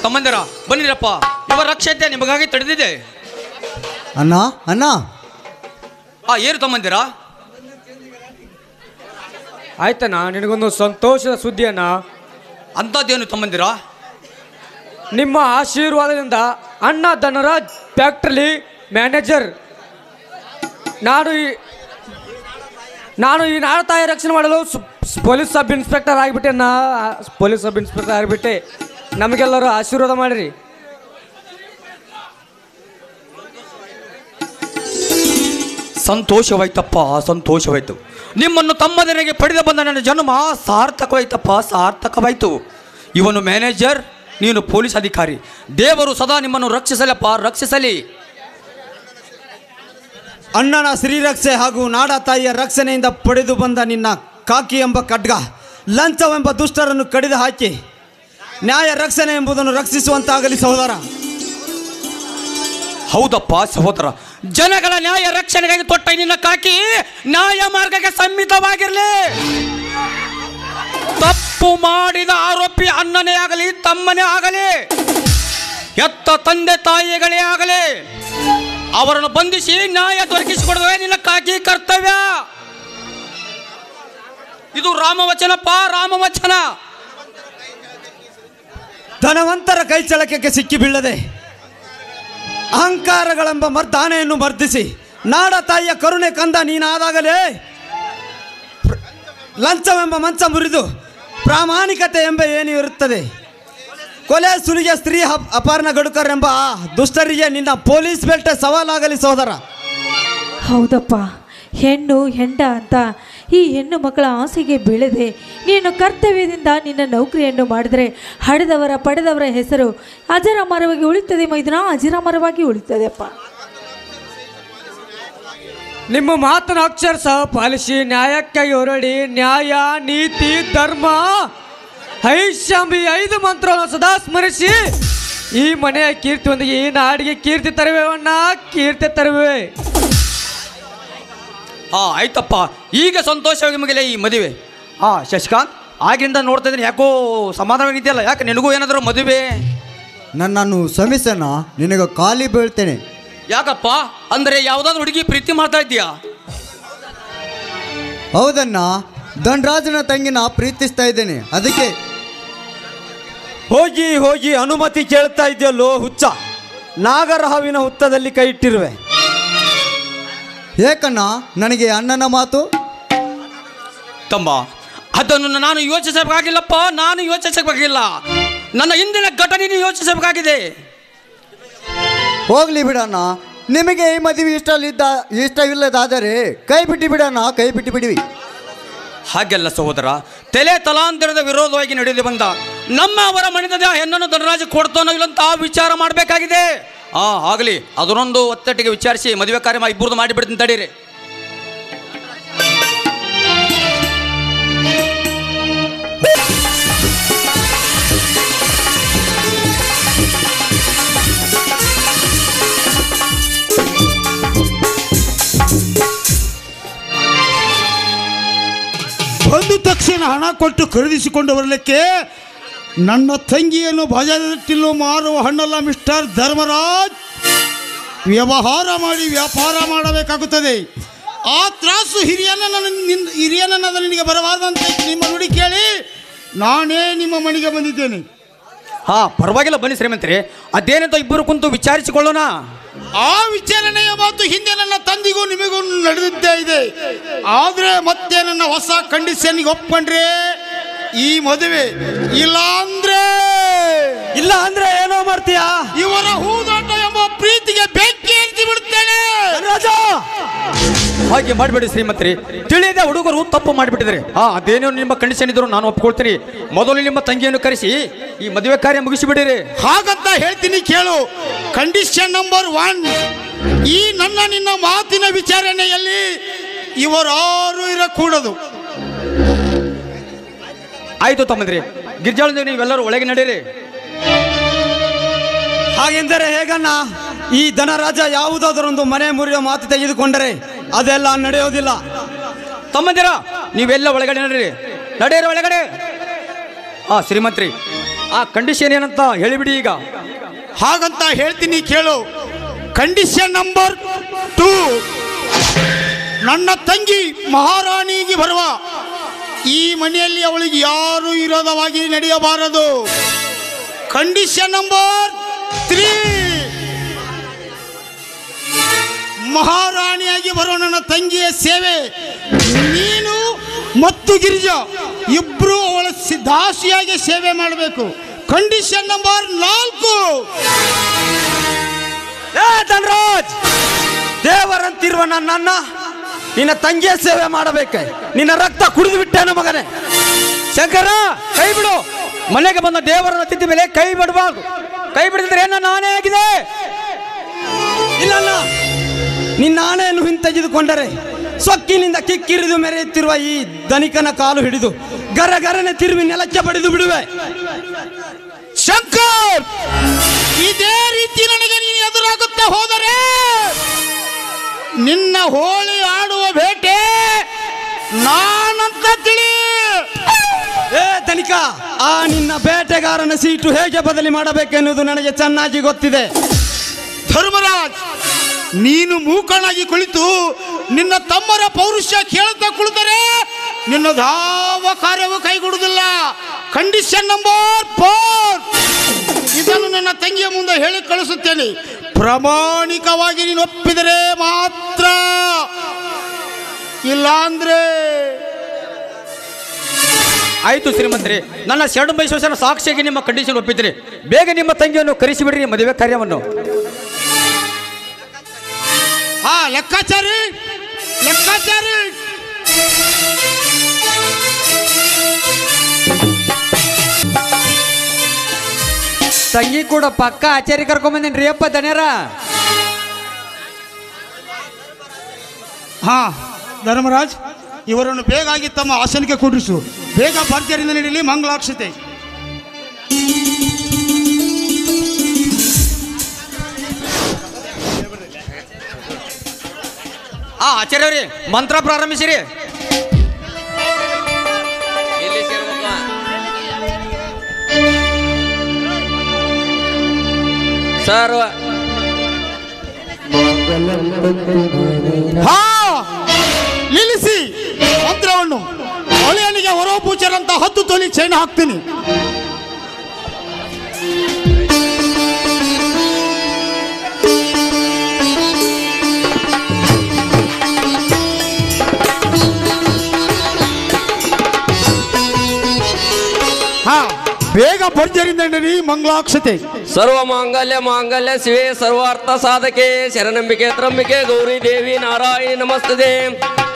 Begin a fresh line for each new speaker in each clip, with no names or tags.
ತಮ್ಮಂದಿರ ಬನ್ನಿರಪ್ಪ, ಇವರ ರಕ್ಷತೆ ನಿಮಗಾಗಿ ತಡೆದಿದೆ.
ಅಣ್ಣ ಅಣ್ಣ.
ಏನು ತಮ್ಮಂದಿರ?
ಆಯ್ತಣ್ಣ, ನಿನಗೊಂದು ಸಂತೋಷದ ಸುದ್ದಿ ಅಣ್ಣ.
ಅಂಥದ್ದೇನು ತಮ್ಮಂದಿರ?
ನಿಮ್ಮ ಆಶೀರ್ವಾದದಿಂದ ಅಣ್ಣ ಧನರಾಜ್ ಫ್ಯಾಕ್ಟ್ರಿ ಮ್ಯಾನೇಜರ್ ನಾನು ಈ ನಾಡ ತಾಯಿ ರಕ್ಷಣೆ ಮಾಡಲು ಪೊಲೀಸ್ ಸಬ್ ಇನ್ಸ್ಪೆಕ್ಟರ್ ಆಗಿಬಿಟ್ಟೆ. ಪೊಲೀಸ್ ಸಬ್ ಇನ್ಸ್ಪೆಕ್ಟರ್ ಆಗಿಬಿಟ್ಟೆ. ನಮಗೆಲ್ಲರೂ ಆಶೀರ್ವಾದ ಮಾಡಿರಿ.
ಸಂತೋಷವಾಯ್ತಪ್ಪ, ಸಂತೋಷವಾಯ್ತು. ನಿಮ್ಮನ್ನು ತಮ್ಮದನಿಗೆ ಪಡೆದ ಬಂದ ನನ್ನ ಜನ್ಮ ಸಾರ್ಥಕವಾಯ್ತಪ್ಪ, ಸಾರ್ಥಕವಾಯ್ತು. ಇವನು ಮ್ಯಾನೇಜರ್, ನೀನು ಪೊಲೀಸ್ ಅಧಿಕಾರಿ. ದೇವರು ಸದಾ ನಿಮ್ಮನ್ನು ರಕ್ಷಿಸಲಪ್ಪ, ರಕ್ಷಿಸಲಿ.
ಅಣ್ಣನ ಶ್ರೀರಕ್ಷೆ ಹಾಗೂ ನಾಡ ತಾಯಿಯ ರಕ್ಷಣೆಯಿಂದ ಪಡೆದು ಬಂದ ನಿನ್ನ ಕಾಕಿ ಎಂಬ ಖಡ್ಗ ಲಂಚವೆಂಬ ದುಷ್ಟರನ್ನು ಕಡಿದು ಹಾಕಿ ನ್ಯಾಯ ರಕ್ಷಣೆ ಎಂಬುದನ್ನು ರಕ್ಷಿಸುವಂತಾಗಲಿ ಸಹೋದರ.
ಹೌದಪ್ಪ ಸಹೋದರ, ಜನಗಳ ನ್ಯಾಯ ರಕ್ಷಣೆಗಾಗಿ ತೊಟ್ಟ ನಿನ್ನ ಕಾಕಿ ನ್ಯಾಯ ಮಾರ್ಗಕ್ಕೆ ಸಮ್ಮಿತವಾಗಿರಲಿ. ತಪ್ಪು ಮಾಡಿದ ಆರೋಪಿ ಅಣ್ಣನೇ ಆಗಲಿ ತಮ್ಮನೇ ಆಗಲಿ, ಎತ್ತ ತಂದೆ ತಾಯಿಗಳೇ ಆಗಲಿ, ಅವರನ್ನು ಬಂಧಿಸಿ ನ್ಯಾಯ ದೊರಕಿಸಿಕೊಡುವುದೇ ನಿನ್ನ ಕಾಕಿ ಕರ್ತವ್ಯ. ಇದು ರಾಮವಚನಪ್ಪ, ರಾಮವಚನ.
ಧನವಂತರ ಕೈಚಳಕಕ್ಕೆ ಸಿಕ್ಕಿ ಬೀಳದೆ ಅಹಂಕಾರಗಳೆಂಬ ಮರ್ದಾನೆಯನ್ನು ಮರ್ದಿಸಿ ನಾಡ ತಾಯಿಯ ಕರುಣೆ ಕಂದ ನೀನಾದಾಗಲೇ ಲಂಚವೆಂಬ ಮಂಚ ಮುರಿದು ಪ್ರಾಮಾಣಿಕತೆ ಎಂಬ ಏನು ಇರುತ್ತದೆ. ಕೊಲೆ ಸುಲಿಗೆ ಸ್ತ್ರೀ ಅಪಹರಣ ಗಡುಕರೆಂಬ ದುಷ್ಟರಿಗೆ ನಿನ್ನ ಪೊಲೀಸ್ ಬೆಲ್ಟೆ ಸವಾಲಾಗಲಿ ಸಹೋದರ.
ಹೌದಪ್ಪ, ಹೆಣ್ಣು ಹೆಂಡ ಅಂತ ಈ ಹೆಣ್ಣು ಮಕ್ಕಳ ಆಸೆಗೆ ಬೀಳದೆ ನೀನು ಕರ್ತವ್ಯದಿಂದ ನಿನ್ನ ನೌಕರಿಯನ್ನು ಮಾಡಿದರೆ ಹಡೆದವರ ಪಡೆದವರ ಹೆಸರು ಅಜರಾಮರವಾಗಿ ಉಳಿತದೆ ಮೈದುನ, ಅಜರಾಮರವಾಗಿ ಉಳಿತದೆ ಅಪ್ಪ.
ನಿಮ್ಮ ಮಾತನ ಅಕ್ಷರ ಸಹ ಪಾಲಿಸಿ ನ್ಯಾಯಕ್ಕಾಗಿ ಹೊರಡಿ ನ್ಯಾಯ ನೀತಿ ಧರ್ಮ ಐಷಾಂಬಿ 5 ಮಂತ್ರವನ್ನು ಸದಾ ಸ್ಮರಿಸಿ ಈ ಮನೆಯ ಕೀರ್ತಿಯೊಂದಿಗೆ ಈ ನಾಡಿಗೆ ಕೀರ್ತಿ ತರುವೆವಣ್ಣ, ಕೀರ್ತಿ ತರುವೆ.
ಆಯ್ತಪ್ಪ, ಈಗ ಸಂತೋಷವಾಗಿ ಮುಗಿಲೆ ಈ ಮದುವೆ. ಶಶಿಕಾಂತ್, ಆಗಿಂದ ನೋಡ್ತಾ ಇದ್ದೀನಿ ಯಾಕೋ ಸಮಾಧಾನವಾಗಿದೆಯಲ್ಲ, ಯಾಕೆ ನಿನಗೂ ಏನಾದರೂ ಮದುವೆ?
ನನ್ನನ್ನು ಕ್ಷಮಿಸಣ್ಣ, ನಿನಗೆ ಖಾಲಿ ಬೀಳ್ತೇನೆ.
ಯಾಕಪ್ಪ, ಅಂದರೆ ಯಾವುದಾದ್ರು ಹುಡುಗಿ ಪ್ರೀತಿ ಮಾಡ್ತಾ ಇದ್ದೀಯಾ?
ಹೌದಣ್ಣ, ಧನರಾಜನ ತಂಗಿನ ಪ್ರೀತಿಸ್ತಾ ಇದ್ದೇನೆ. ಅದಕ್ಕೆ
ಹೋಗಿ ಹೋಗಿ ಅನುಮತಿ ಕೇಳ್ತಾ ಇದೆಯಲ್ಲೋ ಹುಚ್ಚ. ನಾಗರಹಾವಿನ ಹುತ್ತದಲ್ಲಿ ಕೈ ಇಟ್ಟಿರುವೆ.
ಏಕಣ್ಣ ನನಗೆ ಅಣ್ಣನ ಮಾತು?
ತಮ್ಮ, ಅದನ್ನು ನಾನು ಯೋಚಿಸಬೇಕಾಗಿಲ್ಲಪ್ಪ, ನಾನು ಯೋಚಿಸಬೇಕಾಗಿಲ್ಲ. ನನ್ನ ಹಿಂದಿನ ಘಟನೆ ಯೋಚಿಸಬೇಕಾಗಿದೆ.
ಹೋಗ್ಲಿ ಬಿಡಣ್ಣ, ನಿಮಗೆ ಈ ಮದುವೆ ಇಷ್ಟವಿಲ್ಲದಾದರೆ ಕೈ ಬಿಟ್ಟು ಬಿಡಣ್ಣ, ಕೈ ಬಿಟ್ಟು ಬಿಡಿವಿ.
ಹಾಗೆಲ್ಲ ಸಹೋದರ, ತಲಾಂತರದ ವಿರೋಧವಾಗಿ ನಡೆದು ಬಂದ ನಮ್ಮ ಅವರ ಮನೆದ ಹೆಣ್ಣನ್ನು ಧನರಾಜ ಕೊಡ್ತಾನೋ ಇಲ್ಲಂತ ವಿಚಾರ ಮಾಡಬೇಕಾಗಿದೆ. ಆಗಲಿ, ಅದನ್ನೊಂದು ಒತ್ತಟ್ಟಿಗೆ ವಿಚಾರಿಸಿ ಮದುವೆ ಕಾರ್ಯ ಇಬ್ಬರದು ಮಾಡಿಬಿಡ್ತೀನಿ ತಡೀರಿ.
ಬಂದ ತಕ್ಷಣ ಹಣ ಕೊಟ್ಟು ಖರೀದಿಸಿಕೊಂಡು ಬರಲಿಕ್ಕೆ ನನ್ನ ತಂಗಿಯನ್ನು ಬಜಾರಟ್ಟಿಲು ಮಾರುವ ಹಣ್ಣಲ್ಲ ಮಿಸ್ಟರ್ ಧರ್ಮರಾಜ್. ವ್ಯವಹಾರ ಮಾಡಿ ವ್ಯಾಪಾರ ಮಾಡಬೇಕಾಗುತ್ತದೆ. ಆ ತ್ರಾಸು ಹಿರಿಯನನ್ನ ನಿನಗೆ ಬರಬಾರ್ದಂತೆ ನಿಮ್ಮ ನುಡಿ ಕೇಳಿ ನಾನೇ ನಿಮ್ಮ ಮನೆಗೆ ಬಂದಿದ್ದೇನೆ.
ಪರವಾಗಿಲ್ಲ, ಬನ್ನಿ ಶ್ರೀಮಂತರೇ, ಅದೇನಂತ ಇಬ್ಬರು ಕುಂತು ವಿಚಾರಿಸಿಕೊಳ್ಳೋಣ.
ಆ ವಿಚಾರಣೆಯ ಮಾತು ಹಿಂದೆ ನನ್ನ ತಂದಿಗೂ ನಿಮಗೂ ನಡೆದಿದ್ದೇ ಇದೆ. ಆದರೆ ಮತ್ತೆ ನನ್ನ ಹೊಸ ಕಂಡೀಷನ್ಗೆ ಒಪ್ಕೊಂಡ್ರೆ ಈ ಮದುವೆ, ಇಲ್ಲ ಅಂದ್ರೆ
ಏನೋ ಮಾಡ್ತೀಯಾ?
ಇವರ ಹೂದಾಟ ಎಂಬ ಪ್ರೀತಿಗೆ ಬೆಂಕಿ ಏರಿಸಿ ಬಿಡುತ್ತೇನೆ.
ಹಾಗೆ ಮಾಡಬೇಡಿ ಶ್ರೀಮಂತರಿ, ತಿಳಿಯದೆ ಹುಡುಗರು ತಪ್ಪು ಮಾಡಿಬಿಟ್ಟಿದ್ದಾರೆ. ಅದೇನೋ ನಿಮ್ಮ ಕಂಡೀಷನ್ ಇದ್ರು ನಾನು ಒಪ್ಕೊಳ್ತೀನಿ. ಮೊದಲು ನಿಮ್ಮ ತಂಗಿಯನ್ನು ಕರೆಸಿ ಈ ಮದುವೆ ಕಾರ್ಯ ಮುಗಿಸಿಬಿಡಿರಿ.
ಹಾಗಂತ ಹೇಳ್ತೀನಿ ಕೇಳು. ಕಂಡೀಷನ್ ನಂಬರ್ 1, ಈ ನಿನ್ನ ಮಾತಿನ ವಿಚಾರಣೆಯಲ್ಲಿ ಇವರಾರು ಇರಕೂಡದು.
ಆಯ್ತು ತಮ್ಮಂದ್ರಿ, ಗಿರ್ಜಾಳ ನೀವೆಲ್ಲರೂ ಒಳಗೆ ನಡೀರಿ.
ಹಾಗೆಂದರೆ ಹೇಗಣ್ಣ? ಈ ಧನರಾಜ ಯಾವುದಾದರೊಂದು ಮನೆ ಮುರಿಯೋ ಮಾತು ತೆಗೆದುಕೊಂಡರೆ ಅದೆಲ್ಲ ನಡೆಯೋದಿಲ್ಲ.
ತಮ್ಮಂದಿರ, ನೀವೆಲ್ಲ ಒಳಗಡೆ ನಡೀರಿ, ಒಳಗಡೆ. ಶ್ರೀಮಂತ್ರಿ, ಆ ಕಂಡೀಷನ್ ಏನಂತ ಹೇಳಿಬಿಡಿ ಈಗ.
ಹಾಗಂತ ಹೇಳ್ತೀನಿ ಕೇಳು. ಕಂಡೀಷನ್ ನಂಬರ್ 2, ನನ್ನ ತಂಗಿ ಮಹಾರಾಣಿಗೆ ಬರುವ ಈ ಮನೆಯಲ್ಲಿ ಅವಳಿಗೆ ಯಾರು ವಿರೋಧವಾಗಿ ನಡೆಯಬಾರದು. ಕಂಡೀಷನ್ ನಂಬರ್ 3, ಮಹಾರಾಣಿಯಾಗಿ ಬರುವ ನನ್ನ ತಂಗಿಯ ಸೇವೆ ನೀನು ಮತ್ತು ಗಿರಿಜಾ ಇಬ್ರು ಅವಳ ದಾಸಿಯಾಗಿ ಸೇವೆ ಮಾಡಬೇಕು. ಕಂಡೀಷನ್ ನಂಬರ್ 4,
ಧನರಾಜ್, ದೇವರಂತಿರುವ ನನ್ನ ನಿನ್ನ ತಂಗಿಯ ಸೇವೆ ಮಾಡಬೇಕೆ? ನಿನ್ನ ರಕ್ತ ಕುಡಿದು ಬಿಟ್ಟೇನ ಮಗನೇ?
ಶಂಕರ, ಕೈ ಬಿಡು. ಮನೆಗೆ ಬಂದ ದೇವರ ಅತಿಥಿ ಮೇಲೆ ಕೈ ಬಿಡಬಾರ್ದು. ಕೈ ಬಿಡಿದ್ರೆ ಏನೋ ನಾನೇ ಆಗಿದೆ.
ಇಲ್ಲ, ನಿನ್ನ ಆಣೆಯನ್ನು ಹಿಂತೆಗೆದುಕೊಂಡರೆ ಸೊಕ್ಕಿನಿಂದ ಕಿಕ್ಕಿರಿದು ಮೆರೆಯುತ್ತಿರುವ ಈ ಧನಿಕನ ಕಾಲು ಹಿಡಿದು ಗರಗರನೆ ತಿರುವಿ ನೆಲಕ್ಕೆ ಬಡಿದು ಬಿಡುವೆ.
ಶಂಕರ್, ಇದೇ ರೀತಿ ನನಗೆ ನೀನು ಎದುರಾಗುತ್ತಾ ಹೋದರೆ ನಿನ್ನ ಹೋಳಿ ಆಡುವ ಬೇಟೆ ನಾನಂತ ತಿಳಿ.
ಧನಿಕ, ಆ ನಿನ್ನ ಬೇಟೆಗಾರನ ಸೀಟು ಹೇಗೆ ಬದಲಿ ಮಾಡಬೇಕೆನ್ನುವುದು ನನಗೆ ಚೆನ್ನಾಗಿ ಗೊತ್ತಿದೆ.
ಧರ್ಮರಾಜ್, ನೀನು ಮೂಕನಾಗಿ ಕುಳಿತು ನಿನ್ನ ತಮ್ಮರ ಪೌರುಷ ಕೇಳುತ್ತಾ ಕುಳಿತರೆ ನಿನ್ನ ಯಾವ ಕಾರ್ಯವೂ ಕೈಗೂಡುವುದಿಲ್ಲ. ಕಂಡೀಷನ್ ನಂಬರ್ 4, ಇದನ್ನು ನನ್ನ ತಂಗಿಯ ಮುಂದೆ ಹೇಳಿ ಕಳಿಸುತ್ತೇನೆ. ಪ್ರಾಮಾಣಿಕವಾಗಿ ನೀನು ಒಪ್ಪಿದರೆ ಮಾತ್ರ, ಇಲ್ಲ ಅಂದ್ರೆ
ಆಯ್ತು ಶ್ರೀಮಂತ್ರಿ, ನನ್ನ ಶರಣ ಬೈಸೋಸನ ಸಾಕ್ಷಿಯಾಗಿ ನಿಮ್ಮ ಕಂಡೀಷನ್ ಒಪ್ಪಿದ್ರಿ. ಬೇಗ ನಿಮ್ಮ ತಂಗಿಯನ್ನು ಕರೆಸಿಬಿಡ್ರಿ ಮದುವೆ ಕಾರ್ಯವನ್ನು.
ಹಾ, ಲೆಕ್ಕಾಚಾರಿ.
ತಂಗಿ ಕೂಡ ಪಕ್ಕ ಆಚಾರಿ ಕರ್ಕೊಂಬಂದೇನ್ರಿ ಅಪ್ಪ ದಣ್ಯರ.
ಹಾ ಧರ್ಮರಾಜ್, ಇವರನ್ನು ಬೇಗಾಗಿ ತಮ್ಮ ಆಸನಕ್ಕೆ ಕೂಡಿಸು. ಬೇಗ ಭರ್ಜರಿಯಿಂದ ನೀಡಲಿ ಮಂಗಳಾಕ್ಷತೆ.
ಆಚಾರ್ಯವ್ರಿ, ಮಂತ್ರ ಪ್ರಾರಂಭಿಸಿರಿ. ಸರ್ವ
ಹಾ, ನಿಲ್ಲಿಸಿ ಮಂತ್ರವನ್ನು. ಒಲೆಯನಿಗೆ ಹೊರಪೂಚರಂತ 10 ತೊಲಿ ಚೈನ್ ಹಾಕ್ತೀನಿ. ಹಾ, ಬೇಗ ಭರ್ಜರಿಂದ ನಡಿ ಮಂಗಳಾಕ್ಷತೆ.
ಸರ್ವ ಮಾಂಗಲ್ಯ ಮಾಂಗಲ್ಯ ಶಿವೆ ಸರ್ವಾರ್ಥ ಸಾಧಕೆ ಶರಣಂಬಿಕೆ ತ್ರಂಬಿಕೆ ಗೌರಿ ದೇವಿ ನಾರಾಯಣಿ ನಮಸ್ತದೆ.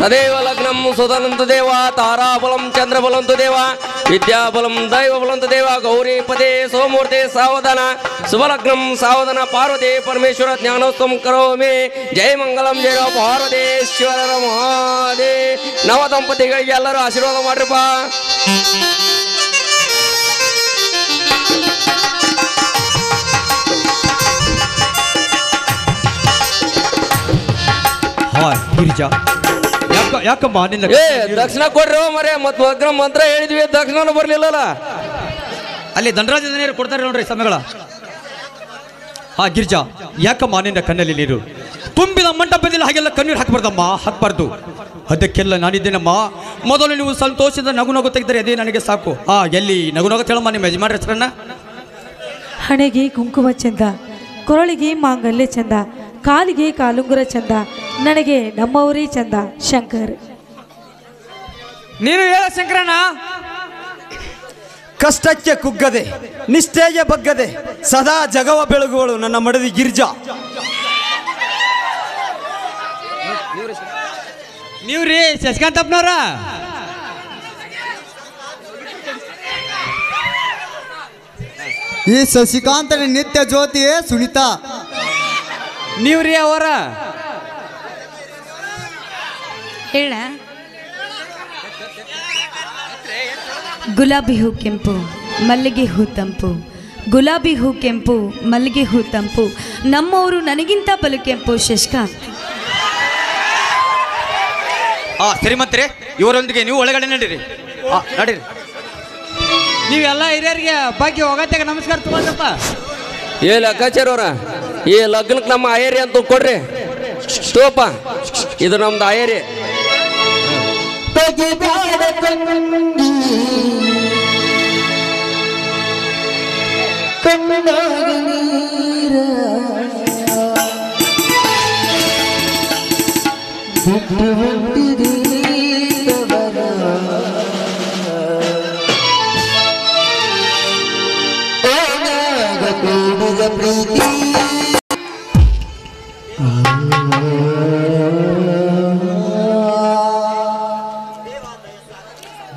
ತದೇವ ಲಗ್ನಂ ಸುಧನಂತು ದೇವ ತಾರಾಬಲಂ ಚಂದ್ರಬಲಂತು ದೇವ ವಿದ್ಯಾಬಲಂ ದೈವಬಲಂತು ದೇವ ಗೌರಿ ಪದೇ ಸೋಮೂರ್ತಿ ಸಾವಧಾನ ಶುಭಲಗ್ನಂ ಸಾವಧಾನ ಪಾರ್ವತಿ ಪರಮೇಶ್ವರ ಜ್ಞಾನೋತ್ಸವಂ ಕರೋಮಿ. ಜಯ ಮಂಗಲಂ ಜಯ ಪಾರ್ವತೇಶ್ವರರ ಮಹಾದೇ. ನವ ದಂಪತಿಗಳಿಗೆ ಎಲ್ಲರೂ ಆಶೀರ್ವಾದ ಮಾಡ್ರಿಪ್ಪ.
ಗಿರಿಜಾ, ಯಾಕಮ್ಮ ನಿನ್ನ
ದಕ್ಷಿಣ ಕೊಡ್ರಿ ಮರೆ ಮತ್ ಲಗ್ನ ಮಂತ್ರ ಹೇಳಿದ್ವಿ, ದಕ್ಷಿಣ ಬರ್ಲಿಲ್ಲಲ್ಲ.
ಅಲ್ಲಿ ಧನರಾಜ ನೀರು ಕೊಡ್ತಾರೆ ನೋಡ್ರಿ ಸಮಯಗಳ. ಹಾ ಗಿರಿಜಾ, ಯಾಕಮ್ಮ ನಿನ್ನ ಕಣ್ಣಲ್ಲಿ ನೀರು ತುಂಬಿದ ಮಂಟಪದಲ್ಲಿ ಹಾಗೆಲ್ಲ ಕಣ್ಣೀರು ಹಾಕಬಾರ್ದಮ್ಮ, ಹಾಕಬಾರ್ದು. ಅದಕ್ಕೆಲ್ಲ ನಾನಿದ್ದೇನಮ್ಮ. ಮೊದಲು ನೀವು ಸಂತೋಷದ ನಗು ತೆಗೆದರೆ ಅದೇ ನನಗೆ ಸಾಕು. ಎಲ್ಲಿ ನಗು ಹೇಳಮ್ಮ ನಿಮ್ಮ ಯಜಮಾನ್ರ ಹೆಸರನ್ನ.
ಹಣೆಗೆ ಕುಂಕುಮ ಚಂದ, ಕೊರಳಿಗೆ ಮಾಂಗಲ್ಯ ಚಂದ, ಕಾಲಿಗೆ ಕಾಲುಂಗುರ ಚಂದ, ನನಗೆ ನಮ್ಮವರೇ ಚಂದ. ಶಂಕರ್,
ನೀನು ಹೇಳ ಶಂಕರಣ್ಣ.
ಕಷ್ಟಕ್ಕೆ ಕುಗ್ಗದೆ ನಿಷ್ಠೆಗೆ ಬಗ್ಗದೆ ಸದಾ ಜಗವ ಬೆಳಗುವಳು ನನ್ನ ಮಡದಿ ಗಿರಿಜಾ.
ನೀವ್ರಿ ಶಶಿಕಾಂತಪ್ಪನವ್ರ?
ಈ ಶಶಿಕಾಂತನ ನಿತ್ಯ ಜ್ಯೋತಿಯೇ ಸುನಿತಾ.
ನೀವ್ರಿ ಅವರ?
ಹೇಳ. ಗುಲಾಬಿ ಹೂ ಕೆಂಪು, ಮಲ್ಲಿಗೆ ಹೂ ತಂಪು, ಗುಲಾಬಿ ಹೂ ಕೆಂಪು, ಮಲ್ಲಿಗೆ ಹೂ ತಂಪು, ನಮ್ಮವರು ನನಗಿಂತ ಬಲು ಕೆಂಪು. ಶಶಿಕಾಂತ್.
ಶ್ರೀಮಂತರೇ, ಇವರೊಂದಿಗೆ ನೀವು ಒಳಗಡೆ ನಡೀರಿ. ನಡೀರಿ.
ನೀವೆಲ್ಲ ಹಿರಿಯರಿಗೆ ಬಗ್ಗೆ ಹೋಗತ್ತಾಗ ನಮಸ್ಕಾರ ತಗೊಂಡಪ್ಪ.
ಏ ಲೆಕ್ಕಾಚಾರ ಅವ್ರ ಈ ಲಗ್ನಕ್ಕೆ ನಮ್ಮ ಆಯರಿ ಅಂತ ಕೊಡ್ರಿ ತೋಪ ಇದು ನಮ್ದು ಆಯರಿ.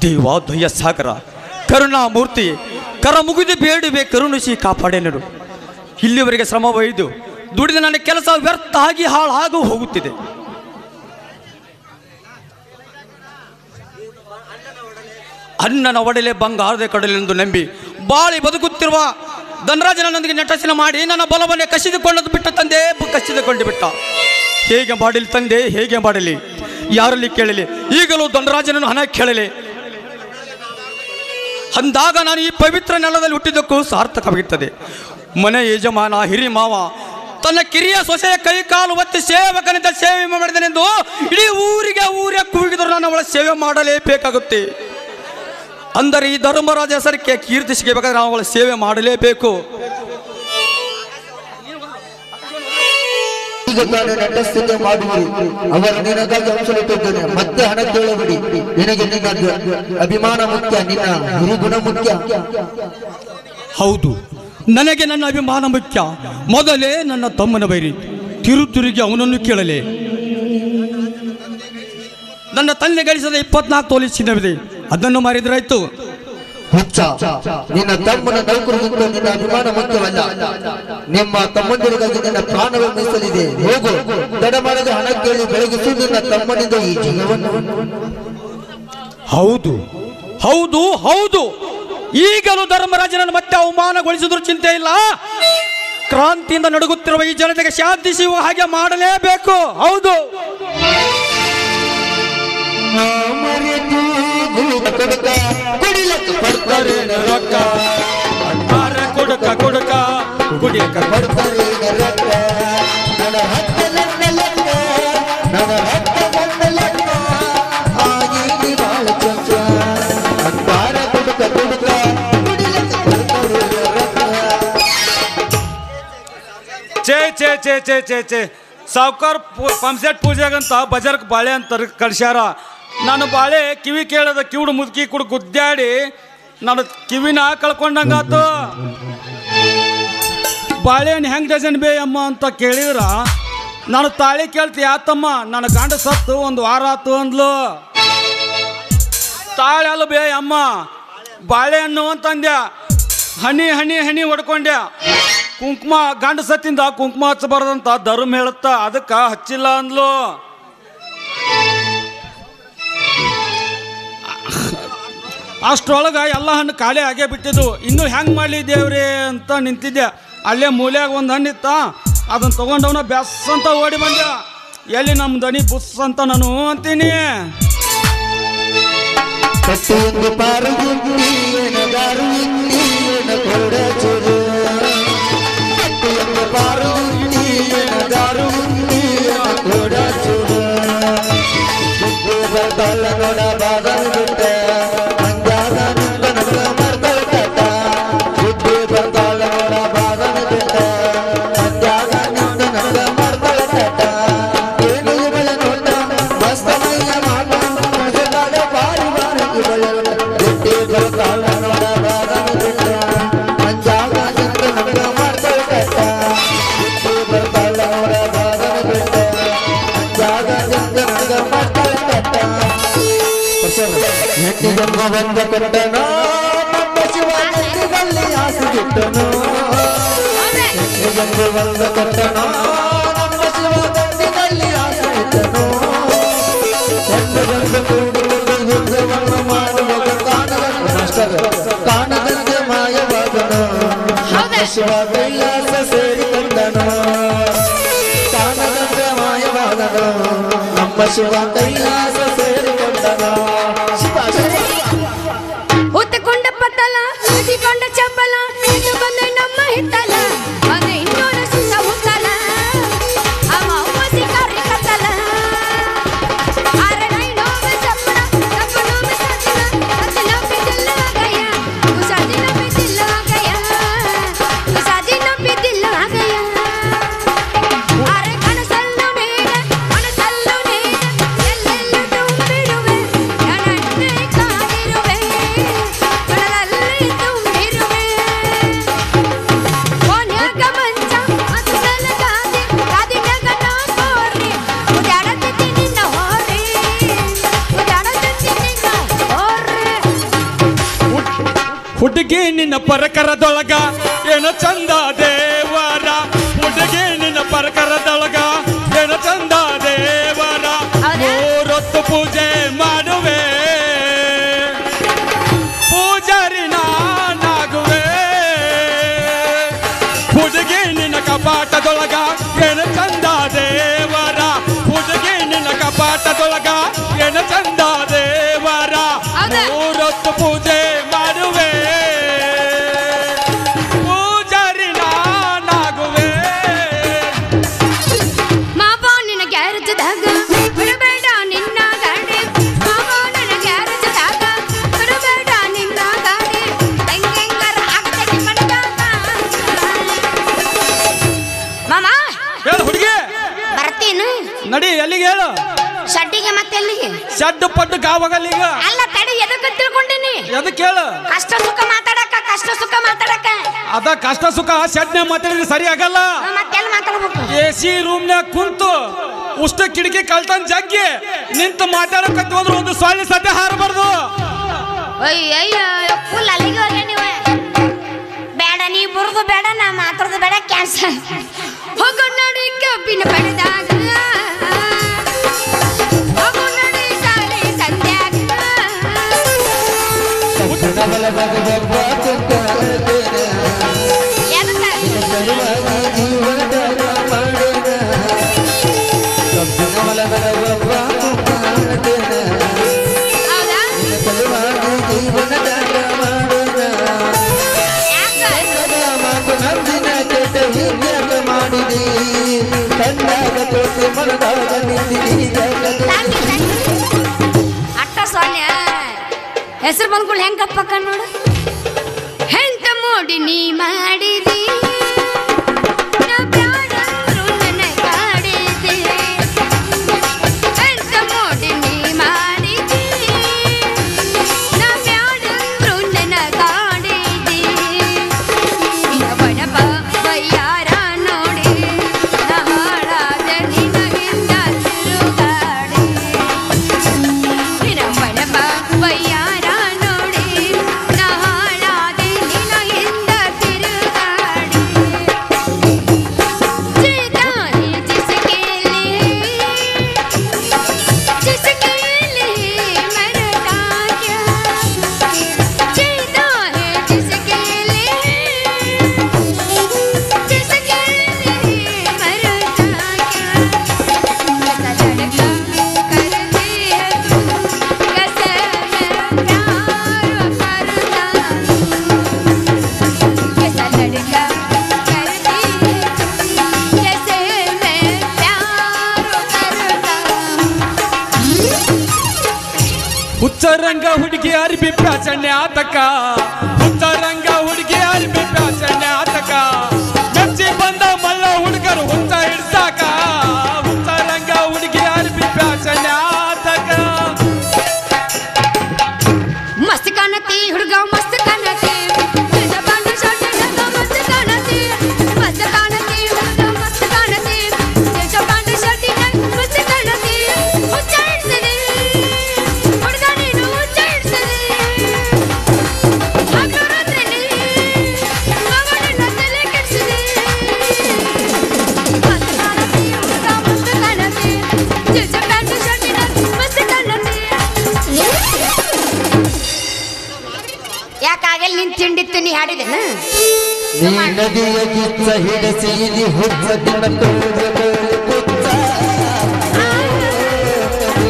ದೇವ ದಯ ಸಾಗರ ಕರುಣಾಮೂರ್ತಿ ಕರ ಮುಗಿದು ಬೇಡುವೆ ಕರುಣಿಸಿ ಕಾಪಾಡೆನರು. ಇಲ್ಲಿವರೆಗೆ ಶ್ರಮ ಒಯ್ದು ದುಡಿದ ನನ್ನ ಕೆಲಸ ವ್ಯರ್ಥ ಆಗಿ ಹಾಳಾಗೂ ಹೋಗುತ್ತಿದೆ. ಅಣ್ಣನ ಒಡಲೆ ಬಂಗಾರದ ಕಡಲೆಂದು ನಂಬಿ ಬಾಳಿ ಬದುಕುತ್ತಿರುವ ಧನರಾಜನೊಂದಿಗೆ ನಟಸನ ಮಾಡಿ ನನ್ನ ಬಲವನ್ನೇ ಕಸಿದುಕೊಂಡದ್ದು ಬಿಟ್ಟ ತಂದೆ ಕಸಿದುಕೊಂಡು ಬಿಟ್ಟ. ಹೇಗೆ ಮಾಡಲಿ ತಂದೆ, ಹೇಗೆ ಮಾಡಲಿ, ಯಾರಲ್ಲಿ ಕೇಳಲಿ? ಈಗಲೂ ಧನರಾಜನನ್ನು ಹಣ ಕೇಳಲಿ. ಅಂದಾಗ ನಾನು ಈ ಪವಿತ್ರ ನೆಲದಲ್ಲಿ ಹುಟ್ಟಿದ್ದಕ್ಕೂ ಸಾರ್ಥಕವಾಗುತ್ತದೆ. ಮನೆ ಯಜಮಾನ ಹಿರಿ ಮಾವ ತನ್ನ ಕಿರಿಯ ಸೊಸೆಯ ಕೈ ಕಾಲು ಒತ್ತಿ ಸೇವಕನಿಂದ ಸೇವೆ ಮಾಡಿದನೆಂದು ಇಡೀ ಊರೇ ಕೂಗಿದ್ರು ನಾನು ಅವಳ ಸೇವೆ ಮಾಡಲೇಬೇಕಾಗುತ್ತೆ. ಅಂದರೆ ಈ ಧರ್ಮರಾಜ ಹೆಸರಿಗೆ ಕೀರ್ತಿ ಸಿಗಬೇಕಾದ್ರೆ ನಾವು ಅವಳ ಸೇವೆ ಮಾಡಲೇಬೇಕು.
ಈಗ ನಾನು ನಟಸ್ಥಿತಿ ಮಾಡುವರು, ಅವರು ನಿನಗಾಗಿ ಅಂಶಲಿಟ್ಟಿದ್ದೇನೆ. ಮತ್ತೆ ಹಣ ಕೇಳಬೇಡಿ. ನಿನಗೆ ನಿನ್ನ ಅಭಿಮಾನ ಮುಖ್ಯ, ನಿನ್ನ ಹಿರಿಗುಣ ಮುಖ್ಯ.
ಹೌದು, ನನಗೆ ನನ್ನ ಅಭಿಮಾನ ಮುಖ್ಯ. ಮೊದಲೇ ನನ್ನ ತಮ್ಮನ ಬೈರಿ ತಿರುಗಿ ಅವನನ್ನು ಕೇಳಲೆ. ನನ್ನ ತಂದೆ ಗಳಿಸದ 24 ತೊಲೆ ಚಿನ್ನವಿದೆ, ಅದನ್ನು ಮಾರಿದ್ರಾಯ್ತು.
ಹುಚ್ಚ, ನಿನ್ನ ತಮ್ಮನ ನೌಕರಿಗಿಂತ ನಿನ್ನ ಅಭಿಮಾನ ಮುಖ್ಯವಲ್ಲ. ನಿಮ್ಮ ತಮ್ಮಂದಿರಿಗಾಗಿ ನಿನ್ನ ಪ್ರಾಣವೇ ಮೀಸಲಿದೆ. ಹೋಗು, ತಡ ಮಾಡದೆ ಹಣ ಕೇಳಿ ಬೆಳಗಿಸು ನಿನ್ನ ತಮ್ಮನಿಂದ ಈ ಜೀವವನ್ನು.
ಹೌದು ಹೌದು ಹೌದು, ಈಗಲೂ ಧರ್ಮರಾಜನನ್ನು ಮತ್ತೆ ಅವಮಾನಗೊಳಿಸಿದ್ರು ಚಿಂತೆ ಇಲ್ಲ. ಕ್ರಾಂತಿಯಿಂದ ನಡುಗುತ್ತಿರುವ ಈ ಜನತೆಗೆ ಶಾಂತಿ ಸಿಗುವ ಹಾಗೆ ಮಾಡಲೇಬೇಕು. ಹೌದು,
ಛೇ ಸಾವುಕಾರ ಪಂಪ್ಸೆಟ್ ಪೂಜೆಗಂತ ಬಜಾರ್ಕ್ ಬಾಳೆ ಅಂತ ಕಳ್ಸ್ಯಾರ. ನಾನು ಬಾಳೆ ಕಿವಿ ಕೇಳದ ಕಿವುಡು ಮುದುಕಿ ಕೂಡ ಗುದ್ದಾಡಿ ನಾನು ಕಿವಿನ ಕಳ್ಕೊಂಡಂಗಾತು. ಬಾಳೆಹಣ್ಣು ಹೆಂಗೆ ಡಜನ್ ಬೇ ಅಮ್ಮ ಅಂತ ಕೇಳಿದ್ರ ನಾನು ತಾಳಿ ಕೇಳ್ತಿ ಆತಮ್ಮ, ನನ್ನ ಗಂಡ ಸತ್ತು 1 ವಾರ ಆತು ಅಂದ್ಲು. ತಾಳೆ ಅಲ್ಲ ಬೇ ಅಮ್ಮ, ಬಾಳೆಹಣ್ಣು ಅಂತಂದ್ಯ. ಹನಿ ಹನಿ ಹನಿ ಹೊಡ್ಕೊಂಡ್ಯ. ಕುಂಕುಮ ಗಂಡ ಸತ್ತಿಂದ ಕುಂಕುಮ ಹಚ್ಚಬಾರ್ದಂತ ಧರ್ಮ ಹೇಳುತ್ತ, ಅದಕ್ಕೆ ಹಚ್ಚಿಲ್ಲ ಅಂದ್ಲು. ಅಷ್ಟರೊಳಗೆ ಎಲ್ಲ ಹಣ್ಣು ಖಾಲಿ ಆಗೇ ಬಿಟ್ಟಿದ್ದು. ಇನ್ನೂ ಹೆಂಗೆ ಮಾಡಲಿ ದೇವ್ರಿ ಅಂತ ನಿಂತಿದ್ದೆ. ಅಲ್ಲೇ ಮೂಲ್ಯಾಗ ಒಂದು ಹಣ್ಣಿತ್ತ, ಅದನ್ನು ತೊಗೊಂಡವನ ಬೆಸ್ ಅಂತ ಓಡಿ ಬಂದ. ಎಲ್ಲಿ ನಮ್ಮ ದನಿ ಬುಸ್ ಅಂತ ನಾನು ಅಂತೀನಿ.
ಬಂದ ಕೊಟ್ಟನೋ ನಮ್ಮ ಶಿವನಲ್ಲಿ ಆಸೆ ಬಿಟ್ಟನೋ. ಬಂದ ಕೊಟ್ಟನೋ ನಮ್ಮ ಶಿವನಲ್ಲಿ ಆಸೆ ಬಿಟ್ಟನೋ. ಮಾಡುವಾಗ ಕಾಣದಂತೆ ಮಾಯವಾದನೋ. ಶಿವ ಕೈಲಾಸ ಸೇರಿಕೊಂಡನೋ. ಕಾಣದಂತೆ ಮಾಯವಾದನೋ. ನಮ್ಮ ಶಿವ ಕೈಲಾಸ ಸೇರಿಕೊಂಡನೋ.
ಹೊತ್ತುಕೊಂಡು
ಒಂದ ಪತ್ತಲ ಹಿಡಿಕೊಂಡ ಚಪ್ಪಲ ಇದು ಬಂದೆ ನಮ್ಮ ಹಿತ್ತಲ ಮನೆ ಇನ್ನೋನ ಸುತ್ತ ಹುತ್ತಲ ಅವ ಉಮಸಿ ಕರಿ ಕತ್ತಲ ಅರೆ ನೈನೋಮ ಚಪ್ಪಲ ಚಪ್ಪಲೋಮ ಸತ್ತಿನ ಸತ್ತಿನ ಬಿದ್ದಿಲ್ಲ ಗಯ ಉಸಾದಿನ ಬಿದ್ದಿಲ್ಲ ಗಯ ಉಸಾದಿನ ಬಿದ್ದಿಲ್ಲ ಗಯ ಅರೆ ಕನಸಲ್ಲು ನೀನೆ ಎಲ್ಲೆಲ್ಲೂ ತುಂಬಿರುವೆ ನನ್ನನ್ನೇ ಕಾದಿರುವೆ ಕಡಲಲ್ಲಿ ತುಂಬಿರುವೆ ಕೋನ್ಯಾಗ ಮಂಚ ಮನಸಲ್ಲ ಕಾದಿನಾಗ ನಾ ಕೋರಿ ಉದಾಡತ್ತಿ ನಿನ್ನ ಹೋರಿ ಉದಾಡತ್ತಿ ನಿನ್ನ ಹೋರಿ
ಹುಡುಗಿ ನಿನ್ನ ಪರಕರದೊಳಗ ಏನ ಚಂದ ದೇವರ ಹುಡುಗಿ ನಿನ್ನ ಪರಕರದೊಳಗ ಏನ ಚಂದ ದೇವರ ಮೂರೊತ್ತು ಪೂಜೆ ಮಾಡುವೆ ಪೂಜಾರಿ ನಾನಾಗುವೆ ಹುಡುಗಿ ನಿನ್ನ ಕಪಾಟದೊಳಗ ಏನ ಚಂದ ದೇವರ ಹುಡುಗಿ ನಿನ್ನ ಕಪಾಟದೊಳಗ ಏನ ಚಂದ ದೇವರ ಮೂರೊತ್ತು ಪೂಜೆ ಮಾಡುವೆ ಪೂಜಾರಿ ನಾನಾಗುವೆ
ಮಾವ ನಿನ್ನ ಗ್ಯಾರೇಜದಾಗ ಬಿಡಬೇಡ ನಿನ್ನ ಗಾಡಿ ಮಾವ ನಿನ್ನ ಗ್ಯಾರೇಜದಾಗ ಬಿಡಬೇಡ ನಿನ್ನ ಗಾಡಿ ಹೆಂಗೆಂಗರ ಆಗ್ತೈತಿ ಮನದಾಗ ಮಾಮ
ಹೇಳು ಹುಡುಗಿ
ಬರ್ತೀನಿ
ನಡಿ ಎಲ್ಲಿಗೆ ಹೇಳು
ಶಡ್ಡಿಗೆ ಮತ್ತೆ ಎಲ್ಲಿಗೆ
ಶಡ್ಡು ಪಡ್ಡು ಗಾವಾಗಲ್ಲ ಈಗ
ಅಲ್ಲ ತಡಿ ಎದಕ್ಕೆ ತಿಳ್ಕೊಂಡಿನಿ
ಎದಕ್ಕೆ ಹೇಳು
ಕಷ್ಟ ಸುಖ ಮಾತಾಡಕ
ಅದ ಕಷ್ಟ ಸುಖ ಶಡ್ನೆ ಮಾತಾಡಿದ್ರೆ ಸರಿ ಆಗಲ್ಲ
ಮತ್ತೆಲ್ಲ ಮಾತಾಡ್ಬೇಕು
AC ರೂಮ್ನ್ಯಾಗ ಕುಂತು ಉಷ್ಟ ಕಿಟಕಿ ಕಳ್ತನ್ ಜಗ್ಗಿ ನಿಂತು ಮಾತಾಡಕತ್ತಿ ಹೋದ್ರೆ ಒಂದು ಸೊಳ್ಳೆ ಸದ್ಯ ಹಾರಬಾರ್ದು
ಅಯ್ಯಯ್ಯ ಫುಲ್ ಅಲ್ಲಿಗೆ ಹೋಗಿ ನೀವು ಬೇಡ ನೀ ಬುರ್ದು ಬೇಡ ನಾ ಮಾತಾಡೋದು ಬೇಡ ಕ್ಯಾನ್ಸಲ್ ಹೋಗೋ ನಡಿ ಕಬ್ಬಿನ ಪಡೆದಾಗ ಹೋಗೋ ನಡಿ ಸಾಲಿ ಸಂಧ್ಯಾಗ ಅಟ್ಟ ಸೊನ್ನೆ ಹೆಸರು ಬಂದ್ಗಳು ಹೆಂಗಪ್ಪಕ್ಕ ನೋಡು ಎಂತ ಮೋಡಿ ನೀ ಮಾಡಿದಿ ನಾ ಬ್ಯಾಡಂದ್ರು ನನ್ನ ಕಾಡಿದಿ ಎಂತ ಮೋಡಿ ನೀ ಮಾಡಿದಿ ನಾ ಬ್ಯಾಡಂದ್ರು ನನ್ನ ಕಾಡಿದಿ ನಿನ್ನ ಬಡಪ ಬಯ್ಯಾರ ನೋಡಿ ನಾ ಹಾಳಾದ ನಿನಗಿಂದ ತಿರುಗಾಡಿ ನಿನ್ನ ಬಡಪ ಬಯ್ಯಾರ ನೋಡಿ ನಾ ಹಾಳಾದ ನಿನಗಿಂದ ತಿರುಗಾಡಿ ಚಿತಾನಿ ಚಿಸಕೇಲಿ ಮರತಾ ಕ್ಯಾ ಚಿತಾನಿ ಚಿಸಕೇಲಿ मरता क्या कैसा लड़का करती है तू कैसे मैं प्यार करता कैसा लड़का करती है तू कैसे मैं प्यार करता
ಹುಚ್ಚರಂಗ ಹುಡುಗಿ ಅರ್ಬಿ ಪ್ಯಾಚಣ್ಣೆ ಆತಕ ಹುಚ್ಚರಂಗ ಹುಡುಗಿ ಅರ್ಬಿ ಪ್ಯಾಚಣ್ಣೆ ಆತಕ ಮೆಚ್ಚಿ ಬಂದ ಮಲ್ಲ ಹುಡುಗರು ಹುಚ್ಚ ಹಿಡ್ಸಾಕ ಹುಚ್ಚರಂಗ ಹುಡುಗಿ ಅರ್ಬಿ ಪ್ಯಾಚಣ್ಣೆ ಆತಕ
मस्त कानती हुड़गा मस्त कानती तुझा बांध शर्ट ढगा मस्त कानती मस्त कानती हुड़गा मस्त कानती तुझा बांध शर्ट ढगा मस्त कानती उच्चारण से दे हुड़गा नीनु उच्चारण से दे अगलो रत्ने मगड़ नचले किस दे मस्त कानती हुड़गा मस्त कानती तुझा बांध शर्ट ढगा मस्त कानती ಯಾಕಾಗಲ್ಲ ನಿನ್ ತಿಂಡಿತ್ತು ನೀ ಹಾಡಿದೇನ
ನೀ ನದಿಯ ಕಿಚ್ಚ ಹಿಡಸಿದಿ ಹುಚ್ಚ ದಿನ ತೋರೆ ಕುಚ್ಚ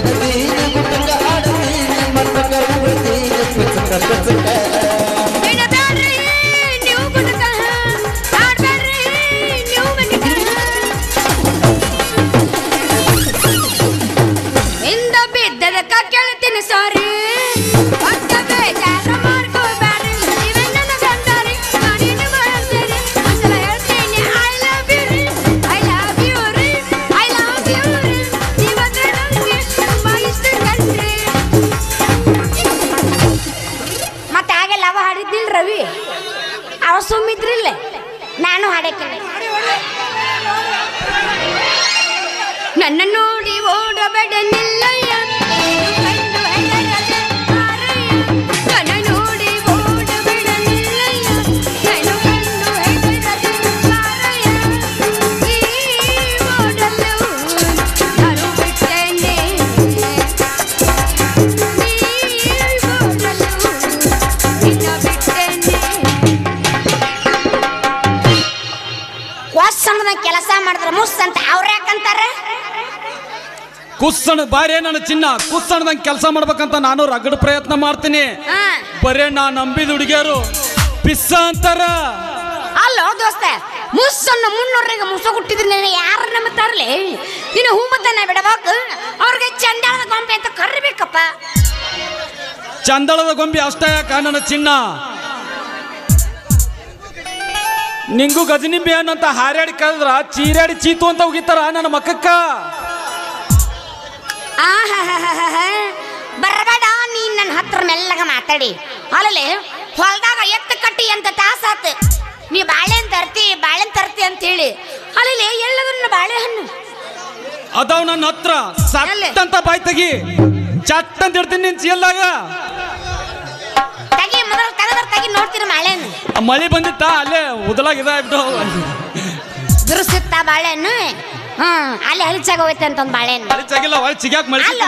ನದಿಯ ಗುಟ್ಟಂಗ ಆಡ್ತೀನಿ ಮತ್ತಗ ಉಳ್ತೀನಿ ಕುಚ್ಚ
ರವಿ ಅವ ಸುಮ್ಮಿದ್ರಿಲ್ಲ ನಾನು ಹಾಡಕ್ಕೆ ನನ್ನ ನೋಡಿ ಓಡಬೇಡ ನಿಲ್ಲಯ್ಯ ನನ್ನ ನೋಡಿ ಓಡಬೇಡ ನಿಲ್ಲಯ್ಯ ನಾನು ಕಂಡು ಹೆದರದೆ ಈ ಓಡಲು ನಾನು ಬಿಟ್ಟೇನೆ ಕೆಲಸ ಮಾಡಿದ್ರೆ ಮುಸ್ ಅಂತ ಅವ್ರ ಯಾಕಂತಾರ
ಕುಸ್ಸಣ ಬಾರೇ ನನ್ನ ಚಿನ್ನ ಕುಸ್ಸಣದಂಗೆ ಕೆಲಸ ಮಾಡ್ಬೇಕಂತ ನಾನು ರಗಡ್ ಪ್ರಯತ್ನ ಮಾಡ್ತೀನಿ ಬರೇ ನಾ ನಂಬಿದ ಹುಡುಗಿಯರು ಪಿಸ್ಸ ಅಂತಾರ
ಅಲ್ಲೋ ದೋಸ್ತ ಮುಸ್ಸನ್ನು ಮುನ್ನೂರಿಗೆ ಮುಸ ಹುಟ್ಟಿದ್ರೆ ಯಾರು ನಂಬುತ್ತಾರಲಿ ಇನ್ನು ಹೂಮತನ ಬಿಡಬೇಕು ಅವ್ರಿಗೆ ಚಂದಾಳದ ಗೊಂಬೆ ಅಂತ ಕರಿಬೇಕಪ್ಪ
ಚಂದಳದ ಗೊಂಬೆ ಅಷ್ಟ ಯಾಕ ನನ್ನ ಚಿನ್ನ ನಿಂಗೂ ಗಜನಿಂಬೆ ಅನ್ನಂತ ಹಾರ್ಯಾಡಿ ಕಳೆದ್ರ ಚೀರಾಡಿ ಚೀತು ಅಂತ ಹೋಗಿತ್ತಾರ ನನ್ನ ಮಕ್ಕಕ್ಕ
ಬರಬೇಡ ನೀನ್ ನನ್ನ ಹತ್ರ ಮೆಲ್ಲಗ ಮಾತಾಡಿ ಅಲ್ಲಲ್ಲಿ ಹೊಲದಾಗ ಎತ್ತು ಕಟ್ಟಿ ಅಂತ ತಾಸಾತ್ ನೀ ಬಾಳೆಹಣ್ಣು ತರ್ತಿ ಅಂತ ಹೇಳಿ ಅಲ್ಲಿ ಎಲ್ಲದನ್ನ ಬಾಳೆಹಣ್ಣು
ಅದಾವ್ ನನ್ನ ಹತ್ರ ಸಟ್ ಅಂತ ಬಾಯ್ ತೆಗಿ ಚಟ್ ಅಂತ ಇಡ್ತೀನಿ ನಿನ್ ಚೀಲ್ದಾಗ
ತೆಗಿ ಮೊದಲು ತೆಗಿ ನೋಡ್ತೀನಿ ಬಾಳೆಹಣ್ಣು
ಮಳಿ ಬಂದಿತ್ತ ಅಲ್ಲೇ ಉದಲಾಗ ಇದಾಗ್ಬಿಟ್ಟು
ದುರ್ಸಿತ್ತ ಬಾಳೆಹಣ್ಣು ಅಲ್ಲಿ ಹಲಿಚಾಗ ಹೋಯ್ತು ಅಂತ ಒಂದು ಬಾಳೆಹಣ್ಣು
ಹಲಿಚಾಗಿಲ್ಲ ಒಳಗೆ ಚಿಗ್ಯಾಕ ಮಳಿ
ಅಲ್ಲ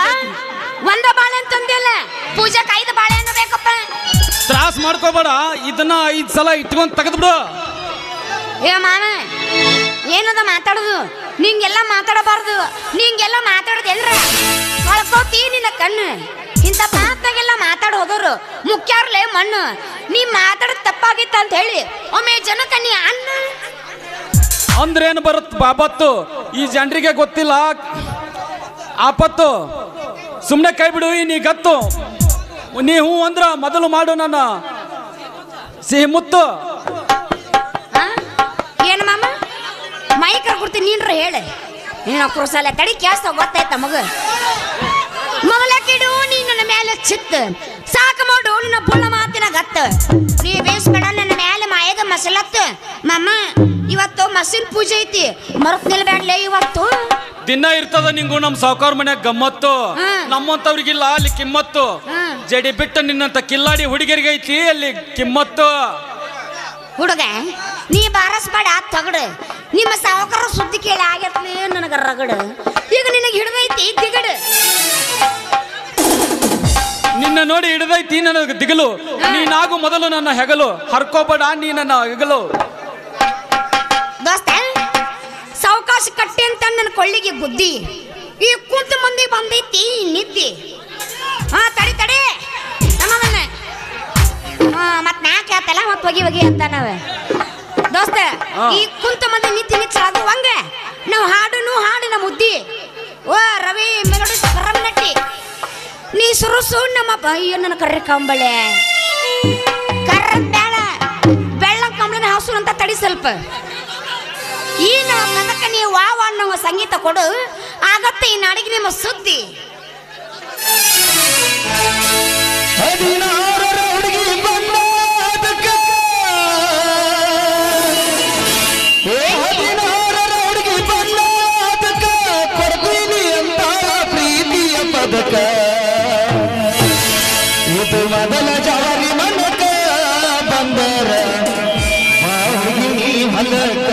ಒಂದ ಬಾಳೆಹಣ್ಣು ತಂದಿಲ್ಲ ಪೂಜೆಗೆ 5 ಬಾಳೆಹಣ್ಣು ಬೇಕಪ್ಪ
ತ್ರಾಸ್ ಮಾಡ್ಕೋಬೇಡ ಇದನ್ನ 5 ಸಲ ಇಟ್ಕೊಂಡ್ ತೆಗೆದ್ಬಿಡು
ಏ ಮಾಮ ಏನದ ಮಾತಾಡೋದು ನಿಂಗೆಲ್ಲ ಮಾತಾಡಬಾರ್ದು ನಿಂಗೆಲ್ಲ ಮಾತಾಡೋದು ಎಲ್ರ ಕಳ್ಕೋತಿ ನಿನ್ನ ಕಣ್ಣು ಇಂಥ ಮಾತಾಗೆಲ್ಲ ಮಾತಾಡ ಹೋದವರು ಮುಖ್ಯಾರ್ಲೆ ಮಣ್ಣು ನೀ ಮಾತಾಡೋದು ತಪ್ಪಾಗಿತ್ತ ಅಂತ ಹೇಳಿ ಒಮ್ಮೆ ಜನಕ್ಕೆ ನೀ ಅನ್ನ
ಅಂದ್ರೆ ಏನು ಬರುತ್ತೆ ಬಾಬತ್ತು ಈ ಜನರಿಗೆ ಗೊತ್ತಿಲ್ಲ ಆಪತ್ತು ಸುಮ್ಮನೆ ಕೈ ಬಿಡು ನೀ ಗತ್ತು ನೀ ಹೂ ಅಂದ್ರ ಮೊದಲು ಮಾಡು ನನ್ನ ಸಿಹಿ ಮುತ್ತು
ಏನು ಮಾಮ ಮೈಕರ್ ಕೊಡ್ತೀನಿ ನೀನ್ರ ಹೇಳಿ ನೀನು ಕುರ್ಸಲ್ಲ ತಡಿ ಕ್ಯಾಸ್ ಗೊತ್ತಾಯ್ತ ಮಗ ಮೊದಲ ಕಿಡು ನೀ ನನ್ನ ಮೇಲೆ ಚಿತ್ತ ಸಾಕು ಮಾಡು ನಿನ್ನ ಬುಳ್ಳ ಮಾತಿನ ಗತ್ತ ನೀ ಬೇಯಿಸ್ಬೇಡ ನನ್ನ ಮೇಲೆ ಮಾಯದ ಮಸಲತ್ತ ಮಮ್ಮ ಇವತ್ತು ಮಸಿನ್ ಪೂಜೆ ಐತಿ ಮರತ್ ನಿಲ್ಬೇಡ್ಲೆ ಇವತ್ತು
ದಿನ ಇರ್ತದ ನಿಂಗು ನಮ್ ಸಾವುಕಾರ ಮನ್ಯಾಗ ಗಮ್ಮತ್ತು ನಮ್ಮಂತವ್ರಿಗಿಲ್ಲ ಅಲ್ಲಿ ಕಿಮ್ಮತ್ತು ಜಡಿ ಬಿಟ್ಟ ನಿನ್ನಂತ ಕಿಲ್ಲಾಡಿ ಹುಡುಗರಿಗೆ ಐತಿ ಅಲ್ಲಿ ಕಿಮ್ಮತ್ತು
ಹುಡುಗ ನೀ ಬಾರಸ್ಬೇಡ ತಗಡು ನಿಮ್ಮ ಸಾವುಕಾರ ಸುದ್ದಿ ಕೇಳಿ ಆಗತ್ಲೇ ನನಗ ರಗಡು ಈಗ ನಿನಗೆ ಹಿಡಿದೈತಿ ದಿಗಡು
ನಿನ್ನ ನೋಡಿ ಹಿಡಿದೈತಿ ನನಗೆ ದಿಗಲು ನೀನಾಗು ಮೊದಲು ನನ್ನ ಹೆಗಲು ಹರ್ಕೋಬೇಡ ನೀ ನನ್ನ ಹೆಗಲು
ದೋಸ್ತ ಸಾವಕಾಶ ಕಟ್ಟಿ ಅಂತ ನನ್ನ ಕೊಳ್ಳಿಗೆ ಬುದ್ಧಿ ಈ ಕುಂತ ಮಂದಿ ಬಂದೈತಿ ನಿದ್ದಿ ತಡಿ ತಡಿ ನಮ್ಮವನ್ನ ಮತ್ ನಾಕ್ ಹೇಳ್ತಲ್ಲ ಮತ್ ಹೋಗಿ ಅಂತ ನಾವ ದೋಸ್ತ ಈ ಕುಂತ ಮಂದಿ ನಿದ್ದಿ ನಿಚ್ಚ ಹಂಗ ನಾವು ಹಾಡಿನ ಮುದ್ದಿ ಓ ರವಿ ಮೆಲೋಡಿ ಕರಮನಟ್ಟಿ ನೀ ಸುರುಸು ನಮ್ಮ ಅಯ್ಯೋ ನನ್ನ ಕರ್ರೆ ಕಂಬಳೆ ಕರ್ರದ ಬೇಡ ಬೆಳ್ಳ ಕಂಬಳನ ಹಾಸು ಅಂತ ತಡಿ ಸ್ವಲ್ಪ ಈ ಪದಕ ನೀವು ವಾವ ಅನ್ನೋ ಸಂಗೀತ ಕೊಡು ಆಗತ್ತೆ ಈ ನಾಡಿಗೆ ನಿಮ್ಮ ಸುದ್ದಿ
ಇದು ಮೊದಲ ಜವಾರಿ ಮನಕ ಬಂದರ ಹಲಕ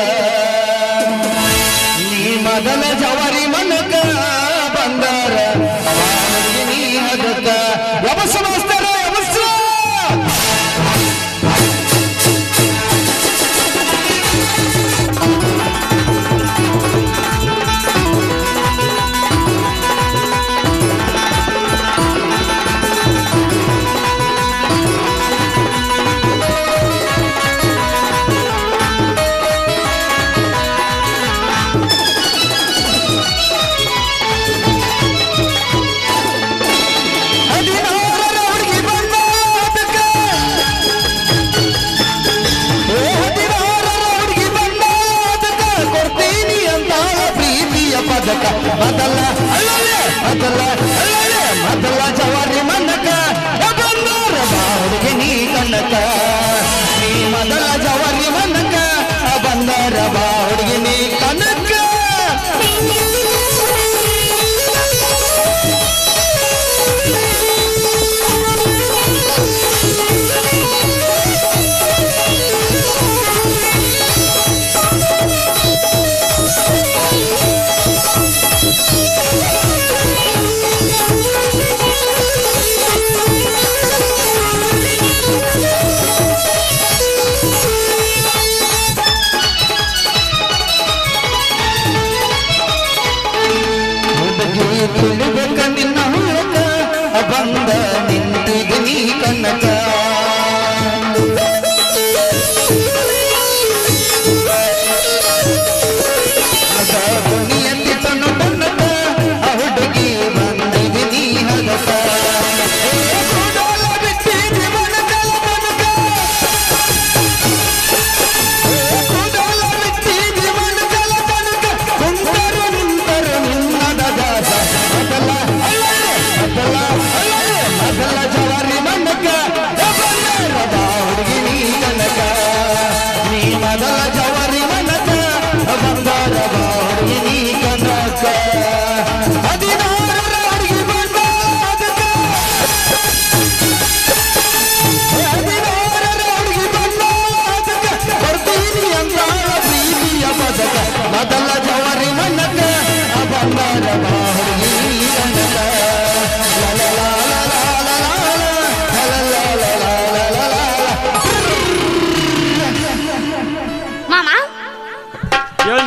ನೀ ಮೊದಲ ಜವಾರಿ ಮನಕ ಬಂದರ ಹದಕ ಯವಸ ಮಾಸ್ತರ ಯವಸ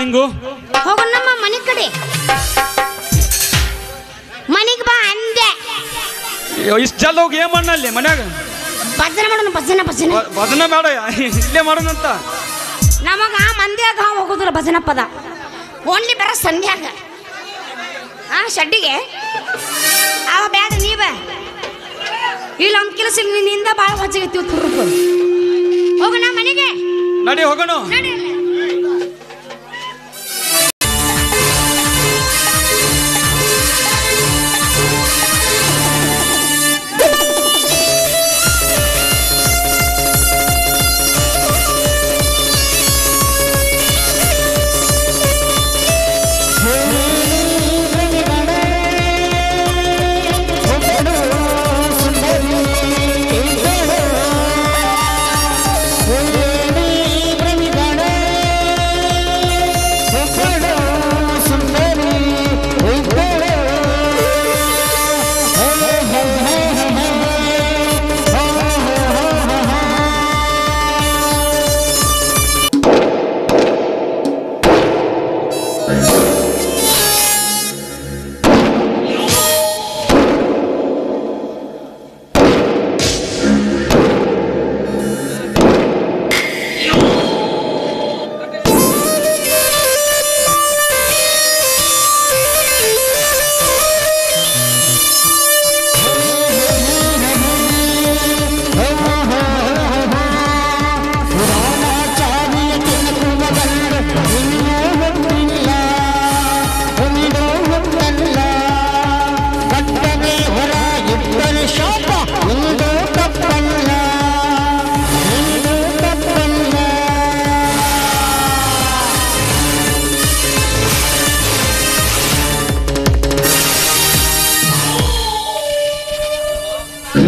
ಪ್ಲಾನಿಂಗು?
ಹೋಗೋಣ ನಮ್ಮ ಮನೆ ಕಡೆ. ಮನೆಗೆ ಬಾ ಅಂದೆ.
ಇಷ್ಟು ಜಲ್ದ ಹೋಗಿ ಏನ್ ಮಾಡಲ್ಲಿ ಮನ್ಯಾಗ?
ಭಜನೆ ಮಾಡೋಣ, ಭಜನೆ ಭಜನೆ.
ಭಜನೆ ಬೇಡ, ಇಲ್ಲೇ ಮಾಡೋಣಂತ.
ನಮಗ ಮಂದ್ಯಾಗ ಹೋಗೋದಿಲ್ಲ ಭಜನ ಪದ, ಓನ್ಲಿ ಬರ ಸಂಧ್ಯಾಗ ಶಡ್ಡಿಗೆ ಅವ ಬೇಡ. ನೀವ ಇಲ್ಲ ಒಂದು ಕೆಲಸ ಇಲ್ಲ, ನಿನ್ನಿಂದ ಭಾಳ ಹೊಚ್ಚಾಗೈತಿ. ಹೋಗೋಣ ಮನೆಗೆ,
ನಡಿ ಹೋಗೋಣ.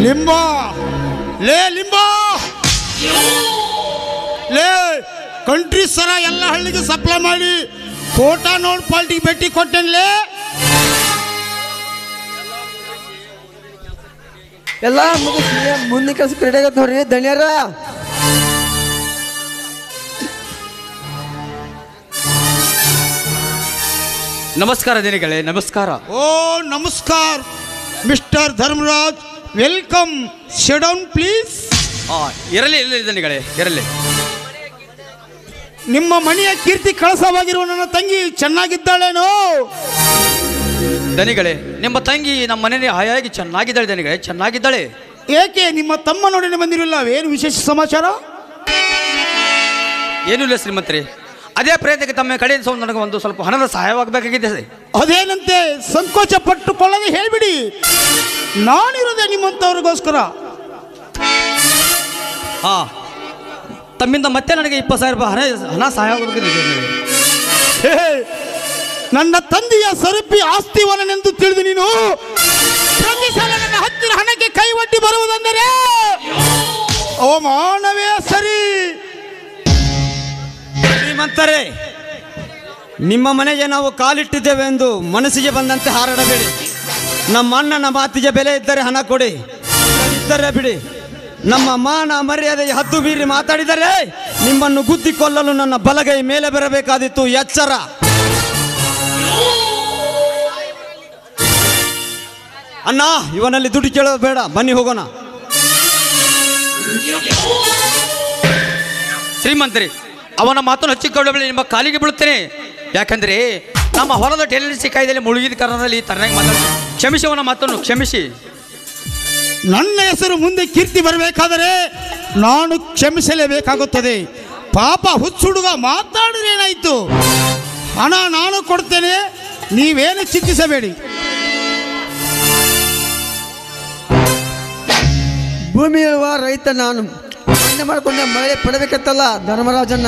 ಲಿಂಬ ಲೇ ಲಿಂಬ ಲೇ ಕಂಟ್ರಿ ಸರ ಎಲ್ಲ ಹಳ್ಳಿಗೆ ಸಪ್ಲೈ ಮಾಡಿ ಕೋಟಾ ನೋಡ್ ಪಾಲ್ಟಿಗೆ ಭೇಟಿ ಕೊಟ್ಟೆನ್ಲೇ.
ಎಲ್ಲ ಮುಂದಿನ ಕೆಲಸ ರೆಡಿ ಆಗತ್ತೆ ನೋಡ್ರಿ ಧನ್ಯರ.
ನಮಸ್ಕಾರ ದಿನಿಗಳೇ, ನಮಸ್ಕಾರ.
ಓ ನಮಸ್ಕಾರ mister Dharmaraj, welcome. Sit down please.
ಇರಲಿ ಇರಲಿ ದನಿಗಳೇ, ಇರಲಿ.
ನಿಮ್ಮ ಮನೆಯ ಕೀರ್ತಿ ಕಳಸವಾಗಿರುವ ನನ್ನ ತಂಗಿ ಚೆನ್ನಾಗಿದ್ದಾಳೇನೋ?
ದನಿಗಳೇ, ನಿಮ್ಮ ತಂಗಿ ನಮ್ಮ ಮನೆಯಲ್ಲಿ ಹಾಯಾಗಿ ಚೆನ್ನಾಗಿದ್ದಾಳೆ ದನಿಗಳೇ, ಚೆನ್ನಾಗಿದ್ದಾಳೆ.
ಏಕೆ ನಿಮ್ಮ ತಮ್ಮ ನೋಡಿ ಬಂದಿರಲಿಲ್ಲ? ಏನು ವಿಶೇಷ ಸಮಾಚಾರ?
ಏನೂ ಇಲ್ಲ ಶ್ರೀಮಂತರೇ, ಅದೇ ಪ್ರಯತ್ನಕ್ಕೆ ತಮ್ಮ ಕಡೆಯಿಂದ ನನಗೆ ಒಂದು ಸ್ವಲ್ಪ ಹಣದ ಸಹಾಯವಾಗಬೇಕಾಗಿದೆ.
ಅದೇನಂತೆ? ಸಂಕೋಚ ಪಟ್ಟುಕೊಳ್ಳದೆ ಹೇಳ್ಬಿಡಿ, ನಾನಿರೋದೆ ನಿಮ್ಮಂಥವ್ರಿಗೋಸ್ಕರ.
ತಮ್ಮಿಂದ ಮತ್ತೆ ನನಗೆ 20,000 ರೂಪಾಯಿ ಹಣ ಸಹಾಯ ಆಗಬೇಕಿದೆ.
ನನ್ನ ತಂದೆಯ ಸರಪಿ ಆಸ್ತಿವನೆಂದು ತಿಳಿದು ನೀನು ಪ್ರತಿ ಸಲ ನನ್ನ ಹತ್ತಿರ ಹಣಕ್ಕೆ ಕೈ ಒಡ್ಡಿ ಬರುವುದೆಂದರೆ ಅವಮಾನವೇ ಸರಿ.
ಶ್ರೀಮಂತರೇ, ನಿಮ್ಮ ಮನೆಗೆ ನಾವು ಕಾಲಿಟ್ಟಿದ್ದೇವೆ ಎಂದು ಮನಸ್ಸಿಗೆ ಬಂದಂತೆ ಹಾರಾಡಬೇಡಿ. ನಮ್ಮ ಅಣ್ಣನ ಮಾತಿಗೆ ಬೆಲೆ ಇದ್ದರೆ ಹಣ ಕೊಡಿ, ಇದ್ದರೆ ಬಿಡಿ. ನಮ್ಮ ಮಾನ ಮರ್ಯಾದೆಗೆ ಹದ್ದು ಮೀರಿ ಮಾತಾಡಿದರೆ ನಿಮ್ಮನ್ನು ಗುದ್ದಿಕೊಳ್ಳಲು ನನ್ನ ಬಲಗೈ ಮೇಲೆ ಬರಬೇಕಾದಿತ್ತು. ಎಚ್ಚರ. ಅಣ್ಣ, ಇವನಲ್ಲಿ ದುಡ್ಡು ಕೇಳೋದು ಬೇಡ, ಬನ್ನಿ ಹೋಗೋಣ.
ಶ್ರೀಮಂತರೇ, ಅವನ ಮಾತನ್ನು ಹಚ್ಚಿಕೊಳ್ಳಬೇಡಿ, ನಿಮ್ಮ ಕಾಲಿಗೆ ಬೀಳುತ್ತೇನೆ. ಯಾಕಂದರೆ ನಮ್ಮ ಹೊಲದ ಟೆಲಿಸಿ ಕಾಯ್ದೆಯಲ್ಲಿ ಮುಳುಗಿದ ಕಾರಣದಲ್ಲಿ ತರನಾಗಿ ಮಾತಾಡ್ತೀನಿ. ಕ್ಷಮಿಸಿ, ಅವನ ಮಾತನ್ನು ಕ್ಷಮಿಸಿ.
ನನ್ನ ಹೆಸರು ಮುಂದೆ ಕೀರ್ತಿ ಬರಬೇಕಾದರೆ ನಾನು ಕ್ಷಮಿಸಲೇಬೇಕಾಗುತ್ತದೆ. ಪಾಪ ಹುಚ್ಚುಡುಗ ಮಾತಾಡಿದ್ರೇನಾಯಿತು? ಹಣ ನಾನು ಕೊಡ್ತೇನೆ, ನೀವೇನು ಚಿಂತಿಸಬೇಡಿ.
ಭೂಮಿ ಇರುವ ರೈತ ನಾನು ಮಾಡಿಕೊಂಡ ಮಳೆ ಪಡಬೇಕತ್ತಲ್ಲ ಧರ್ಮರಾಜನ್ನ.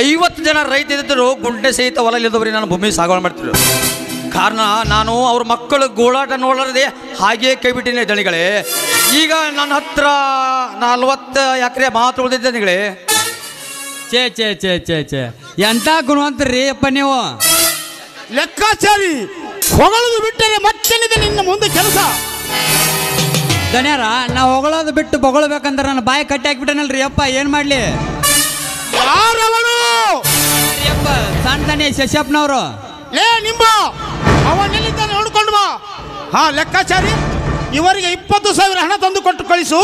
50 ಜನ ರೈತ ಇದ್ದರು, ಗುಂಡೆ ಸಹಿತ ಹೊಲ ಇಲ್ಲದವರಿಗೆ ನಾನು ಭೂಮಿ ಸಾಗುವಳಿ ಮಾಡ್ತಿದ್ರು. ಕಾರಣ ನಾನು ಅವ್ರ ಮಕ್ಕಳು ಗೋಳಾಟ ನೋಡದೆ ಹಾಗೇ ಕೈ ಬಿಟ್ಟಿನಿ ದಣಿಗಳೇ. ಈಗ ನನ್ನ ಹತ್ರ 40 ಎಕರೆ ಮಾತ್ರ ಉಳಿದಿದ್ದೆ ದಣಿಗಳೇ.
ಚೇ ಚೇ ಚೇ ಚೇ ಚೇ ಎಂತ ಗುಣವಂತರಿ ಅಪ್ಪ ನೀವು.
ಲೆಕ್ಕಾಚಾರಿ, ಹೊಗಳದು ಬಿಟ್ಟರೆ ಮತ್ತೇನಿದೆ ನಿನ್ನ ಮುಂದೆ ಕೆಲಸ?
ದಣ್ಯಾರ, ನಾವು ಹೊಗಳೋದು ಬಿಟ್ಟು ಬೊಗಳಬೇಕಂದ್ರೆ ನನ್ನ ಬಾಯಿ ಕಟ್ಟಿ ಹಾಕ್ಬಿಟ್ಟನಲ್ರಿ ಅಪ್ಪ, ಏನು ಮಾಡಲಿ?
ಯಾರವನು?
ಸಣ್ಣ ಶಶಪ್ಪನವರು.
ಲೇ ನಿಂಬ, ಅವನೆಲ್ಲಿದ್ದ ನೋಡ್ಕೊಂಡು ಬಾ. ಹಾ ಲೆಕ್ಕಾಚಾರಿ, ಇವರಿಗೆ 20,000 ಹಣ ತಂದು ಕೊಟ್ಟು ಕಳಿಸು.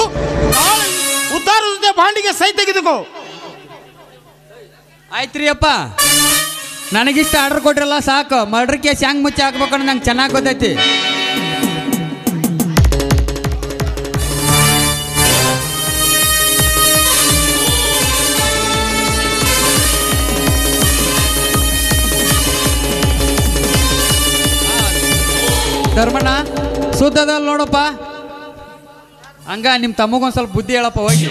ನಾಳೆ ಉದ್ದಾರದ ಜೊತೆ ಬಾಂಡಿಗೆ ಸೈ ತೆಗೆದುಕೋ.
ಆಯ್ತ್ರಿ ಅಪ್ಪ, ನನಗಿಷ್ಟ ಆರ್ಡರ್ ಕೊಟ್ರಲ್ಲ ಸಾಕು. ಮರ್ಡರ್ ಕೇಸ್ ಹೆಂಗ್ ಮುಚ್ಚಿ ಹಾಕ್ಬೇಕಂದ್ರೆ ನಂಗೆ ಚೆನ್ನಾಗಿ ಗೊತ್ತೈತಿ. ಧರ್ಮಣ್ಣ ಸುದ್ದದಲ್ಲಿ ನೋಡಪ್ಪ. ಹಂಗ ನಿಮ್ಮ ತಮ್ಮಗೊಂದು ಸ್ವಲ್ಪ ಬುದ್ಧಿ ಹೇಳಪ್ಪ ಹೋಗಿ.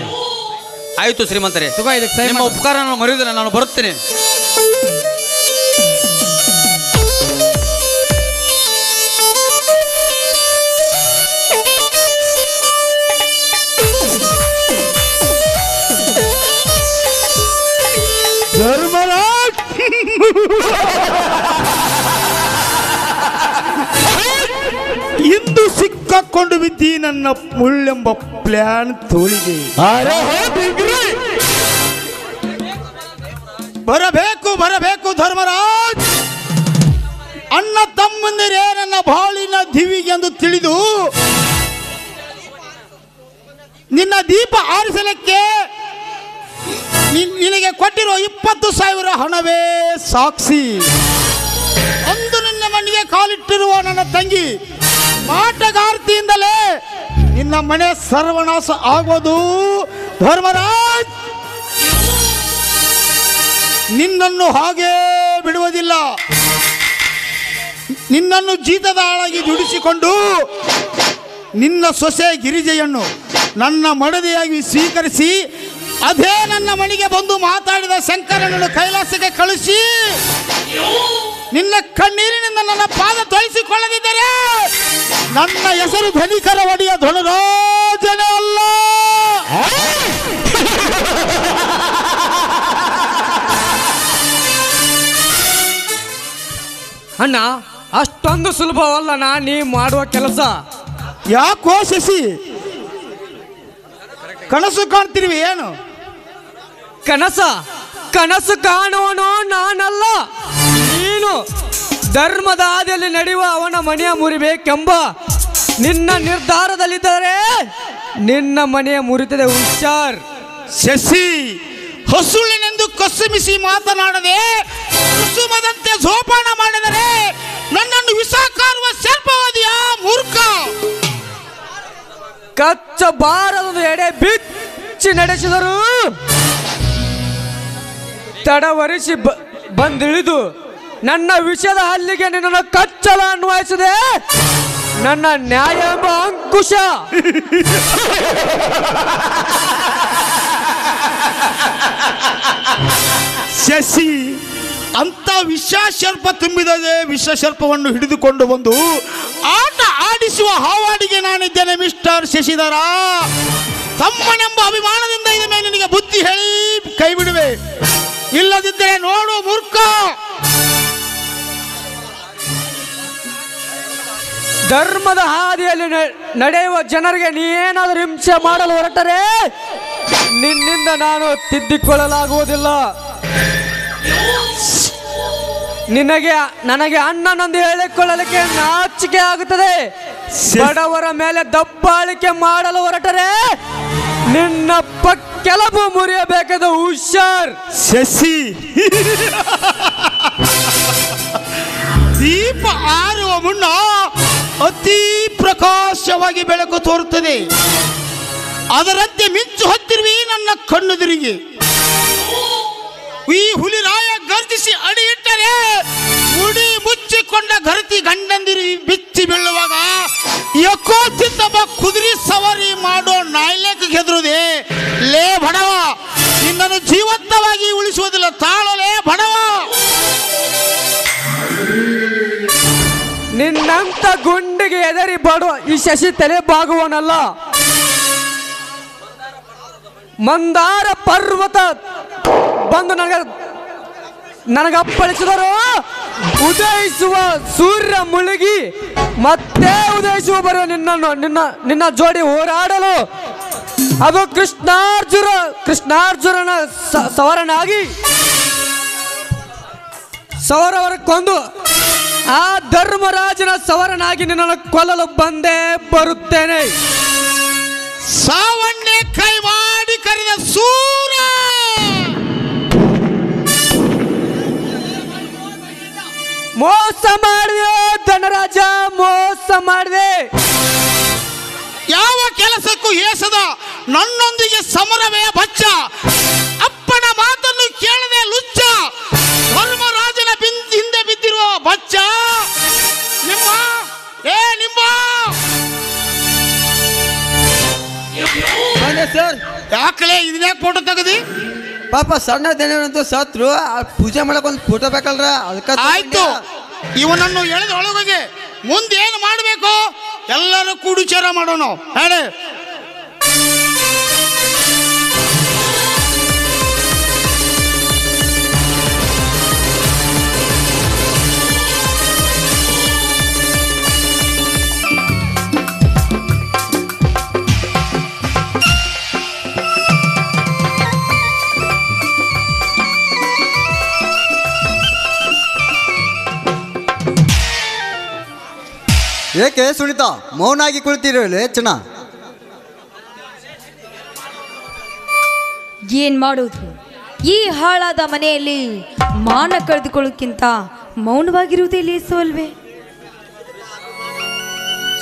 ಆಯ್ತು ಶ್ರೀಮಂತರೇ,
ತಗೋ ಇದಕ್ಕೆ ಸೈ
ನಿಮ್ಮ
ಮಾಡು.
ಉಪಕಾರ ಮರೆಯುವುದಿಲ್ಲ, ನಾನು ಬರುತ್ತೇನೆ.
ಧರ್ಮರಾಜ್, ಇಂದು ಸಿಕ್ಕಾಕೊಂಡು ಬಿದ್ದಿ ನನ್ನ ಮುಳ್ಳೆಂಬ ಪ್ಲಾನ್ ತೋಳಿಗೆ. ಬರಬೇಕು ಬರಬೇಕು ಧರ್ಮರಾಜ್. ಅಣ್ಣ ತಮ್ಮಂದಿರೇ ನನ್ನ ಬಾಳಿನ ದಿವಿಗೆಂದು ತಿಳಿದು ನಿನ್ನ ದೀಪ ಆರಿಸಲಿಕ್ಕೆ ನಿನಗೆ ಕೊಟ್ಟಿರೋ 20,000 ಹಣವೇ ಸಾಕ್ಷಿ. ಅಂದು ನಿನ್ನ ಮನೆಗೆ ಕಾಲಿಟ್ಟಿರುವ ನನ್ನ ತಂಗಿ ಮಾಟಗಾರ್ತಿಯಿಂದಲೇ ನಿನ್ನ ಮನೆ ಸರ್ವನಾಶ ಆಗೋದು. ಧರ್ಮರಾಜ್, ನಿನ್ನನ್ನು ಹಾಗೇ ಬಿಡುವುದಿಲ್ಲ. ನಿನ್ನನ್ನು ಜೀತದ ಆಳಾಗಿ ದುಡಿಸಿಕೊಂಡು ನಿನ್ನ ಸೊಸೆ ಗಿರಿಜೆಯನ್ನು ನನ್ನ ಮಡದಿಯಾಗಿ ಸ್ವೀಕರಿಸಿ ಅದೇ ನನ್ನ ಮನೆಗೆ ಬಂದು ಮಾತಾಡಿದ ಶಂಕರನನ್ನು ಕೈಲಾಸಕ್ಕೆ ಕಳಿಸಿ ನಿನ್ನ ಕಣ್ಣೀರಿನಿಂದ ನನ್ನ ಪಾದ ತೊಳೆಸಿಕೊಳ್ಳದಿದ್ದರೆ ನನ್ನ ಹೆಸರು ಧನಿಕರ ಒಡೆಯ ಧನುರಾಜನೇ ಅಲ್ಲ.
ಅಣ್ಣ, ಅಷ್ಟೊಂದು ಸುಲಭವಲ್ಲ ನೀ ಮಾಡುವ ಕೆಲಸ.
ಯಾಕೋ ಶಶಿ, ಕನಸು ಕಾಣ್ತಿರ್ವಿ ಏನು?
ಕನಸು ಕಾಣುವನು ನಾನಲ್ಲ, ನೀನು. ಧರ್ಮದ ಹಾದಿಯಲ್ಲಿ ನಡೆಯುವ ಅವನ ಮನೆಯ ಮುರಿಬೇಕೆಂಬ ನಿನ್ನ ನಿರ್ಧಾರದಲ್ಲಿದ್ದರೆ ನಿನ್ನ ಮನೆಯ ಮುರಿತದೆ. ಹುಷಾರ್
ಶಶಿ, ಹಸುಳಿನೆಂದು ಕಸುಮಿಸಿ ಮಾತನಾಡದೆ ಕುಸುಮದಂತೆ ಸೋಪಾನ ಮಾಡಿದರೆ ನನ್ನನ್ನು ವಿಷಕಾರುವ ಸರ್ಪವಾದಿಯ ಮೂರ್ಖ.
ಕಚ್ಚ ಬಾರದ ಎಡೆ ಬಿಚ್ಚಿ ನಡೆಸಿದರು ತಡವರಿಸಿ ಬಂದಿಳಿದು ನನ್ನ ವಿಷಯದ ಹಲ್ಲಿಗೆ ನಿನ್ನನ್ನು ಕಚ್ಚಲ ಅನ್ವಯಿಸಿದೆ ನನ್ನ ನ್ಯಾಯ ಎಂಬ ಅಂಕುಶ.
ಶಶಿ, ಅಂತ ವಿಷಶರ್ಪ ತುಂಬಿದರೆ ವಿಷಶರ್ಪವನ್ನು ಹಿಡಿದುಕೊಂಡು ಬಂದು ಆಟ ಆಡಿಸುವ ಹಾವಾಡಿಗೆ ನಾನಿದ್ದೇನೆ ಮಿಸ್ಟರ್ ಶಶಿಧರ. ತಮ್ಮನೆಂಬ ಅಭಿಮಾನದಿಂದ ಇದ ಮೇಲೆ ನಿನಗೆ ಬುದ್ಧಿ ಹೇಳಿ ಕೈ ಬಿಡುವೆ. ಇಲ್ಲದಿದ್ದರೆ ನೋಡು ಮೂರ್ಖ.
ಧರ್ಮದ ಹಾದಿಯಲ್ಲಿ ನಡೆಯುವ ಜನರಿಗೆ ನೀನೇನಾದರೂ ಹಿಂಸೆ ಮಾಡಲು ಹೊರಟರೆ ನಿನ್ನಿಂದ ನಾನು ತಿದ್ದಿಕೊಳ್ಳಲಾಗುವುದಿಲ್ಲ. ನನಗೆ ಅಣ್ಣನೊಂದು ಹೇಳಿಕೊಳ್ಳಲಿಕ್ಕೆ ನಾಚಿಕೆ ಆಗುತ್ತದೆ. ಬಡವರ ಮೇಲೆ ದಬ್ಬಾಳಿಕೆ ಮಾಡಲು ಹೊರಟರೆ ನಿನ್ನ ಪಕ್ಕೆಲಬು ಮುರಿಯಬೇಕಾದ. ಹುಷಾರ್
ಶಶಿ, ದೀಪ ಆರುವ ಮುನ್ನ ಅತಿ ಪ್ರಕಾಶವಾಗಿ ಬೆಳಕು ತೋರುತ್ತದೆ. ಅದರಂತೆ ಮಿಂಚು ಹೊತ್ತಿರುವಿ ನನ್ನ ಕಣ್ಣು ತಿರುಗಿ. ಈ ಹುಲಿರಾಯ ಗರ್ಜಿಸಿ ಅಡಿ ಇಟ್ಟರೆ ಮುಡಿ ಮುಚ್ಚಿಕೊಂಡ ಗರತಿ ಗಂಡಂದಿರಿ ಬಿಚ್ಚಿ ಬೀಳುವಾಗ ಯಕೋಚಿತ್ತಬ್ಬ ಕುದುರೆ ಸವಾರಿ ಮಾಡೋ ನಾಯ್ಲೆಕ್ ಗೆದ್ರುದೆ. ಲೇ ಬಡವ, ನಿನ್ನನ್ನು ಜೀವಂತವಾಗಿ ಉಳಿಸುವುದಿಲ್ಲ. ತಾಳಲೇ ಬಡವ.
ನಿನ್ನಂತ ಗುಂಡಿಗೆ ಎದರಿ ಬಡುವ ಈ ಶಶಿ ತಲೆ ಬಾಗುವನಲ್ಲ. ಮಂದಾರ ಪರ್ವತ ಬಂದು ನನಗಪ್ಪಳಿಸಿದರು. ಉದಯಿಸುವ ಸೂರ್ಯ ಮುಳುಗಿ ಮತ್ತೆ ಉದಯಿಸುವ ಬರುವ ನಿನ್ನ ಜೋಡಿ ಹೋರಾಡಲು ಅದು ಕೃಷ್ಣಾರ್ಜುನನ ಸವರನಾಗಿ ಸವರವರ ಕೊಂದು ಆ ಧರ್ಮರಾಜನ ಸವರನಾಗಿ ನಿನ್ನನ್ನು ಕೊಲ್ಲಲು ಬಂದೇ ಬರುತ್ತೇನೆ.
ಸಾವನ್ನೇ ಕೈ ಮಾಡಿ ಕರೆದ ಸೂರ
ಮೋಸ ಮಾಡಿದೆ ಧನರಾಜ, ಮೋಸ ಮಾಡಿದೆ.
ಯಾವ ಕೆಲಸಕ್ಕೂ ಹೇಸದ ನನ್ನೊಂದಿಗೆ ಸಮರವೇ ಬಚ್ಚ, ಅಪ್ಪನ ಮಾತನ್ನು ಕೇಳದೆ ಲುಚ್ಚ, ಧರ್ಮರಾಜನ ಹಿಂದೆ ಬಿದ್ದಿರುವ ಬಚ್ಚ. ನಿಮ್ಮ
ಸರ್
ಯಾಕಲೇ ಇದನ್ಯಾಕೆ ಫೋಟೋ ತೆಗದಿ?
ಪಾಪ ಸಣ್ಣ ದೇನಂತೂ ಸತ್ರು, ಪೂಜೆ ಮಾಡಕ್ ಒಂದು ಫೋಟೋ ಬೇಕಲ್ರ, ಅದಕ್ಕೆ
ಆಯ್ತು. ಇವನನ್ನು ಎಳೆದ ಒಳಗೋಗಿ ಮುಂದೆ ಏನು ಮಾಡಬೇಕು ಎಲ್ಲರೂ ಕೂಡಿ ವಿಚಾರ ಮಾಡೋಣ. ಹೇಳಿ.
ಏಕೆ ಸುನಿತಾ ಮೌನಾಗಿ ಕುಳಿತಿರಲೇ ಚೆನ್ನ?
ಏನ್ ಮಾಡೋದು? ಈ ಹಾಳಾದ ಮನೆಯಲ್ಲಿ ಮಾನ ಕಳೆದುಕೊಳ್ಳೋಕ್ಕಿಂತ ಮೌನವಾಗಿರುವುದೇ ಲೇಸು ಅಲ್ವೇ?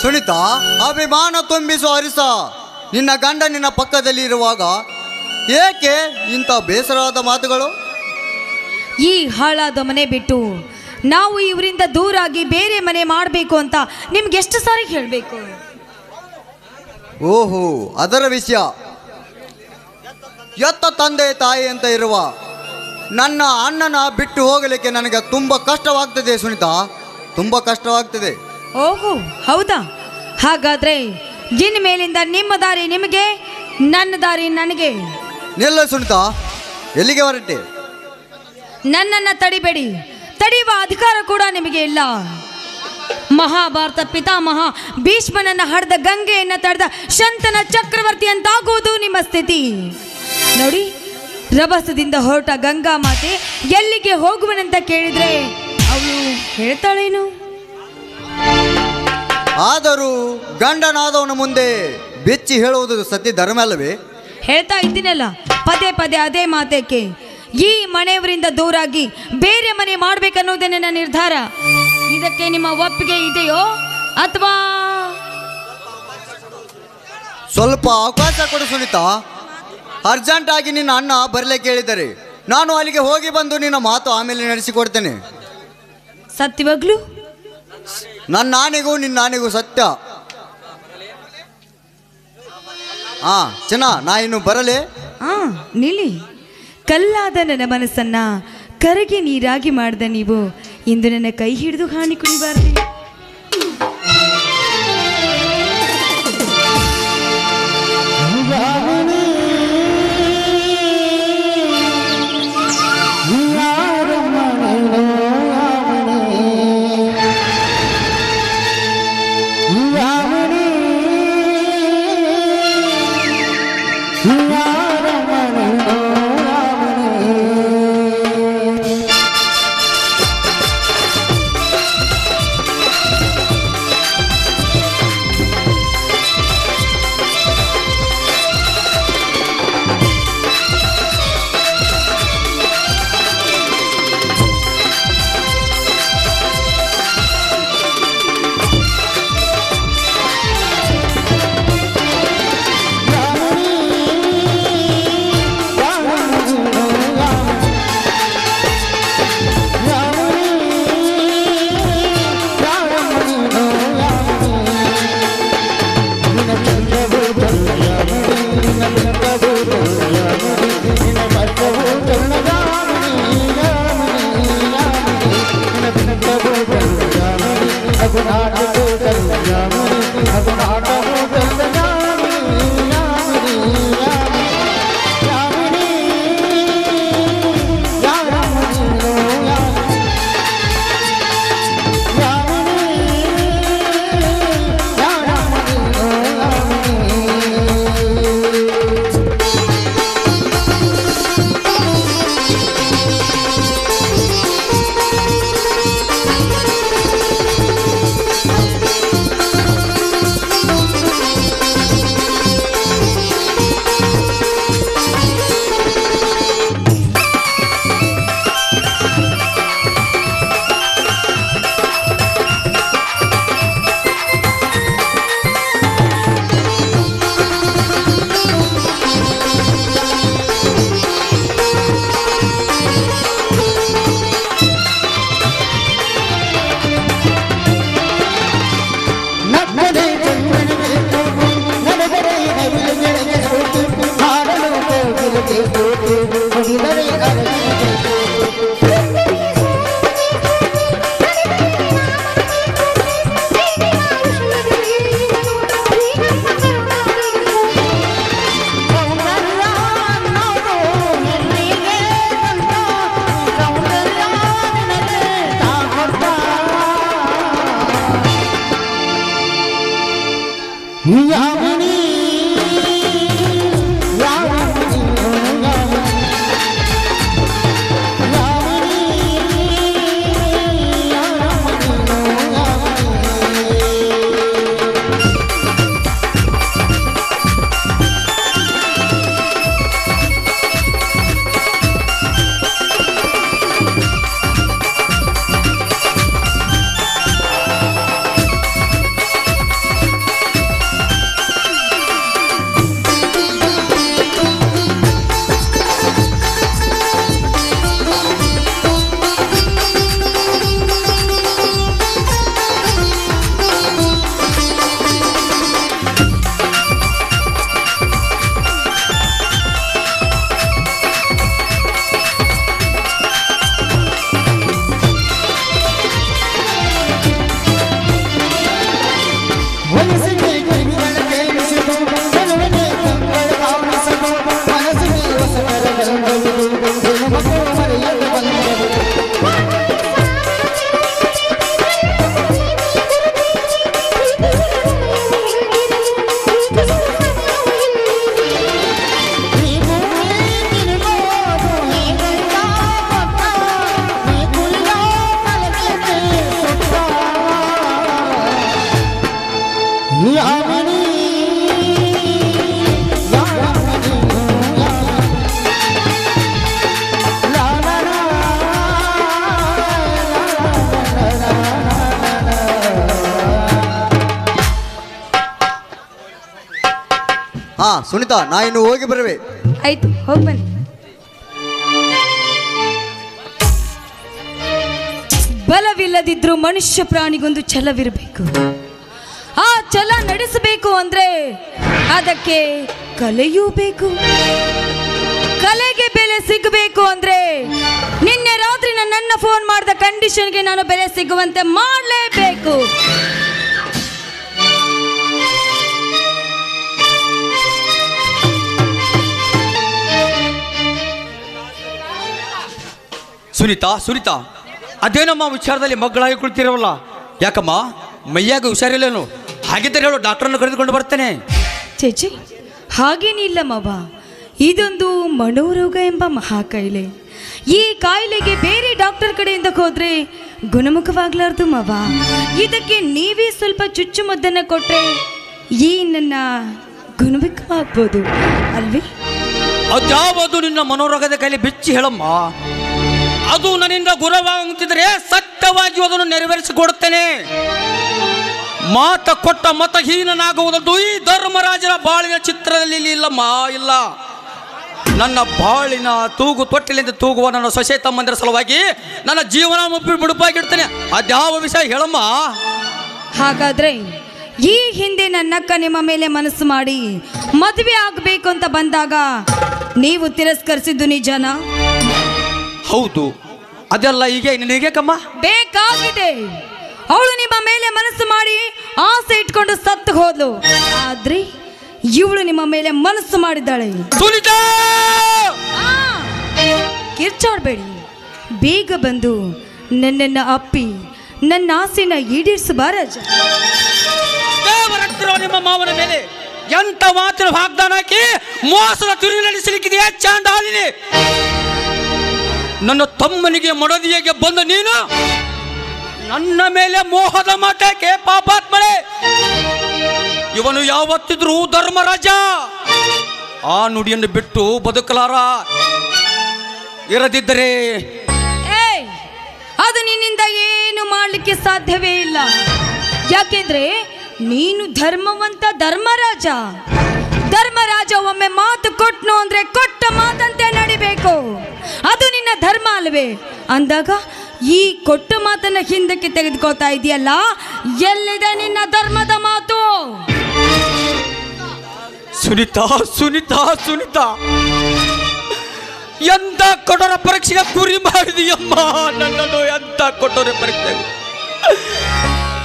ಸುನಿತಾ, ಅಭಿಮಾನ ತುಂಬಿಸೋ ಅರಿಸ ನಿನ್ನ ಗಂಡ ನಿನ್ನ ಪಕ್ಕದಲ್ಲಿ ಇರುವಾಗ ಏಕೆ ಇಂಥ ಬೇಸರವಾದ ಮಾತುಗಳು?
ಈ ಹಾಳಾದ ಮನೆ ಬಿಟ್ಟು ನಾವು ಇವರಿಂದ ದೂರಾಗಿ ಬೇರೆ ಮನೆ ಮಾಡಬೇಕು ಅಂತ ನಿಮ್ಗೆ ಎಷ್ಟು ಸಾರಿ ಹೇಳಬೇಕು?
ಓಹೋ, ಅದರ ವಿಷಯ. ಎತ್ತ ತಂದೆ ತಾಯಿ ಅಂತ ಇರುವ ನನ್ನ ಅಣ್ಣನ ಬಿಟ್ಟು ಹೋಗಲಿಕ್ಕೆ ನನಗೆ ತುಂಬ ಕಷ್ಟವಾಗ್ತದೆ ಸುನಿತಾ, ತುಂಬ ಕಷ್ಟವಾಗ್ತದೆ.
ಓಹೋ ಹೌದಾ? ಹಾಗಾದ್ರೆ ಇನ್ನು ಮೇಲಿಂದ ನಿಮ್ಮ ದಾರಿ ನಿಮಗೆ, ನನ್ನ ದಾರಿ ನನಗೆ.
ನಿಲ್ಲ ಸುನಿತಾ, ಎಲ್ಲಿಗೆ ಹೊರಟೆ?
ನನ್ನನ್ನು ತಡಿಬೇಡಿ, ತಡೆಯುವ ಅಧಿಕಾರ ಕೂಡ ನಿಮಗೆ ಇಲ್ಲ. ಮಹಾಭಾರತ ಪಿತಾಮಹ ಭೀಷ್ಮನನ್ನ ಹಡೆದ ಗಂಗೆಯನ್ನು ತಡೆದ ಶಂತನ ಚಕ್ರವರ್ತಿ ಅಂತಾಗುವುದು ನಿಮ್ಮ ಸ್ಥಿತಿ. ನೋಡಿ, ರಭಸದಿಂದ ಹೊರಟ ಗಂಗಾ ಮಾತೆ ಎಲ್ಲಿಗೆ ಹೋಗುವನಂತ ಕೇಳಿದ್ರೆ ಅವಳು ಹೇಳ್ತಾಳೇನು?
ಆದರೂ ಗಂಡನಾದವನ ಮುಂದೆ ಬೆಚ್ಚಿ ಹೇಳುವುದು ಸತ್ಯ ಧರ್ಮ ಅಲ್ಲವೇ?
ಹೇಳ್ತಾ ಇದ್ದೀನಲ್ಲ, ಪದೇ ಪದೇ ಅದೇ ಮಾತೇಕೆ? ಈ ಮನೆಯವರಿಂದ ದೂರಾಗಿ ಬೇರೆ ಮನೆ ಮಾಡ್ಬೇಕನ್ನೋದೇ ನನ್ನ ನಿರ್ಧಾರ. ಇದಕ್ಕೆ ನಿಮ್ಮ ಒಪ್ಪಿಗೆ ಇದೆಯೋ ಅಥವಾ?
ಸ್ವಲ್ಪ ಅವಕಾಶ ಕೊಡು ಸುನಿತಾ. ಅರ್ಜೆಂಟ್ ಆಗಿ ನಿನ್ನ ಅಣ್ಣ ಬರಲಿಕ್ಕೆ ಹೇಳಿದ್ದಾರೆ. ನಾನು ಅಲ್ಲಿಗೆ ಹೋಗಿ ಬಂದು ನಿನ್ನ ಮಾತು ಆಮೇಲೆ ನಡೆಸಿಕೊಡ್ತೇನೆ.
ಸತ್ಯವಾಗ್ಲು?
ನನ್ನ ಆನೆಗೂ ನಿನ್ನ ಆನೆಗೂ ಸತ್ಯ. ಚೆನ್ನ, ನಾ ಇನ್ನು ಬರಲೇ?
ನಿಲ್ಲಿ. ಕಲ್ಲಾದ ನನ್ನ ಮನಸ್ಸನ್ನ ಕರಗಿ ನೀರಾಗಿ ಮಾಡಿದ ನೀವು ಇಂದು ನನ್ನ ಕೈ ಹಿಡಿದು ಹಾನಿ ಕುಣಿಬಾರ್ದು.
ಸುನಿತಾ, ನಾ ಇನ್ನು ಹೋಗಿ ಬರುವೆ.
ಆಯ್ತು, ಹೋಗಿ ಬನ್ನಿ. ಬಲವಿಲ್ಲದಿದ್ರೂ ಮನುಷ್ಯ ಪ್ರಾಣಿಗೊಂದು ಛಲವಿರಬೇಕು. ಆ ಛಲ ನಡೆಸಬೇಕು ಅಂದ್ರೆ ಅದಕ್ಕೆ ಕಲೆಯೂ ಬೇಕು. ಕಲೆಗೆ ಬೆಲೆ ಸಿಗಬೇಕು ಅಂದ್ರೆ ನಿನ್ನೆ ರಾತ್ರಿ ನನ್ನ ಫೋನ್ ಮಾಡಿದ ಕಂಡೀಷನ್ಗೆ ನಾನು ಬೆಲೆ ಸಿಗುವಂತೆ ಮಾಡಲೇಬೇಕು.
ಸುನೀತಾ, ಅದೇನಮ್ಮ ವಿಚಾರದಲ್ಲಿ ಮಕ್ಕಳಾಗಿ ಕುಳಿತಿರವಲ್ಲ, ಯಾಕಮ್ಮ ಮೈಯಾಗ ಹುಷಾರಿಲ್ಲೇನು? ಹಾಗಿದ್ದರೆ ಹೇಳು, ಡಾಕ್ಟರ್ನ ಕರೆದುಕೊಂಡು ಬರ್ತೇನೆ.
ಚೇಚಿ, ಹಾಗೇನಿಲ್ಲ ಮವ. ಇದೊಂದು ಮನೋರೋಗ ಎಂಬ ಮಹಾಕಾಯಿಲೆ. ಈ ಕಾಯಿಲೆಗೆ ಬೇರೆ ಡಾಕ್ಟರ್ ಕಡೆಯಿಂದ ಹೋದ್ರೆ ಗುಣಮುಖವಾಗ್ಲಾರ್ದು ಮವ. ಇದಕ್ಕೆ ನೀವೇ ಸ್ವಲ್ಪ ಚುಚ್ಚುಮದ್ದನ್ನು ಕೊಟ್ರೆ ಈ ನನ್ನ ಗುಣಮುಖವಾಗ್ಬೋದು ಅಲ್ವೇ?
ಅದ್ಯಾವುದು ನಿನ್ನ ಮನೋರೋಗದ ಕಾಯಿಲೆ ಬಿಚ್ಚಿ ಹೇಳಮ್ಮ. ಅದು ನನ್ನಿಂದ ಗುಣವಾಗುತ್ತಿದ್ದರೆ ಸತ್ಯವಾಗಿ ಅದನ್ನು ನೆರವೇರಿಸಿಕೊಡುತ್ತೇನೆ. ಮಾತ ಕೊಟ್ಟ ಮತಹೀನನಾಗುವುದದ್ದು ಈ ಧರ್ಮರಾಜನ ಬಾಳಿನ ಚಿತ್ರದಲ್ಲಿ ಇಲ್ಲಮ್ಮ, ಇಲ್ಲ. ನನ್ನ ಬಾಳಿನ ತೂಗು ತೊಟ್ಟಿಲಿಂದ ತೂಗುವ ನನ್ನ ಸೊಸೆ ತಮ್ಮಂದಿರ ಸಲುವಾಗಿ ನನ್ನ ಜೀವನ ಮುಡುಪಾಗಿಡ್ತೇನೆ. ಅದ್ಯಾವ ವಿಷಯ ಹೇಳಮ್ಮ.
ಹಾಗಾದ್ರೆ ಈ ಹಿಂದೆ ನನ್ನಕ್ಕ ನಿಮ್ಮ ಮೇಲೆ ಮನಸ್ಸು ಮಾಡಿ ಮದುವೆ ಆಗಬೇಕು ಅಂತ ಬಂದಾಗ ನೀವು ತಿರಸ್ಕರಿಸಿದ್ದು ನಿಜನಾ?
ಹೌದು. ಅದೆಲ್ಲ ಈಗ ನಿನಗೆ ಕಮ್ಮ
ಬೇಕಾಗಿದೆ. ಅವಳು ನಿಮ್ಮ ಮೇಲೆ ಮನಸ್ಸು ಮಾಡಿ ಆಸೆ ಇಟ್ಕೊಂಡು ಸತ್ತು ಹೋದ್ಲು. ಆದ್ರೆ ಇವಳು ನಿಮ್ಮ ಮೇಲೆ ಮನಸ್ಸು ಮಾಡಿದ್ದಾಳೆ. ಕಿರ್ಚಾಡ್ಬೇಡಿ, ಬೇಗ ಬಂದು ನನ್ನನ್ನ ಅಪ್ಪಿ ನನ್ನ ಆಸೆನ ಈಡೇರಿಸಬಾರಜ.
ನಿಮ್ಮ ಮಾವನ ಮೇಲೆ ಎಂತ ಮಾತಿನ ವಾಗ್ದಾನ ಹಾಕಿ ಮೋಸದ ತಿರುಗಿನಲ್ಲಿ ಸಿಲುಕಿದೆಯಾ ಚಾಂಡಾಲಿನಿ? ನನ್ನ ತಮ್ಮನಿಗೆ ಮಡದಿಯಾಗೆ ಬಂದ ನೀನು ನನ್ನ ಮೇಲೆ ಮೋಹದ ಮಾತಕ್ಕೆ ಪಾಪಾತ್ಮಳೆ. ಇವನು ಯಾವತ್ತಿದ್ರೂ ಧರ್ಮರಾಜ. ಆ ನುಡಿಯನ್ನು ಬಿಟ್ಟು ಬದುಕಲಾರ. ಇರದಿದ್ದರೆ
ಅದು ನಿನ್ನಿಂದ ಏನು ಮಾಡಲಿಕ್ಕೆ ಸಾಧ್ಯವೇ ಇಲ್ಲ. ಯಾಕೆಂದ್ರೆ ನೀನು ಧರ್ಮವಂತ ಧರ್ಮರಾಜ. ಧರ್ಮರಾಜ ಒಮ್ಮೆ ಮಾತು ಕೊಟ್ನು ಅಂದ್ರೆ ಕೊಟ್ಟ ಮಾತಂತೆ ನಡಿಬೇಕು. ಅದು ನಿನ್ನ ಧರ್ಮ ಅಲ್ವೇ? ಅಂದಾಗ ಈ ಕೊಟ್ಟ ಮಾತನ್ನ ಹಿಂದಕ್ಕೆ ತೆಗೆದುಕೋತಾ ಇದೆಯಲ್ಲ, ಎಲ್ಲಿದೆ ನಿನ್ನ ಧರ್ಮದ ಮಾತು?
ಸುನಿತಾ, ಎಂತ ಕಠೋರ ಪರೀಕ್ಷೆಗೆ ಗುರಿ ಮಾಡಿದೀಯಮ್ಮ ನನ್ನನ್ನು. ಎಂತ ಕಠೋರ ಪರೀಕ್ಷೆ.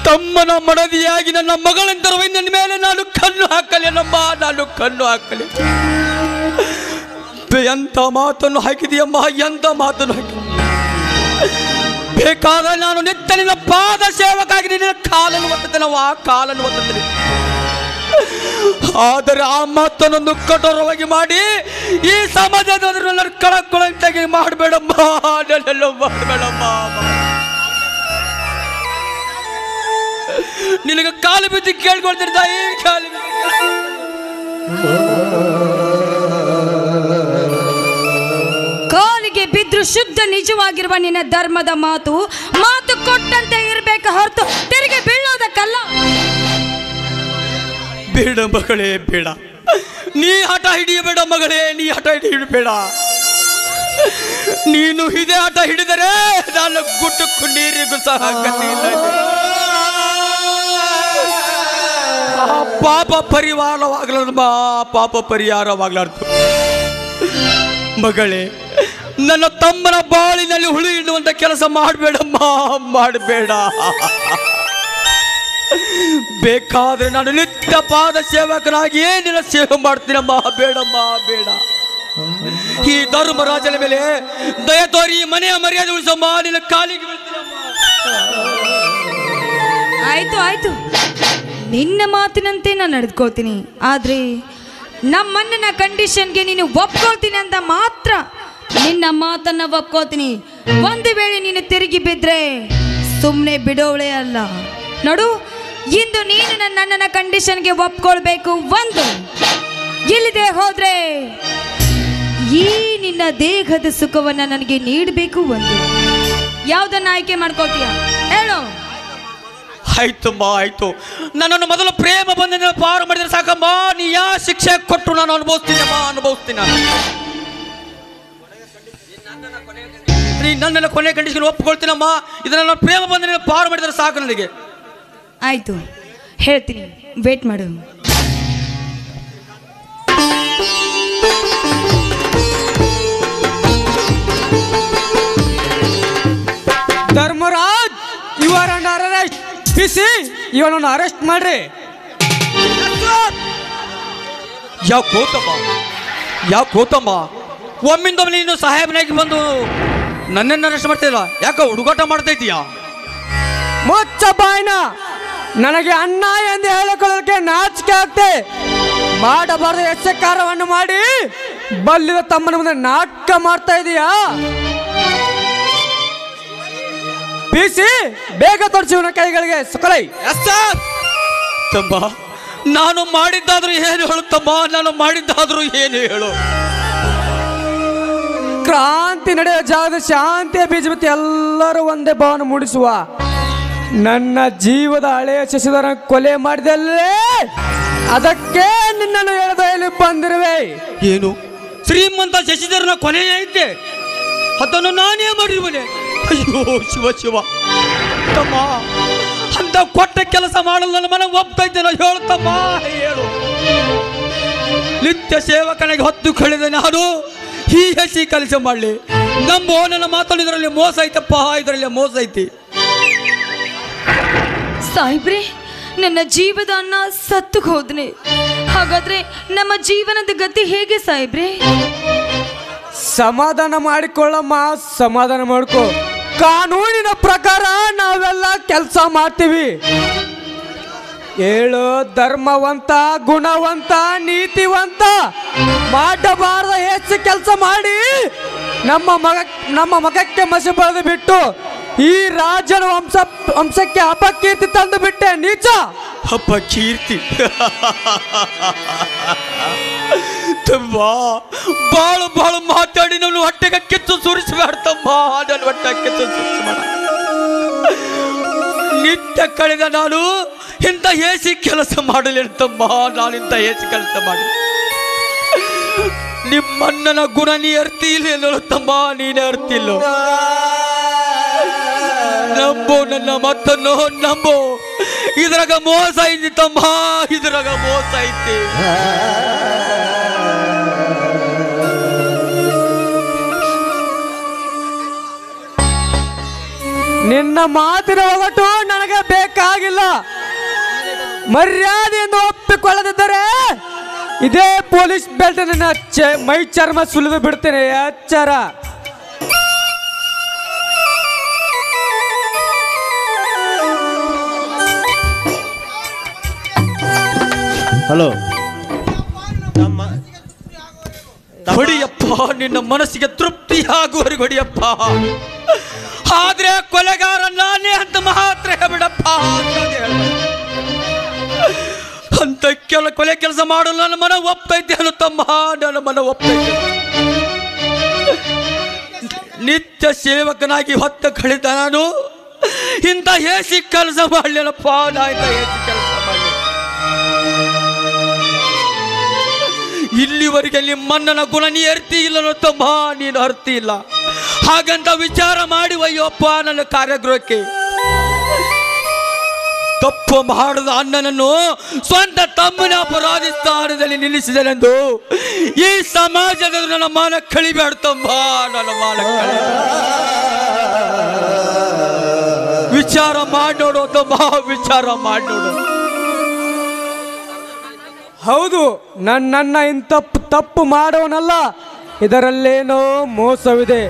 ತಮ್ಮನ ಮಡದಿಯಾಗಿ ನನ್ನ ಮಗಳೆಂದರು ನನ್ನ ಮೇಲೆ ನಾನು ಕಣ್ಣು ಹಾಕಲೇನಮ್ಮ, ನಾನು ಕಣ್ಣು ಹಾಕಲಿ. ಎಂತ ಮಾತನ್ನು ಹಾಕಿದೀಯಮ್ಮ, ಎಂತ ಮಾತನ್ನು ಹಾಕಿ. ಬೇಕಾದ ನಾನು ನಿತ್ಯ ನಿನ್ನ ಪಾದ ಸೇವಕಾಗಿ ನಿನ್ನ ಕಾಲನ್ನು ಒತ್ತುತ್ತೇನವ, ಕಾಲನ್ನು ಒತ್ತುತ್ತೇನೆ. ಆದರೆ ಆ ಮಾತನ್ನೊಂದು ಕಠೋರವಾಗಿ ಮಾಡಿ ಈ ಸಮಾಜದ ಕಳಕೊಳಂತಾಗಿ ಮಾಡಬೇಡಮ್ಮ, ನನ್ನೆಲ್ಲೋ ಮಾಡಬೇಡಮ್ಮ. ನಿನಗೆ ಕಾಲು ಬಿದ್ದು ಕೇಳ್ಕೊಳ್ತೀನಿ ತಾಯಿ, ಕಾಲು
ಕಾಲಿಗೆ ಬಿದ್ರು ಶುದ್ಧ ನಿಜವಾಗಿರುವ ನಿನ್ನ ಧರ್ಮದ ಮಾತು ಕೊಟ್ಟಂತೆ ಇರಬೇಕು ಹೊರತು ತೆರಿಗೆ ಬೀಳೋದಕ್ಕಲ್ಲ.
ಬೇಡ ಮಗಳೇ, ಬೇಡ. ನೀ ಹಠ ಹಿಡಿಯಬೇಡ ಮಗಳೇ, ನೀ ಹಠ ಹಿಡಿಯಬೇಡ. ನೀನು ಇದೇ ಹಠ ಹಿಡಿದರೆ ನಾನು ಗುಟ್ಟಕ್ಕೂ ನೀರಿಗೂ ಸಹ ಗತಿ ಇಲ್ಲ. ಪಾಪ ಪರಿಹಾರವಾಗ್ಲಾರ್ದಮ್ಮ, ಪಾಪ ಪರಿಹಾರವಾಗ್ಲಾರ್ದು. ಮಗಳೇ, ನನ್ನ ತಮ್ಮನ ಬಾಳಿನಲ್ಲಿ ಹುಳಿ ಇಡುವಂತ ಕೆಲಸ ಮಾಡಬೇಡಮ್ಮ, ಮಾಡಬೇಡ. ಬೇಕಾದ್ರೆ ನಾನು ನಿತ್ಯ ಪಾದ ಸೇವಕನಾಗಿಯೇ ನಿನ್ನ ಸೇವೆ ಮಾಡ್ತೀನಮ್ಮ, ಬೇಡಮ್ಮ, ಬೇಡ. ಈ ಧರ್ಮರಾಜನ ಮೇಲೆ ದಯ ತೋರಿ ಮನೆಯ ಮರ್ಯಾದೆ ಉಳಿಸಮ್ಮ, ನಿನ್ನ ಕಾಲಿಗೆ ಬೀಳ್ತೀನಮ್ಮ.
ಆಯ್ತು, ನಿನ್ನ ಮಾತಿನಂತೆ ನಾನು ನಡೆದುಕೋತೀನಿ. ಆದ್ರೆ ನಮ್ಮಣ್ಣನ ಕಂಡೀಷನ್ಗೆ ನೀನು ಒಪ್ಕೋತೀನಿ ಅಂತ ಮಾತ್ರ ನಿನ್ನ ಮಾತನ್ನ ಒಪ್ಕೋತೀನಿ. ಒಂದು ವೇಳೆ ನೀನು ತಿರುಗಿ ಬಿದ್ರೆ ಸುಮ್ಮನೆ ಬಿಡೋವಳೆ ಅಲ್ಲ. ನೋಡು, ಇಂದು ನೀನು ನನ್ನ ಕಂಡೀಷನ್ಗೆ ಒಪ್ಕೊಳ್ಬೇಕು. ಒಂದು, ಇಲ್ಲದೆ ಹೋದ್ರೆ ಈ ನಿನ್ನ ದೇಹದ ಸುಖವನ್ನ ನನಗೆ ನೀಡಬೇಕು. ಒಂದು, ಯಾವ್ದನ್ನ ಆಯ್ಕೆ ಮಾಡ್ಕೋತೀಯ ಹೇಳು?
ಆಯ್ತಮ್ಮ ಆಯ್ತು. ನನ್ನನ್ನು ಮೊದಲು ಪ್ರೇಮ ಬಂಧನ ಪಾರು ಮಾಡಿದ್ರೆ ಸಾಕಮ್ಮ. ನೀ ಯಾವ ಶಿಕ್ಷೆ ಕೊಟ್ಟು ನಾನು ಅನುಭವಿಸ್ತೀನಮ್ಮ, ಅನುಭವಿಸ್ತೀನಿ. ನೀ ನನ್ನೆಲ್ಲ ಕೊನೆ ಕಂಡೀಷನ್ ಒಪ್ಕೊಳ್ತೀನಮ್ಮ. ಇದನ್ನ ನಾನು ಪ್ರೇಮ ಬಂಧನ ಪಾರು ಮಾಡಿದ್ರೆ ಸಾಕು ನನಗೆ.
ಆಯ್ತು, ಹೇಳ್ತೀನಿ, ವೇಟ್ ಮಾಡು.
ಧರ್ಮರಾಜ್, ಇವರ ಅರೆಸ್ಟ್ ಬಿಸಿ, ಇವನನ್ನು ಅರೆಸ್ಟ್ ಮಾಡ್ರಿ.
ಯಾಕೆ ಹೋತಮ್ಮ ಒಮ್ಮಿಂದೊಮ್ಮೆ ನೀನು ಸಾಹೇಬನಾಗಿ ಬಂದು ನನ್ನನ್ನು ಅರೆಸ್ಟ್ ಮಾಡ್ತಿಲ್ಲ? ಯಾಕೆ ಹುಡುಗಾಟ ಮಾಡ್ತೈತೀಯಾ?
ಮುಚ್ಚ ಬಾಯ್ನ. ನನಗೆ ಅಣ್ಣ ಎಂದು ಹೇಳಿಕೊಳ್ಳಕ್ಕೆ ನಾಚಿಕೆ ಆಗ್ತೆ. ಮಾಡಬಾರದು ಯಕ್ಷಕಾರವನ್ನು ಮಾಡಿ ಬಲ್ಲಿದ ತಮ್ಮನ ಮುಂದೆ ನಾಟಕ ಮಾಡ್ತಾ ಇದೀಯಾ? ಬಿಸಿ, ಬೇಗ ತೊಡಚಿವನ ಕೈಗಳಿಗೆ ಸುಕಲೈ.
ತಮ್ಮ, ನಾನು ಮಾಡಿದ್ದಾದ್ರೂ ಏನು ಹೇಳು ತಮ್ಮ, ನಾನು ಮಾಡಿದ್ದಾದ್ರೂ ಏನು ಹೇಳು?
ಕ್ರಾಂತಿ ನಡೆಯುವ ಜಾಗದ ಶಾಂತಿಯ ಬೀಜ ಬಿತ್ತಿ ಎಲ್ಲರೂ ಒಂದೇ ಭಾವನೆ ಮೂಡಿಸುವ. ನನ್ನ ಜೀವದ ಹಳೆಯ ಶಶಿಧರ ಕೊಲೆ ಮಾಡಿದಲ್ಲೇ ಅದಕ್ಕೆ ನಿನ್ನನ್ನು ಎಳೆದೊಯ್ಯಲು ಬಂದಿರುವೆ.
ಏನು ಶ್ರೀಮಂತ ಶಶಿಧರನ ಕೊನೆ ಐತೆ? ಅದನ್ನು ನಾನೇ ಮಾಡಿರುವನೆ. ಅಯ್ಯೋ ಶಿವ ಶಿವ. ತಮ್ಮ, ಅಂತ ಕೊಟ್ಟ ಕೆಲಸ ಮಾಡಲು ನನ್ನ ಮನ ಒಪ್ತೈತೇನೋ ಹೇಳ್ತಮ್ಮ, ಹೇಳು. ನಿತ್ಯ ಸೇವಕನಿಗೆ ಹೊತ್ತು ಕಳೆದ ನಾನು ಈ ಹಸಿ ಕೆಲಸ ಮಾಡಲಿ? ನಂಬೋ, ನನ್ನ ಮಾತನ್ನು ಇದರಲ್ಲಿ ಮೋಸ ಐತಪ್ಪ, ಇದರಲ್ಲಿ ಮೋಸ ಐತಿ.
ಸಾಹೇಬ್ರೆ, ನನ್ನ ಜೀವದ ಅನ್ನ ಸತ್ತು ಹೋದ್ನೆ. ಹಾಗಾದ್ರೆ ನಮ್ಮ ಜೀವನದ ಗತಿ ಹೇಗೆ ಸಾಹೇಬ್ರೆ?
ಸಮಾಧಾನ ಮಾಡಿಕೊಳ್ಳಮ್ಮ, ಸಮಾಧಾನ ಮಾಡ್ಕೊ. ಕಾನೂನಿನ ಪ್ರಕಾರ ನಾವೆಲ್ಲ ಕೆಲಸ ಮಾಡ್ತೀವಿ. ಹೇಳು, ಧರ್ಮವಂತ, ಗುಣವಂತ, ನೀತಿವಂತ, ಮಾಡಬಾರದ ಹೆಚ್ಚು ಕೆಲಸ ಮಾಡಿ ನಮ್ಮ ಮಗಕ್ಕೆ ಮಸಿ ಬಳೆದು ಬಿಟ್ಟು ಈ ರಾಜನ ವಂಶಕ್ಕೆ ಅಪಕೀರ್ತಿ ತಂದು ಬಿಟ್ಟೆ ನೀಚ.
ಅಪಕೀರ್ತಿ? ತುಂಬಾ ಬಾಳು ಮಾತಾಡಿ ನಾನು ಹೊಟ್ಟೆಗೆ ಕಿತ್ತು ಸುರಿಸಬೇಡ್ತಮ್ಮ. ನನ್ನ ಹೊಟ್ಟೆ ಕಿತ್ತು ಸುರಿಸಬೇಡ. ನಿತ್ಯ ಕಳೆದ ನಾನು ಇಂಥ ಏಸಿ ಕೆಲಸ ಮಾಡಲೇನಂತಮ್ಮ. ನಾನಿಂತ ಏಸಿ ಕೆಲಸ ಮಾಡಿ ನಿಮ್ಮಣ್ಣನ ಗುಣ ನೀ ಅರ್ತಿ ಇಲ್ಲ ತಮ್ಮ, ನೀನೇ ಅರ್ತಿಲ್ಲ. ನಂಬೋ, ನನ್ನ ಮತ್ತನ್ನು ನಂಬೋ. ಇದ್ರಾಗ ಮೋಸ ಐತಿ ತಮ್ಮ, ಇದ್ರಾಗ ಮೋಸ ಐತಿ.
ನಿನ್ನ ಮಾತಿನ ಒಗಟು ನನಗೆ ಬೇಕಾಗಿಲ್ಲ. ಮರ್ಯಾದೆಯನ್ನು ಒಪ್ಪಿಕೊಳ್ಳದಿದ್ದರೆ ಇದೇ ಪೊಲೀಸ್ ಬೆಲ್ಟ್ ನಿನ್ನ ಮೈ ಚರ್ಮ ಸುಲಿದು ಬಿಡ್ತೇನೆ, ಎಚ್ಚರ.
ಹಲೋ,
ಹೊಡಿಯಪ್ಪ, ನಿನ್ನ ಮನಸ್ಸಿಗೆ ತೃಪ್ತಿಯಾಗುವವರೆಗೆ ಹೊಡಿಯಪ್ಪ. ಆದ್ರೆ ಕೊಲೆಗಾರ ನಾನೇ ಅಂತ ಮಾತ್ರ ಬಿಡಪ್ಪ. ಅಂತ ಕೊಲೆ ಕೆಲಸ ಮಾಡಲು ನನ್ನ ಮನ ಒಪ್ತೈತೆ ತಮ್ಮ, ನನ್ನ ಮನ ಒಪ್ತೈತೆ. ನಿತ್ಯ ಸೇವಕನಾಗಿ ಹೊತ್ತ ಕಳೆದ ನಾನು ಇಂಥ ಹೇಸಿ ಕೆಲಸ ಮಾಡಲಿಲ್ಲಪ್ಪ. ನಾ ಇಂಥ ಹೇಸಿ ಕೆಲಸ ಮಾಡಲಿ. ಇಲ್ಲಿವರೆಗೆ ನಿಮ್ಮಣ್ಣನ ಗುಣ ನೀ ಅರ್ತಿ ಇಲ್ಲ ತಮ್ಮ, ನೀನು ಅರ್ತಿ ಇಲ್ಲ. ಹಾಗಂತ ವಿಚಾರ ಮಾಡಿ ಅಯ್ಯಪ್ಪ ನನ್ನ ಕಾರ್ಯಗೃಹಕ್ಕೆ. ತಪ್ಪು ಮಾಡದ ಅಣ್ಣನನ್ನು ಸ್ವಂತ ತಮ್ಮನ ಅಪರಾಧಿ ಸ್ಥಾನದಲ್ಲಿ ನಿಲ್ಲಿಸಿದನೆಂದು ಈ ಸಮಾಜದ ನನ್ನ ಮಾನ ಕಳಿಬೇಡ್ತಮ್ಮ, ನನ್ನ ಮಾನ ಕಳಿ. ವಿಚಾರ ಮಾಡಿ ನೋಡು ತಮ್ಮ, ವಿಚಾರ ಮಾಡಿ ನೋಡು.
ಹೌದು, ನನ್ನನ್ನ ಇಂಥ ತಪ್ಪು ಮಾಡುವನಲ್ಲ. ಇದರಲ್ಲೇನೋ ಮೋಸವಿದೆ.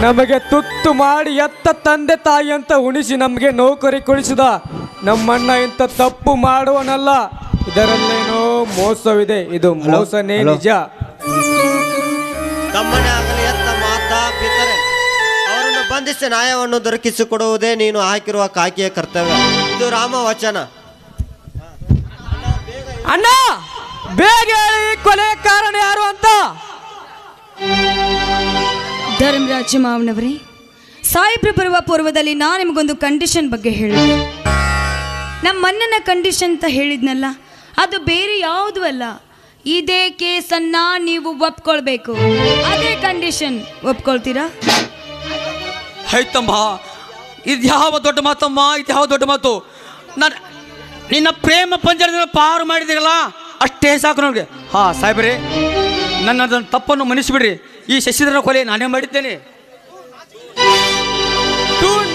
ನಮಗೆ ತುತ್ತು ಮಾಡಿ ಎತ್ತ ತಂದೆ ತಾಯಿ ಅಂತ ಉಣಿಸಿ ನಮಗೆ ನೌಕರಿ ಕೊಡಿಸಿದ ನಮ್ಮಣ್ಣ ಇಂಥ ತಪ್ಪು ಮಾಡುವನಲ್ಲ. ಇದರಲ್ಲೇನೋ ಮೋಸವಿದೆ. ಇದು ಮೋಸನೇ ನಿಜ.
ತಮ್ಮನೇ ಆಗಲಿ ಎತ್ತ ಮಾತಾ ಪಿತರೆ, ಅವರನ್ನು ಬಂಧಿಸಿ ನ್ಯಾಯವನ್ನು ದೊರಕಿಸಿಕೊಡುವುದೇ ನೀನು ಹಾಕಿರುವ ಕಾಕಿಯ ಕರ್ತವ್ಯ. ಇದು ರಾಮ ವಚನ.
ಅಣ್ಣ, ಬೇಗ ಹೇಳಿ, ಕೊಲೆ ಕಾರಣ ಯಾರು ಅಂತ.
ಧರ್ಮರಾಜ ಮಾವನವರೇ, ಸಾಹೇಬ್ರು ಬರುವ ಪೂರ್ವದಲ್ಲಿ ನಾನು ನಿಮಗೊಂದು ಕಂಡೀಷನ್ ಬಗ್ಗೆ ಹೇಳಿದೆ. ನಮ್ಮ ಅಣ್ಣನ ಕಂಡೀಷನ್ ಅಂತ ಹೇಳಿದ್ನಲ್ಲ, ಅದು ಬೇರೆ ಯಾವುದೂ ಅಲ್ಲ. ಇದೇ ಕೇಸನ್ನ ನೀವು ಒಪ್ಕೊಳ್ಬೇಕು. ಅದೇ ಕಂಡೀಷನ್. ಒಪ್ಕೊಳ್ತೀರಾ?
ಆಯ್ತಮ್ಮ, ಇದ್ಯಾವ ದೊಡ್ಡ ಮಾತಮ್ಮ, ಇದ್ಯಾವ ದೊಡ್ಡ ಮಾತು. ನಾನು ನಿನ್ನ ಪ್ರೇಮ ಪಂಜರದಿಂದ ಪಾರು ಮಾಡಿದಿರಲ್ಲ, ಅಷ್ಟೇ ಸಾಕು ನನಗೆ. ಹಾಂ ಸಾಹೇಬ್ರೆ, ನನ್ನ ತಪ್ಪನ್ನು ಮನ್ನಿಸಿಬಿಡ್ರಿ. ಈ ಶಶಿಧರನ ಕೊಲೆ ನಾನೇ ಮಾಡಿದ್ದೇನೆ.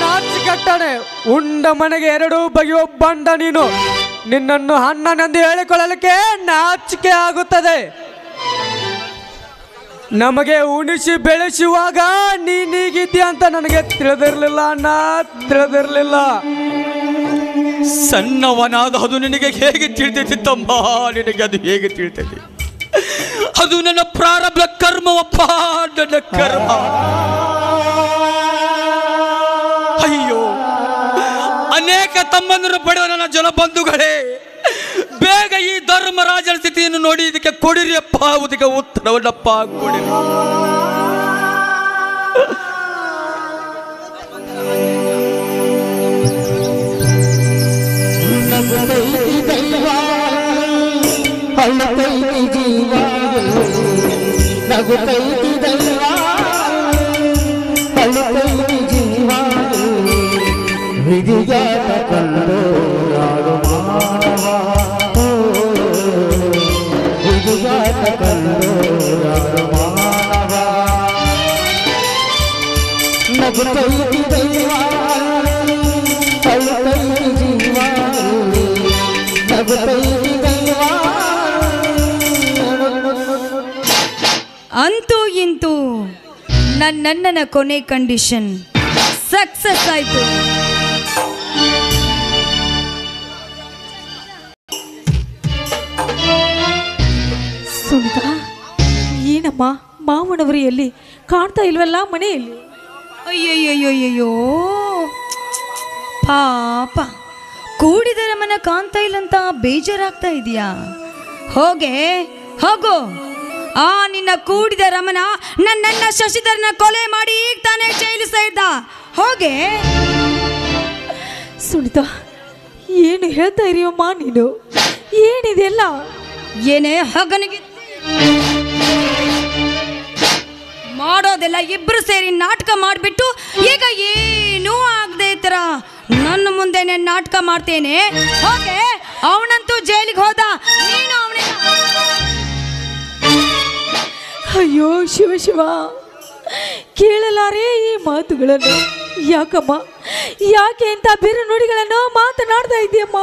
ನಾಚಿಕೆಟ್ಟನೆ ಉಂಡ ಮನೆಗೆ ಎರಡು ಬಗೆಯ ಬಂಡ ನೀನು. ನಿನ್ನನ್ನು ಅಣ್ಣನೆಂದು ಹೇಳಿಕೊಳ್ಳಲಿಕ್ಕೆ ನಾಚಿಕೆ ಆಗುತ್ತದೆ. ನಮಗೆ ಉಣಿಸಿ ಬೆಳೆಸುವಾಗ ನೀನೀಗಿದ್ದೀಯ ಅಂತ ನನಗೆ ತಿಳಿದಿರಲಿಲ್ಲ ಅಣ್ಣ, ತಿಳಿದಿರಲಿಲ್ಲ.
ಸಣ್ಣವನಾದ ಅದು ನಿನಗೆ ಹೇಗೆ ತಿಳಿತೈತಿತ್ತಮ್ಮ? ನಿನಗೆ ಅದು ಹೇಗೆ ತಿಳಿತೈತಿ? ಅದು ನನ್ನ ಪ್ರಾರಬ್ಧ ಕರ್ಮವಪ್ಪ, ನನ್ನ ಕರ್ಮ. ಅಯ್ಯೋ, ಅನೇಕ ತಮ್ಮಂದರು ಪಡೆದ ನನ್ನ ಜನಬಂಧುಗಳೇ, ಬೇಗ ಈ ಧರ್ಮರಾಜನ ಸ್ಥಿತಿಯನ್ನು ನೋಡಿ ಇದಕ್ಕೆ ಕೊಡಿರಿ ಅಪ್ಪ, ಇದಕ್ಕೆ ಉತ್ತರವನ್ನಪ್ಪ ಕೊಡಿರಿ.
ವಿಧಿಗಾತ ಕಂಡು ಯಾರು ಮಾನವ, ವಿಧಿಗಾತ ಕಂಡು ಯಾರು ಮಾನವ. ನಗುತ್ತೈತಿ ದೈವ, ಅಳುತ್ತೈತಿ ಜೀವ, ನಗುತ್ತೈತಿ ದೈವ.
ಅಂತೂ ಇಂತೂ ನನ್ನಣ್ಣನ ಕೊನೆ ಕಂಡೀಷನ್ ಸಕ್ಸಸ್ ಆಯ್ತು.
ಸುನಿತಾ, ಏನಮ್ಮ ಮಾವನವರು ಎಲ್ಲಿ ಕಾಣ್ತಾ ಇಲ್ವಲ್ಲ ಮನೆಯಲ್ಲಿ?
ಅಯ್ಯಯ್ಯಯ್ಯಯ್ಯೋ ಪಾಪ, ಕೂಡಿದ ರಮನ ಕಾಣ್ತಾ ಇಲ್ಲಂತ ಬೇಜಾರಾಗ್ತಾ ಇದೆಯಾ? ಹೋಗೆ ಹೋಗು, ಆ ನಿನ್ನ ಕೂಡಿದ ರಮನ ನನ್ನಣ್ಣ ಶಶಿಧರನ ಕೊಲೆ ಮಾಡಿ ಈಗ ತಾನೇ ಜೈಲು ಸೇರಿದ. ಹೋಗೆ.
ಸುನಿತಾ, ಏನು ಹೇಳ್ತಾ ಇರಿಯಮ್ಮ ನೀನು? ಏನಿದೆಲ್ಲ?
ಏನೇ ಹಗನಿಗೆ ಮಾಡೋದೆಲ್ಲ ಇಬ್ರು ಸೇರಿ ನಾಟಕ ಮಾಡಿಬಿಟ್ಟು ಈಗ ಏನೂ ಆಗದೆ ಈ ಥರ ನನ್ನ ಮುಂದೆನೆ ನಾಟಕ ಮಾಡ್ತೇನೆ. ಹೋಗೆ, ಅವನಂತೂ ಜೈಲಿಗೆ ಹೋದ, ನೀನು ಅವನಿಗೆ.
ಅಯ್ಯೋ ಶಿವ ಶಿವ, ಕೇಳಲಾರೆ ಈ ಮಾತುಗಳನ್ನು. ಯಾಕಮ್ಮ, ಯಾಕೆ ಇಂಥ ಬೇರೆ ನುಡಿಗಳನ್ನು ಮಾತನಾಡ್ತಾ ಇದೆಯಮ್ಮ?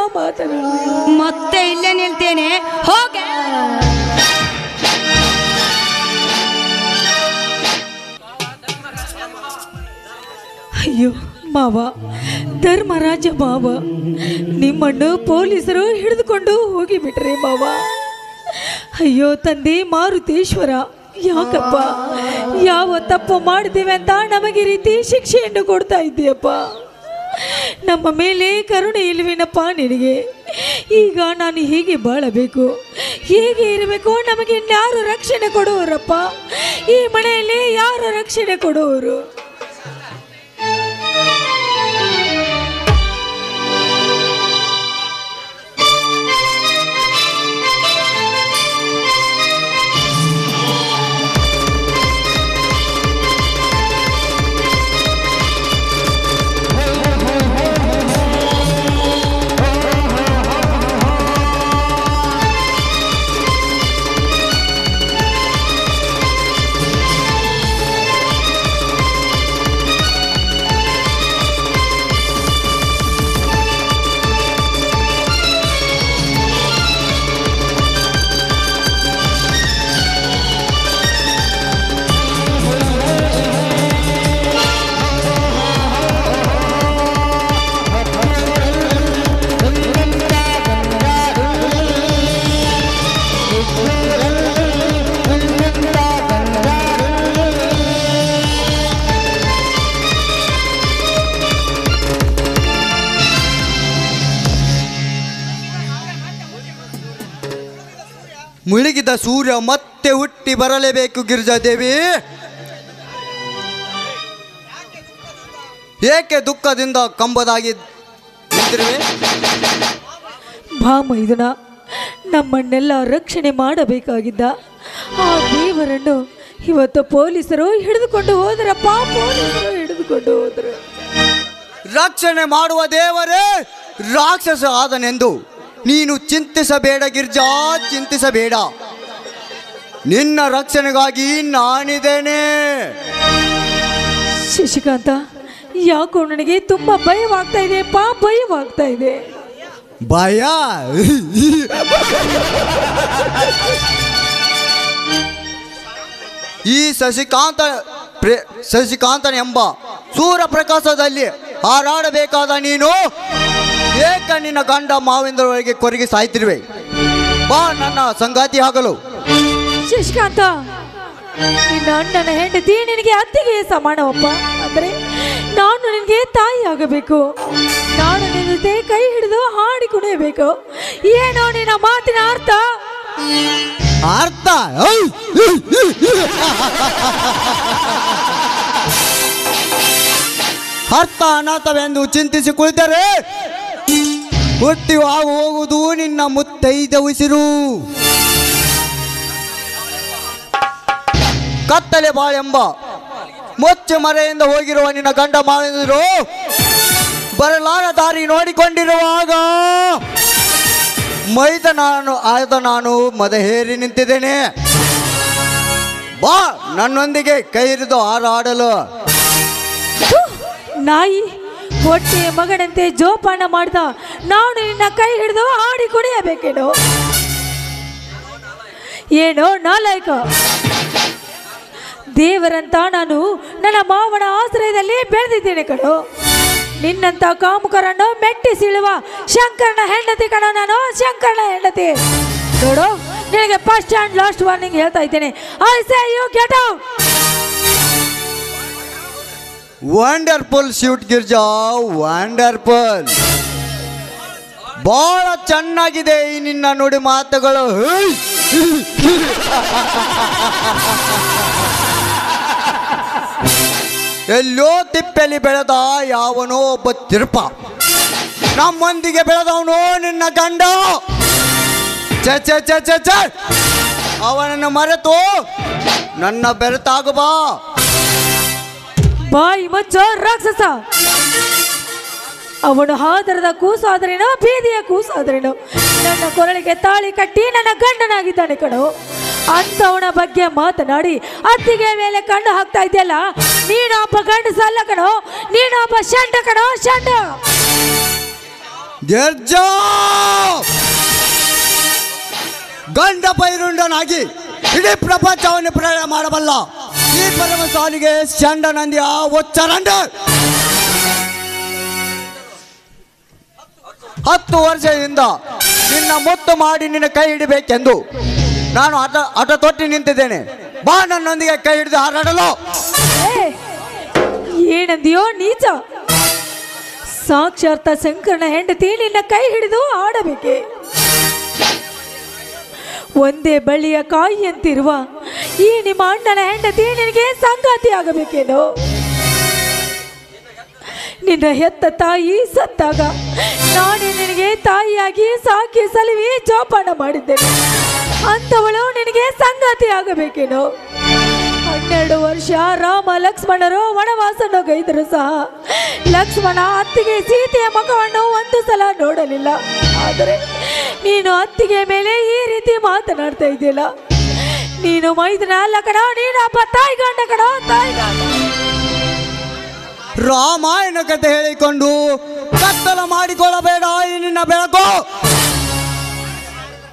ಮತ್ತೆ ಇಲ್ಲೇ ನಿಲ್ತೇನೆ. ಹೋಗೆ.
ಅಯ್ಯೋ ಮಾವ, ಧರ್ಮರಾಜ ಮಾವ, ನಿಮ್ಮನ್ನು ಪೊಲೀಸರು ಹಿಡಿದುಕೊಂಡು ಹೋಗಿಬಿಟ್ರೆ ಮಾವ. ಅಯ್ಯೋ ತಂದೆ ಮಾರುತೇಶ್ವರ, ಯಾಕಪ್ಪ, ಯಾವ ತಪ್ಪು ಮಾಡಿದ್ದೇವೆ ಅಂತ ನಮಗೆ ರೀತಿ ಶಿಕ್ಷೆಯನ್ನು ಕೊಡ್ತಾ ಇದ್ದೀಯಪ್ಪ. ನಮ್ಮ ಮೇಲೆ ಕರುಣೆ ಇಲ್ವೇನಪ್ಪ ನಿನಗೆ? ಈಗ ನಾನು ಹೇಗೆ ಬಾಳಬೇಕು, ಹೇಗೆ ಇರಬೇಕು? ನಮಗೆ ಯಾರು ರಕ್ಷಣೆ ಕೊಡುವರಪ್ಪ? ಈ ಮನೆಯಲ್ಲಿ ಯಾರು ರಕ್ಷಣೆ ಕೊಡುವರು?
ಮುಳುಗಿದ ಸೂರ್ಯ ಮತ್ತೆ ಹುಟ್ಟಿ ಬರಲೇಬೇಕು ಗಿರಿಜಾದೇವಿ. ಏಕೆ ದುಃಖದಿಂದ ಕಂಬದಾಗಿ ಮಾಡುತ್ತಿರುವೆ?
ಬಾ ಮೈದುನ, ನಮ್ಮನ್ನೆಲ್ಲ ರಕ್ಷಣೆ ಮಾಡಬೇಕಾಗಿದ್ದ ಆ ದೇವರನ್ನು ಇವತ್ತು ಪೊಲೀಸರು ಹಿಡಿದುಕೊಂಡು ಹೋದರಪ್ಪ. ಪೊಲೀಸರು ಹಿಡಿದುಕೊಂಡು ಹೋದರು.
ರಕ್ಷಣೆ ಮಾಡುವ ದೇವರೇ ರಾಕ್ಷಸ ಆದನೆಂದು ನೀನು ಚಿಂತಿಸಬೇಡ ಗಿರ್ಜಾ, ಚಿಂತಿಸಬೇಡ. ನಿನ್ನ ರಕ್ಷಣೆಗಾಗಿ ನಾನಿದ್ದೇನೆ.
ಶಶಿಕಾಂತ, ಯಾಕೋ ನನಗೆ ತುಂಬಾ ಭಯವಾಗ್ತಾ ಇದೆ ಪಾ, ಭಯವಾಗ್ತಾ ಇದೆ.
ಭಯ? ಈ ಶಶಿಕಾಂತನೆಂಬ ಸೂರ್ಯ ಪ್ರಕಾಶದಲ್ಲಿ ಹಾರಾಡಬೇಕಾದ ನೀನು ಏಕ ನಿನ್ನ ಗಂಡ ಮಾವಿಂದರೊಳಗೆ ಕೊರಗಿ ಸಾಯ್ತಿರುವೆ. ಬಾ ನನ್ನ ಸಂಗಾತಿ ಆಗಲು.
ಶಶಿಕಾಂತ, ನಿನ್ನ ಅಣ್ಣನ ಹೆಂಡತಿ ನಿನಗೆ ಅತ್ತಿಗೆ ಸಮಾನವಪ್ಪ. ಅಂದ್ರೆ ನಾನು ನಿನಗೆ ತಾಯಿ ಆಗಬೇಕು. ನಾನು ನಿನ್ನ ಜೊತೆ ಕೈ ಹಿಡಿದು ಹಾಡಿ ಕುಣಿಯಬೇಕು. ಏನೋ ನಿನ್ನ ಮಾತಿನ ಅರ್ಥ?
ಅರ್ಥ ಅನಾಥವೆಂದು ಚಿಂತಿಸಿ ಕುಳಿತರೆ ಹುಟ್ಟಿ ಹೋಗುವುದು ನಿನ್ನ ಮುತ್ತೈದ ಉಸಿರು. ಕತ್ತಲೆ ಬಾಳೆಂಬ ಮೊಚ್ಚೆ ಮರೆಯಿಂದ ಹೋಗಿರುವ ನಿನ್ನ ಗಂಡ ಮಾವಿಂದರು ಬರಲಾರ ದಾರಿ ನೋಡಿಕೊಂಡಿರುವಾಗ ನಾನು ಮದ ಹೇರಿ ನಿಂತಿದ್ದೇನೆ. ಬಾ ನನ್ನೊಂದಿಗೆ ಕೈ ಹಿಡಿದು ಹಾರಾಡಲು.
ನಾಯಿ, ಹೊಟ್ಟೆಯ ಮಗನಂತೆ ಜೋಪಾನ ಮಾಡ್ದ ನಾನು ನಿನ್ನ ಕೈ ಹಿಡಿದು ಹಾಡಿ ಕುಡಿಯಬೇಕೇನೋ? ಏನೋ ನಾಲಾಯಕ. ದೇವರಂತ ನಾನು ನನ್ನ ಮಾವನ ಆಶ್ರಯದಲ್ಲಿ ಬೆಳೆದಿದ್ದೇನೆ ಕಣೋ. ನಿನ್ನಂತ ಕಾಮುಕರನ್ನು ಮೆಟ್ಟಿ ಸೀಳುವ ಶಂಕರನ ಹೆಂಡತಿ ಕಣೋ ನಾನು, ಶಂಕರನ ಹೆಂಡತಿ. ನೋಡು, ನಿನಗೆ ಫಸ್ಟ್ ಆ್ಯಂಡ್ ಲಾಸ್ಟ್ ವಾರ್ನಿಂಗ್ ಹೇಳ್ತಾ ಇದ್ದೇನೆ. I say you get out.
Wonderful shoot Girja, wonderful. ಬಹಳ ಚೆನ್ನಾಗಿದೆ ಈ ನಿನ್ನ ನುಡಿ ಮಾತುಗಳು. ಎಲ್ಲೋ ತಿಪ್ಪೆಲಿ ಬೆಳೆದ ಯಾವನೋ ಒಬ್ಬ ತಿರುಪ ನಮ್ಮೊಂದಿಗೆ ಬೆಳೆದವನು ನಿನ್ನ ಗಂಡ. ಚ ಅವನನ್ನು ಮರೆತು ನನ್ನ ಬೆರೆತಾಗು ಬಾ.
ಬಾಯಿ ಮುಚ್ಚೋ ರಾಕ್ಷಸ. ಅವನು ಹಾದರದ ಕೂಸಾದ್ರೇನೋ, ಬೀದಿಯ ಕೂಸಾದ್ರೇನೋ, ನನ್ನ ಕೊರಳಿಗೆ ತಾಳಿ ಕಟ್ಟಿ ನನ್ನ ಗಂಡನಾಗಿದ್ದಾನೆ ಕಣೋ. ಅಂತವನ ಬಗ್ಗೆ ಮಾತನಾಡಿ ಅತ್ತಿಗೆ ಮೇಲೆ ಕಣ್ಣು ಹಾಕ್ತಾ ಇದೆಯಲ್ಲ, ನೀನು ಒಬ್ಬ ಗಂಡಸಲ್ಲ ಕಣೋ, ನೀನು ಒಬ್ಬ ಶಂಡ ಕಣೋ, ಶಂಡ.
ಗಂಡ ಪೈರುಂಡನಾಗಿ ಇಡೀ ಪ್ರಪಂಚವನ್ನು ಪ್ರಯಾಣ ಮಾಡಬಲ್ಲ ಈ ಪರಮ ಸಾಲಿಗೆ ಶಂಡ ನಂದಿಯ ಒಚ್ಚರಂಡ. 10 ವರ್ಷದಿಂದ ನಿನ್ನ ಮುತ್ತು ಮಾಡಿ ನಿನ್ನ ಕೈ ಹಿಡಿಬೇಕೆಂದು ನಾನು ಹಠ ತೊಟ್ಟಿ ನಿಂತಿದ್ದೇನೆ. ಬಾ ನನ್ನೊಂದಿಗೆ ಕೈ ಹಿಡಿದು ಹಾರಾಡಲು.
ಏನಂದಿಯೋ ನೀಚ? ಸಾಕ್ಷಾತ್ ಶಂಕರನ ಹೆಂಡತಿ ನಿನ್ನ ಕೈ ಹಿಡಿದು ಆಡಬೇಕೆ? ಒಂದೇ ಬಳ್ಳಿಯ ಕಾಯಿ ಅಂತಿರುವ ಈ ನಿಮ್ಮ ಅಣ್ಣನ ಹೆಂಡತಿ ನಿನಗೆ ಸಂಗಾತಿ ಆಗಬೇಕೇನೋ? ನಿನ್ನ ಹೆತ್ತ ತಾಯಿ ಸತ್ತಾಗ ನಾನೇ ನಿನಗೆ ತಾಯಿಯಾಗಿ ಸಾಕಿ ಸಲುವಿ ಜೋಪಾನ ಮಾಡಿದ್ದೇನೆ. ಅಂತವಳು ನಿನಗೆ ಸಂಗಾತಿ ಆಗಬೇಕೇನೋ? 12 ವರ್ಷ ರಾಮ ಲಕ್ಷ್ಮಣರು ವನವಾಸನ್ನು ಗೈದರು ಸಹ ಲಕ್ಷ್ಮಣ ಅತ್ತಿಗೆ ಸೀತೆಯ ಮುಖವನ್ನು ಒಂದು ಸಲ ನೋಡಲಿಲ್ಲ. ಆದರೆ ನೀನು ಅತ್ತಿಗೆ ಮೇಲೆ ಈ ರೀತಿ ಮಾತನಾಡ್ತಾ ಇದೆಯಲ್ಲ, ನೀನು ಮೈದನ ಅಲ್ಲ ಕಣ, ನೀನು ಹಬ್ಬ ತಾಯಿ ಗಂಡ ಕಣ, ತಾಯಿ ಗಂಡ.
ರಾಮಾಯಣ ಕಥೆ ಹೇಳಿಕೊಂಡು ಕತ್ತಲ ಮಾಡಿಕೊಳ್ಳಬೇಡ ಈ ನಿನ್ನ ಬೆಳಕು.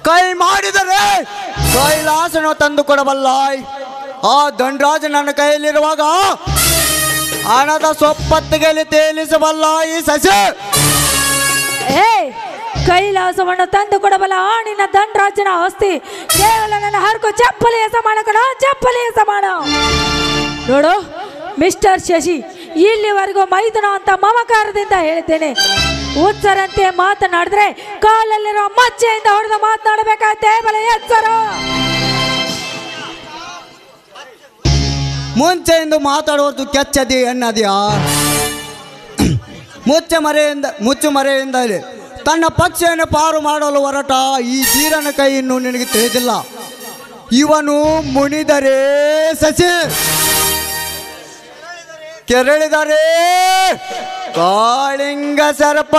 ಕೈ ಮಾಡಿದರೆ ಕೈಲಾಸನ ತಂದು ಕೊಡಬಲ್ಲ ಆ ದಂಡರಾಜ ನನ್ನ ಕೈಯಲ್ಲಿರುವಾಗ ಹಣದ ಸೊಪ್ಪತ್ತಿಗೆಯಲ್ಲಿ ತೇಲಿಸಬಲ್ಲ ಈ ಸಸಿ.
ಕೈಲಾಸವನ್ನು ತಂದು ಕೊಡಬಲ್ಲ ನಿನ್ನ ದಂಡರಾಜನ ಆಸ್ತಿ ಕೇವಲ ನನ್ನ ಹರ್ಕು ಚಪ್ಪಲಿಯ ಸಮಾನ ಕಣ, ಚಪ್ಪಲಿಯ ಸಮಾನ. ನೋಡು ಮಿಸ್ಟರ್ ಶಶಿ, ಇಲ್ಲಿವರೆಗೂ ಮೈದುನ ಅಂತ ಮಮಕಾರದಿಂದ ಹೇಳಿದ್ದೇನೆ. ಉತ್ಸರಂತೆ ಮಾತನಾಡಿದ್ರೆ ಕಾಲಲ್ಲಿರೋ ಮಚ್ಚೆಯಿಂದ ಹೊಡೆದು ಮಾತನಾಡಬೇಕಾಗುತ್ತೆ. ಬಲ ಎಚ್ಚರ.
ಮುಂಚೆಯಿಂದ ಮಾತಾಡೋದು ಕೆಚ್ಚದಿ ಎನ್ನದ್ಯಾ? ಮುಚ್ಚುಮರೆಯಿಂದಲೇ ತನ್ನ ಪಕ್ಷೆಯನ್ನು ಪಾರು ಮಾಡಲು ಹೊರಟ ಈ ಧೀರನ ಕೈ ಇನ್ನೂ ನಿನಗೆ ತಿಳಿದಿಲ್ಲ. ಇವನು ಮುನಿದರೆ ಸಸಿ, ಕೆರಳಿದರೆ ಕಾಳಿಂಗ ಸರ್ಪ.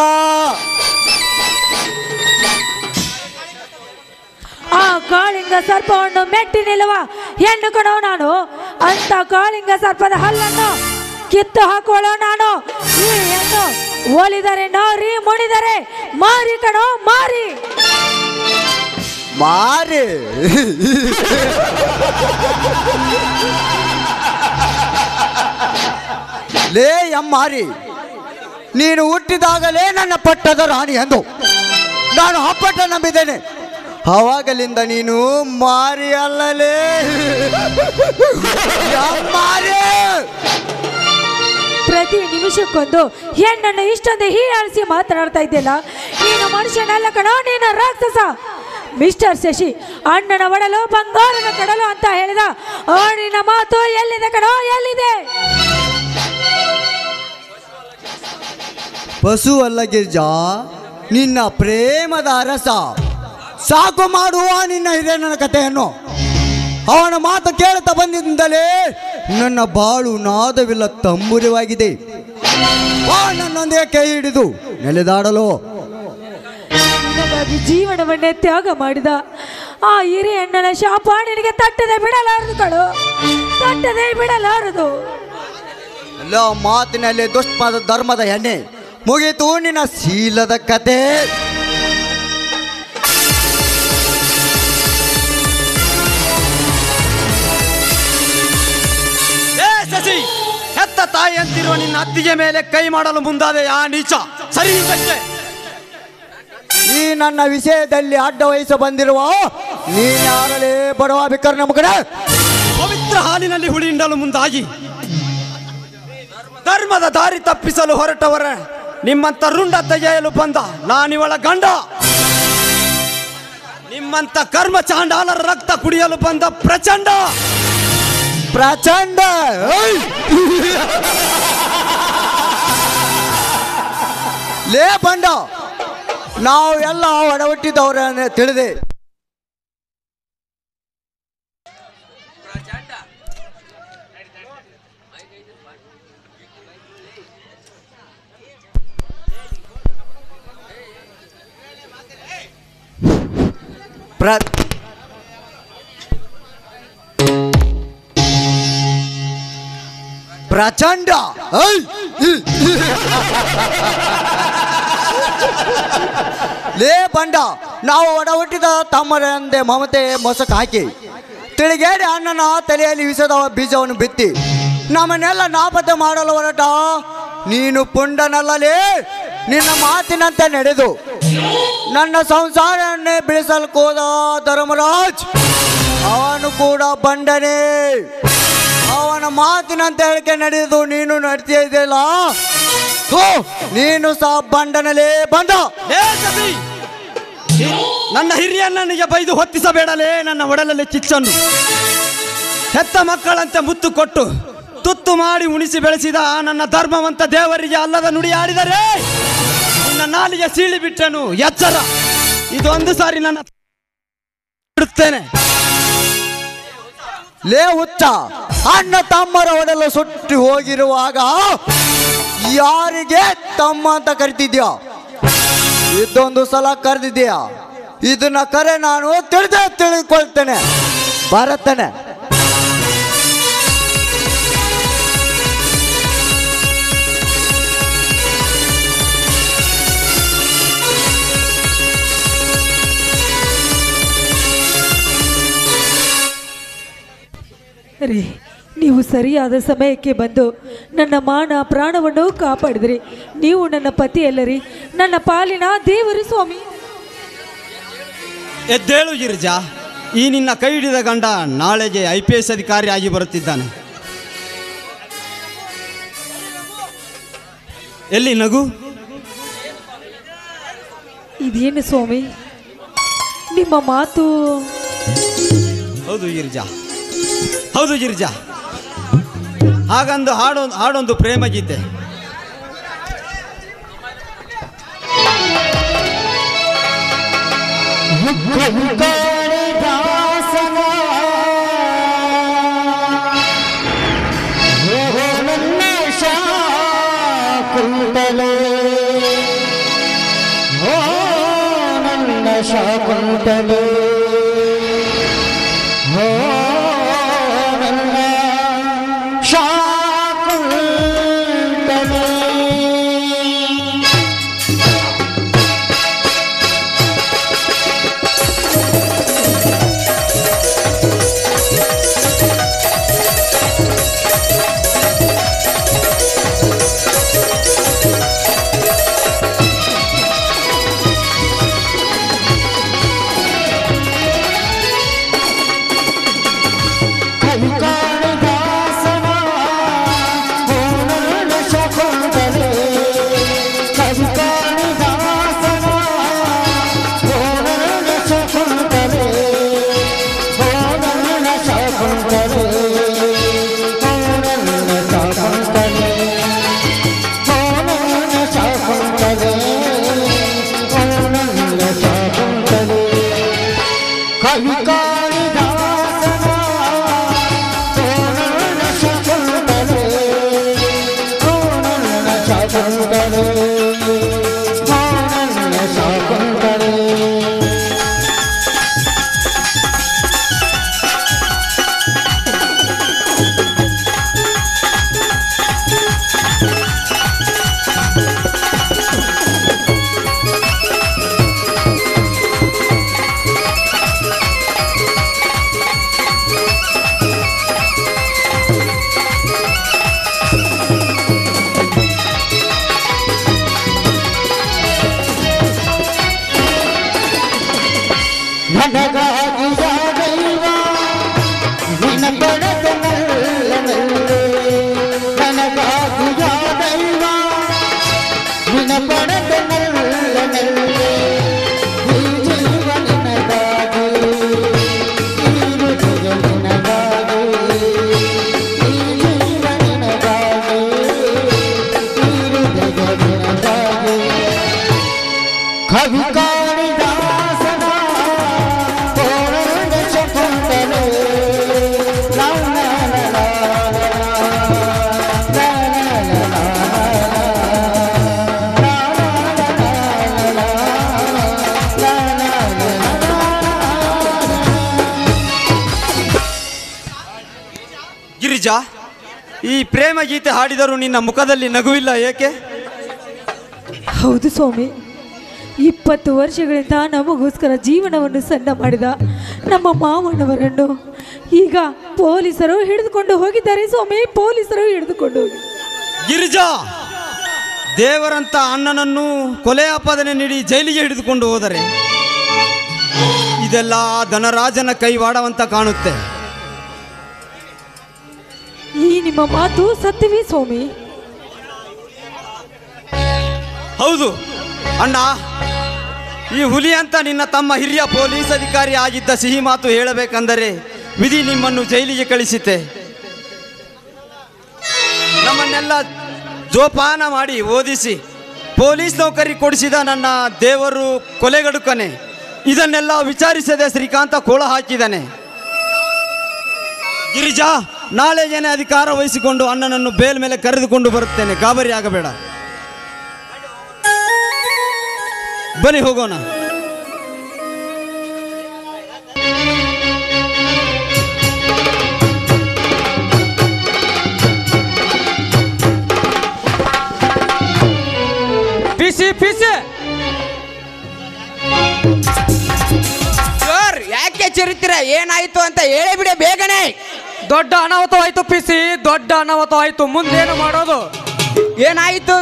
ಆ ಕಾಳಿಂಗ ಸರ್ಪವನ್ನು ಮೆಟ್ಟಿ ನಿಲ್ಲುವ ಹೆಣ್ಣು ಕಣೋ ನಾನು. ಅಂತ ಕಾಳಿಂಗ ಸರ್ಪದ ಹಲ್ಲನ್ನು ಕಿತ್ತು ಹಾಕೋಳೋ ನಾನು. ಈ ಹೆಣ್ಣು ಒಲಿದರೆ ನಾರಿ, ಮುಣಿದರೆ ಮಾರಿ ಕಣೋ ಮಾರಿ.
ಮಾರಿ ಲೇ ಎಮ್ಮಾರಿ, ನೀನು ಹುಟ್ಟಿದಾಗಲೇ ನನ್ನ ಪಟ್ಟದ ರಾಣಿ ಎಂದು ನಾನು ಅಪ್ಪಟ ನಂಬಿದ್ದೇನೆ. ಅವಾಗಲಿಂದ ನೀನು ಮಾರಿ ಅಲ್ಲಲೇ ಎಮ್ಮಾರಿ.
ಪ್ರತಿ ನಿಮಿಷಕ್ಕೊಂದು ಹೆಣ್ಣನ್ನು ಇಷ್ಟೊಂದು ಹೀಯಾಳಿಸಿ ಮಾತನಾಡ್ತಾ ಇದ್ದಿಲ್ಲ. ನೀನು ಮನುಷ್ಯನಲ್ಲ ಕಣೋ, ನೀನು ರಾಕ್ಷಸ. ಮಿಸ್ಟರ್ ಶಶಿ, ಅಣ್ಣನ ಒಡಲು ಬಂಗಾರದ ಕಡಲು ಅಂತ ಹೇಳಿದ ಆ ನಿನ್ನ ಮಾತು ಎಲ್ಲಿದೆ ಕಣೋ, ಎಲ್ಲಿದೆ?
ಪಶು ಅಲ್ಲ ಗಿರ್ಜಾ, ನಿನ್ನ ಪ್ರೇಮದ ಅರಸ. ಸಾಕು ಮಾಡುವ ನಿನ್ನ ಹಿರಿಯನ ಕಥೆಯನ್ನು. ಅವನ ಮಾತು ಕೇಳುತ್ತಾ ಬಂದಿಂದಲೇ ನನ್ನ ಬಾಳು ನಾದವಿಲ್ಲ ತಂಬುರವಾಗಿದೆ. ನನ್ನೊಂದಿಗೆ ಕೈ ಹಿಡಿದು ನೆಲೆದಾಡಲು
ನಿನಗಾಗಿ ಜೀವನವನ್ನೇ ತ್ಯಾಗ ಮಾಡಿದ ಆ ಹಿರಿಯ ಅಣ್ಣನ ಶಾಪ ನಿನಗೆ ತಟ್ಟದೆ ಬಿಡಲಾರದು ಕಣೋ, ತಟ್ಟದೆ ಬಿಡಲಾರದು.
ಎಲ್ಲ ಮಾತಿನಲ್ಲಿ ದುಷ್ಪದ ಧರ್ಮದ ಎಣ್ಣೆ ಮುಗಿತು ನಿನ್ನ ಶೀಲದ ಕತೆ.
ಶಶಿ, ಹೆತ್ತ ತಾಯಿ ಅಂತಿರುವ ನಿನ್ನ ಅತ್ತಿಗೆ ಮೇಲೆ ಕೈ ಮಾಡಲು ಮುಂದಾದೆ ಆ ನೀಚ ಸರಿ ಇದ್ದಕ್ಕೆ.
ಈ ನನ್ನ ವಿಷಯದಲ್ಲಿ ಅಡ್ಡ ವಹಿಸ ಬಂದಿರುವ ನೀನಾಗಲೇ ಬಡವ ಬಿಕ್ಕರ್ನ ಮಗನ.
ಪವಿತ್ರ ಹಾಲಿನಲ್ಲಿ ಹುಳಿ ಹಿಂಡಲು ಮುಂದಾಗಿ ಧರ್ಮದ ದಾರಿ ತಪ್ಪಿಸಲು ಹೊರಟವರ ನಿಮ್ಮಂತ ರುಂಡ ತೆಗೆಯಲು ಬಂದ ನಾನಿವಳ ಗಂಡ. ನಿಮ್ಮಂತ ಕರ್ಮ ಚಾಂಡಾಲರ ರಕ್ತ ಕುಡಿಯಲು ಬಂದ ಪ್ರಚಂಡ.
ಪ್ರಚಂಡ ಲೇ ಬಂಡ, ನಾವು ಎಲ್ಲ ಒಡಹುಟ್ಟಿದವರ ತಿಳಿದೆ. ಪ್ರಚಂಡ ಲೇ ಬಂಡ, ನಾವು ಒಡ ಹುಟ್ಟಿದ ತಮ್ಮರಂದೆ ಮಮತೆ ಮೊಸಕ್ ಹಾಕಿ ತಿಳಿಗೇಡಿ ಅಣ್ಣನ ತಲೆಯಲ್ಲಿ ವಿಷದ ಬೀಜವನ್ನು ಬಿತ್ತಿ ನಮ್ಮನ್ನೆಲ್ಲ ನಾಪತ್ತೆ ಮಾಡಲು ಹೊರಟ ನೀನು ಪುಂಡನಲ್ಲಲೇ. ನಿನ್ನ ಮಾತಿನಂತೆ ನಡೆದು ನನ್ನ ಸಂಸಾರವನ್ನೇ ಬೆಳೆಸಲು ಹೋದ ಧರ್ಮರಾಜ್ ಅವನು ಕೂಡ ಬಂಡನೇ. ಅವನ ಮಾತಿನಂತೆ ಹೇಳಿಕೆ ನಡೆದು ನೀನು ನಡ್ತೀಯ ಇದೆಯಲ್ಲ, ನೀನು ಸಹ ಬಂಡನಲೇ ಬಂಡ.
ನನ್ನ ಹಿರಿಯಣ್ಣನಿಗೆ ಬೈದು ಹೊತ್ತಿಸಬೇಡಲೇ ನನ್ನ ಒಡಲಲ್ಲಿ ಕಿಚ್ಚನ್ನು. ಹೆತ್ತ ಮಕ್ಕಳಂತೆ ಮುತ್ತು ಕೊಟ್ಟು ತುತ್ತು ಮಾಡಿ ಉಣಿಸಿ ಬೆಳೆಸಿದ ನನ್ನ ಧರ್ಮವಂತ ದೇವರಿಗೆ ಅಲ್ಲದ ನುಡಿ ಆಡಿದರೆ ನಿನ್ನ ನಾಲಿಗೆ ಸೀಳಿ ಬಿಟ್ಟನು. ಎಚ್ಚರ, ಇದೊಂದು ಸಾರಿ ನನ್ನ ಬಿಡುತ್ತೇನೆ.
ಲೇ ಹುಚ್ಚ, ಅಣ್ಣ ತಮ್ಮರ ಒಡಲು ಸುಟ್ಟು ಹೋಗಿರುವಾಗ ಯಾರಿಗೆ ತಮ್ಮ ಅಂತ ಕರಿತಿದ್ಯಾ? ಇದೊಂದು ಸಲ ಕರೆದಿದ್ಯಾ? ಇದನ್ನ ಕರೆ ನಾನು ತಿಳಿದುಕೊಳ್ತೇನೆ. ಬರತ್ತೇನೆ.
ರೀ, ನೀವು ಸರಿಯಾದ ಸಮಯಕ್ಕೆ ಬಂದು ನನ್ನ ಮಾನ ಪ್ರಾಣವನ್ನು ಕಾಪಾಡಿದ್ರಿ. ನೀವು ನನ್ನ ಪತಿಯಲ್ಲರಿ, ನನ್ನ ಪಾಲಿನ ದೇವರು ಸ್ವಾಮಿ.
ಎದ್ದೇಳು ಗಿರಿಜಾ, ಈ ನಿನ್ನ ಕೈ ಹಿಡಿದ ಗಂಡ ನಾಳೆಗೆ IPS ಅಧಿಕಾರಿ ಆಗಿ ಬರುತ್ತಿದ್ದಾನೆ. ಎಲ್ಲಿ ನಗು?
ಇದೇನು ಸ್ವಾಮಿ ನಿಮ್ಮ ಮಾತು?
ಹೌದು ಗಿರಿಜಾ, ಹೌದು ಗಿರಿಜಾ. ಹಾಗಂದು ಹಾಡೊಂದು ಪ್ರೇಮ ಗೀತೆ.
ಕಾಳಿದಾಸನ ನನ್ನ ಶಾಕುಂತಲೆ ನನ್ನ ಶಾಕುಂತಲೆ ನನ್ನ ಶಾಕುಂತಲೆ
ಗಿರಿಜಾ, ಈ ಪ್ರೇಮ ಗೀತೆ ಹಾಡಿದರೂ ನಿನ್ನ ಮುಖದಲ್ಲಿ ನಗುವಿಲ್ಲ ಏಕೆ?
ಹೌದು ಸ್ವಾಮಿ, 20 ವರ್ಷಗಳಿಂದ ನಮಗೋಸ್ಕರ ಜೀವನವನ್ನು ಸಣ್ಣ ಮಾಡಿದ ನಮ್ಮ ಮಾವನವರನ್ನು ಈಗ ಪೊಲೀಸರು ಹಿಡಿದುಕೊಂಡು ಹೋಗಿದ್ದಾರೆ ಸ್ವಾಮಿ. ಪೊಲೀಸರು ಹಿಡಿದುಕೊಂಡು ಹೋಗಿ.
ಗಿರಿಜಾ, ದೇವರಂತ ಅಣ್ಣನನ್ನು ಕೊಲೆ ಆಪಾದನೆ ನೀಡಿ ಜೈಲಿಗೆ ಹಿಡಿದುಕೊಂಡು ಹೋದರೆ ಇದೆಲ್ಲ ಧನರಾಜನ ಕೈವಾಡವಂತ ಕಾಣುತ್ತೆ.
ಈ ನಿಮ್ಮ ಮಾತು ಸತ್ಯವೇ ಸ್ವಾಮಿ?
ಹೌದು ಅಣ್ಣ, ಈ ಹುಲಿ ಅಂತ ನಿನ್ನ ತಮ್ಮ ಹಿರಿಯ ಪೊಲೀಸ್ ಅಧಿಕಾರಿ ಆಗಿದ್ದ ಸಿಹಿ ಮಾತು ಹೇಳಬೇಕೆಂದರೆ ವಿಧಿ ನಿಮ್ಮನ್ನು ಜೈಲಿಗೆ ಕಳಿಸಿತೆ. ನಮ್ಮನ್ನೆಲ್ಲ ಜೋಪಾನ ಮಾಡಿ ಓದಿಸಿ ಪೊಲೀಸ್ ನೌಕರಿ ಕೊಡಿಸಿದ ನನ್ನ ದೇವರು ಕೊಲೆಗಡುಕನೆ. ಇದನ್ನೆಲ್ಲ ವಿಚಾರಿಸದೆ ಶ್ರೀಕಾಂತ ಕೋಳ ಹಾಕಿದ್ದಾನೆ. ಗಿರಿಜಾ, ನಾಳೆ ಏನೇ ಅಧಿಕಾರ ವಹಿಸಿಕೊಂಡು ಅಣ್ಣನನ್ನು ಬೇಲ್ ಮೇಲೆ ಕರೆದುಕೊಂಡು ಬರುತ್ತೇನೆ, ಗಾಬರಿ ಆಗಬೇಡ. ಬನ್ನಿ ಹೋಗೋಣ.
ಪಿಸಿ ಪಿಸಿ
ಸರ್, ಯಾಕೆ ಚಿರುತ್ತೀರ? ಏನಾಯ್ತು ಅಂತ ಹೇಳಿ ಬಿಡಿ ಬೇಗನೆ.
ದೊಡ್ಡ ಅನಾಹುತವಾಯ್ತು ಪಿಸಿ, ದೊಡ್ಡ ಅನಾಹುತವಾಯ್ತು. ಮುಂದೇನು ಮಾಡೋದು?
ಏನಾಯ್ತು?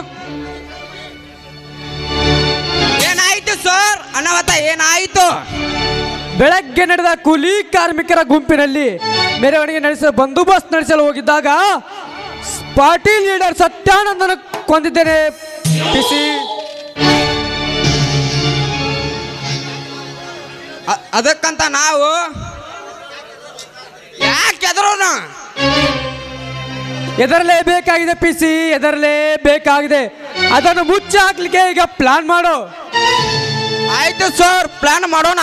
ಏನಾಯ್ತು ಸರ್? ಅನಾಹುತ ಏನಾಯ್ತು?
ಬೆಳಗ್ಗೆ ನಡೆದ ಕೂಲಿ ಕಾರ್ಮಿಕರ ಗುಂಪಿನಲ್ಲಿ ಮೆರವಣಿಗೆ ನಡೆಸಲು ಬಂದೋಬಸ್ತ್ ನಡೆಸಲು ಹೋಗಿದ್ದಾಗ ಪಾರ್ಟಿ ಲೀಡರ್ ಸತ್ಯಾನಂದನ ಕೊಂದಿದ್ದೇನೆ ಪಿಸಿ.
ಅದಕ್ಕಂತ ನಾವು ಯಾಕೆ ಎದುರೋಣ?
ಎದರಲೇಬೇಕಾಗಿದೆ ಪಿಸಿ, ಎದರಲೇಬೇಕಾಗಿದೆ. ಅದನ್ನು ಮುಚ್ಚಿ ಹಾಕ್ಲಿಕ್ಕೆ ಈಗ ಪ್ಲಾನ್ ಮಾಡು.
ಆಯ್ತು ಸರ್, ಪ್ಲಾನ್ ಮಾಡೋಣ.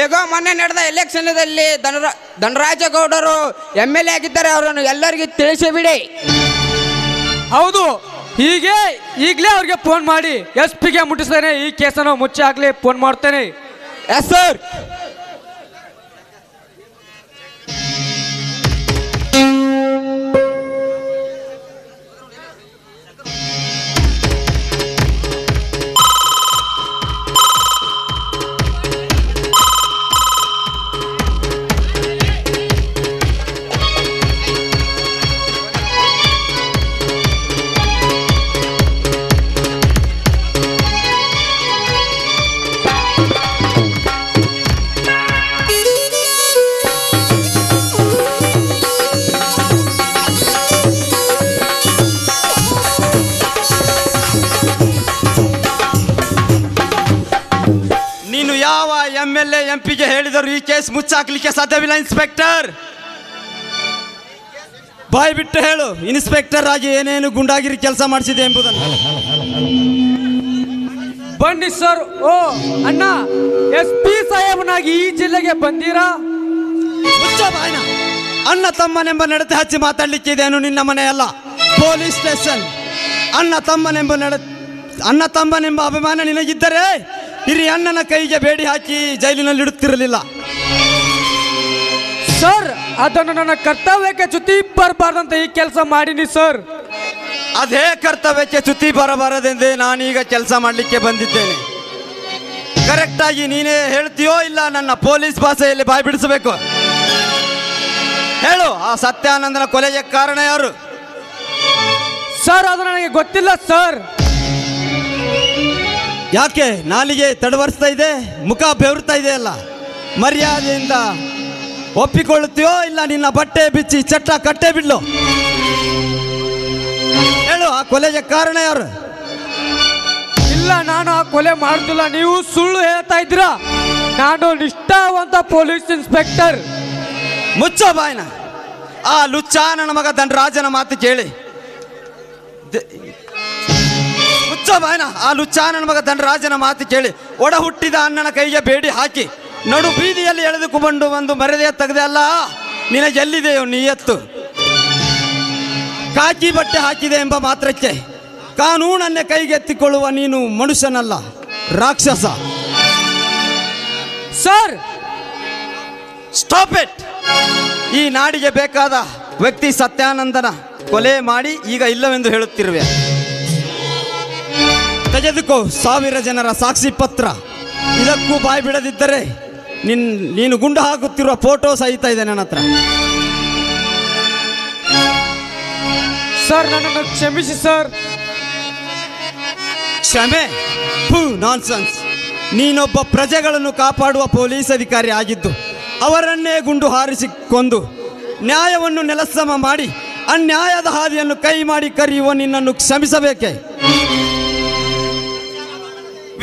ಈಗ ಮೊನ್ನೆ ನಡೆದ ಎಲೆಕ್ಷನ್ದಲ್ಲಿ ಧನರಾಜಗೌಡರು MLA ಆಗಿದ್ದಾರೆ, ಅವರನ್ನು ಎಲ್ಲರಿಗೂ ತಿಳಿಸಿಬಿಡಿ.
ಹೌದು, ಈಗಲೇ ಅವ್ರಿಗೆ ಫೋನ್ ಮಾಡಿ SP ಗೆ ಮುಟ್ಟಿಸ್ತೇನೆ. ಈ ಕೇಸನ್ನು ಮುಚ್ಚಿ ಹಾಕ್ಲಿ, ಫೋನ್ ಮಾಡ್ತೇನೆ.
Yes sir.
ಯಾವ MLA MP ಗೆ ಹೇಳಿದರು ಈ ಕೇಸ್ ಮುಚ್ಚಾಕ್ಲಿಕ್ಕೆ ಸಾಧ್ಯವಿಲ್ಲ ಇನ್ಸ್ಪೆಕ್ಟರ್? ಬಾಯ್ ಬಿಟ್ಟು ಹೇಳು, ಇನ್ಸ್ಪೆಕ್ಟರ್ ಆಗಿ ಏನೇನು ಗುಂಡಾಗಿರಿ ಕೆಲಸ ಮಾಡಿಸಿದೆ ಎಂಬುದನ್ನು.
ಬನ್ನಿ ಸರ್. ಓ ಅಣ್ಣ, SP ಸಾಹೇಬನಾಗಿ ಈ ಜಿಲ್ಲೆಗೆ ಬಂದೀರಾ?
ಮುಚ್ಚ ಬಾಯ್ನ. ಅಣ್ಣ ತಮ್ಮನೆಂಬ ನಡತೆ ಹಚ್ಚಿ ಮಾತಾಡ್ಲಿಕ್ಕೆ ಇದೇನು ನಿನ್ನ ಮನೆಯಲ್ಲ, ಪೊಲೀಸ್ ಸ್ಟೇಷನ್. ಅಣ್ಣ ತಮ್ಮನೆಂಬ ಅಭಿಮಾನ ನಿನಗಿದ್ದರೆ ಹಿರಿಯ ಅಣ್ಣನ ಕೈಗೆ ಬೇಡಿ ಹಾಕಿ ಜೈಲಿನಲ್ಲಿ ಇಡುತ್ತಿರಲಿಲ್ಲ
ಸರ್. ಅದನ್ನು ನನ್ನ ಕರ್ತವ್ಯಕ್ಕೆ ಚ್ಯುತಿ ಬರಬಾರ್ದಂತ ಈ ಕೆಲಸ ಮಾಡೀನಿ ಸರ್.
ಅದೇ ಕರ್ತವ್ಯಕ್ಕೆ ಚ್ಯುತಿ ಬರಬಾರದೆಂದೇ ನಾನೀಗ ಕೆಲಸ ಮಾಡಲಿಕ್ಕೆ ಬಂದಿದ್ದೇನೆ. ಕರೆಕ್ಟಾಗಿ ನೀನೇ ಹೇಳ್ತೀಯೋ ಇಲ್ಲ ನನ್ನ ಪೊಲೀಸ್ ಭಾಷೆಯಲ್ಲಿ ಬಾಯಿ ಬಿಡಿಸಬೇಕು? ಹೇಳು, ಆ ಸತ್ಯಾನಂದನ ಕೊಲೆಗೆ ಕಾರಣ ಯಾರು?
ಸರ್, ಅದು ನನಗೆ ಗೊತ್ತಿಲ್ಲ ಸರ್.
ಯಾಕೆ ನಾಲಿಗೆ ತಡವರಿಸ್ತಾ ಇದೆ, ಮುಖ ಬೆವರ್ತಾ ಇದೆ ಅಲ್ಲ? ಮರ್ಯಾದೆಯಿಂದ ಒಪ್ಪಿಕೊಳ್ಳುತ್ತೀಯೋ ಇಲ್ಲ ನಿನ್ನ ಬಟ್ಟೆ ಬಿಚ್ಚಿ ಚಟ್ಟ ಕಟ್ಟೆ ಬಿಡ್ಲು? ಹೇಳು, ಆ ಕೊಲೆಗೆ ಕಾರಣ ಯಾರು?
ಇಲ್ಲ, ನಾನು ಆ ಕೊಲೆ ಮಾಡ್ತಿಲ್ಲ. ನೀವು ಸುಳ್ಳು ಹೇಳ್ತಾ ಇದ್ದೀರಾ. ನಾನು ನಿಷ್ಠಾವಂತ ಪೊಲೀಸ್ ಇನ್ಸ್ಪೆಕ್ಟರ್.
ಮುಚ್ಚ ಬಾಯ್ನ. ಆ ಲುಚ್ಚ ನನ್ನ ಮಗ ಧನರಾಜನ ಮಾತು ಕೇಳಿ. ಮುಚ್ಚ ಬಾಯ್ನ. ಆ ಲುಚ್ಚ ನನ್ನ ಮಗ ಧನರಾಜನ ಮಾತು ಕೇಳಿ ಒಡ ಹುಟ್ಟಿದ ಅಣ್ಣನ ಕೈಗೆ ಬೇಡಿ ಹಾಕಿ ನಡು ಬೀದಿಯಲ್ಲಿ ಎಳೆದುಕೊಂಡು ಬಂದು ಮರೆದೇ ತೆಗೆದೆ ಅಲ್ಲ. ನಿನಗೆಲ್ಲಿದೆಯೋ ನಿಯತ್ತು? ಕಾಕಿ ಬಟ್ಟೆ ಹಾಕಿದೆ ಎಂಬ ಮಾತ್ರಕ್ಕೆ ಕಾನೂನನ್ನೇ ಕೈಗೆತ್ತಿಕೊಳ್ಳುವ ನೀನು ಮನುಷ್ಯನಲ್ಲ, ರಾಕ್ಷಸ.
Sir,
stop it. ಈ ನಾಡಿಗೆ ಬೇಕಾದ ವ್ಯಕ್ತಿ ಸತ್ಯಾನಂದನ ಕೊಲೆ ಮಾಡಿ ಈಗ ಇಲ್ಲವೆಂದು ಹೇಳುತ್ತಿರುವೆ. ತೆಗೆದುಕೋ 1000 ಜನರ ಸಾಕ್ಷಿ ಪತ್ರ. ಇದಕ್ಕೂ ಬಾಯಿ ಬಿಡದಿದ್ದರೆ ನೀನು ಗುಂಡು ಹಾಕುತ್ತಿರುವ ಫೋಟೋ ಸಹಿತ ಇದೆ ನನ್ನ ಹತ್ರ.
ಸರ್, ನನ್ನನ್ನು ಕ್ಷಮಿಸಿ ಸರ್.
ಕ್ಷಮೆ? ನಾನ್ಸೆನ್ಸ್. ನೀನೊಬ್ಬ ಪ್ರಜೆಗಳನ್ನು ಕಾಪಾಡುವ ಪೊಲೀಸ್ ಅಧಿಕಾರಿ ಆಗಿದ್ದು ಅವರನ್ನೇ ಗುಂಡು ಹಾರಿಸಿ ಕೊಂದು ನ್ಯಾಯವನ್ನು ನೆಲಸಮ ಮಾಡಿ ಅನ್ಯಾಯದ ಹಾದಿಯನ್ನು ಕೈ ಮಾಡಿ ಕರೆಯುವ ನಿನ್ನನ್ನು ಕ್ಷಮಿಸಬೇಕೆ?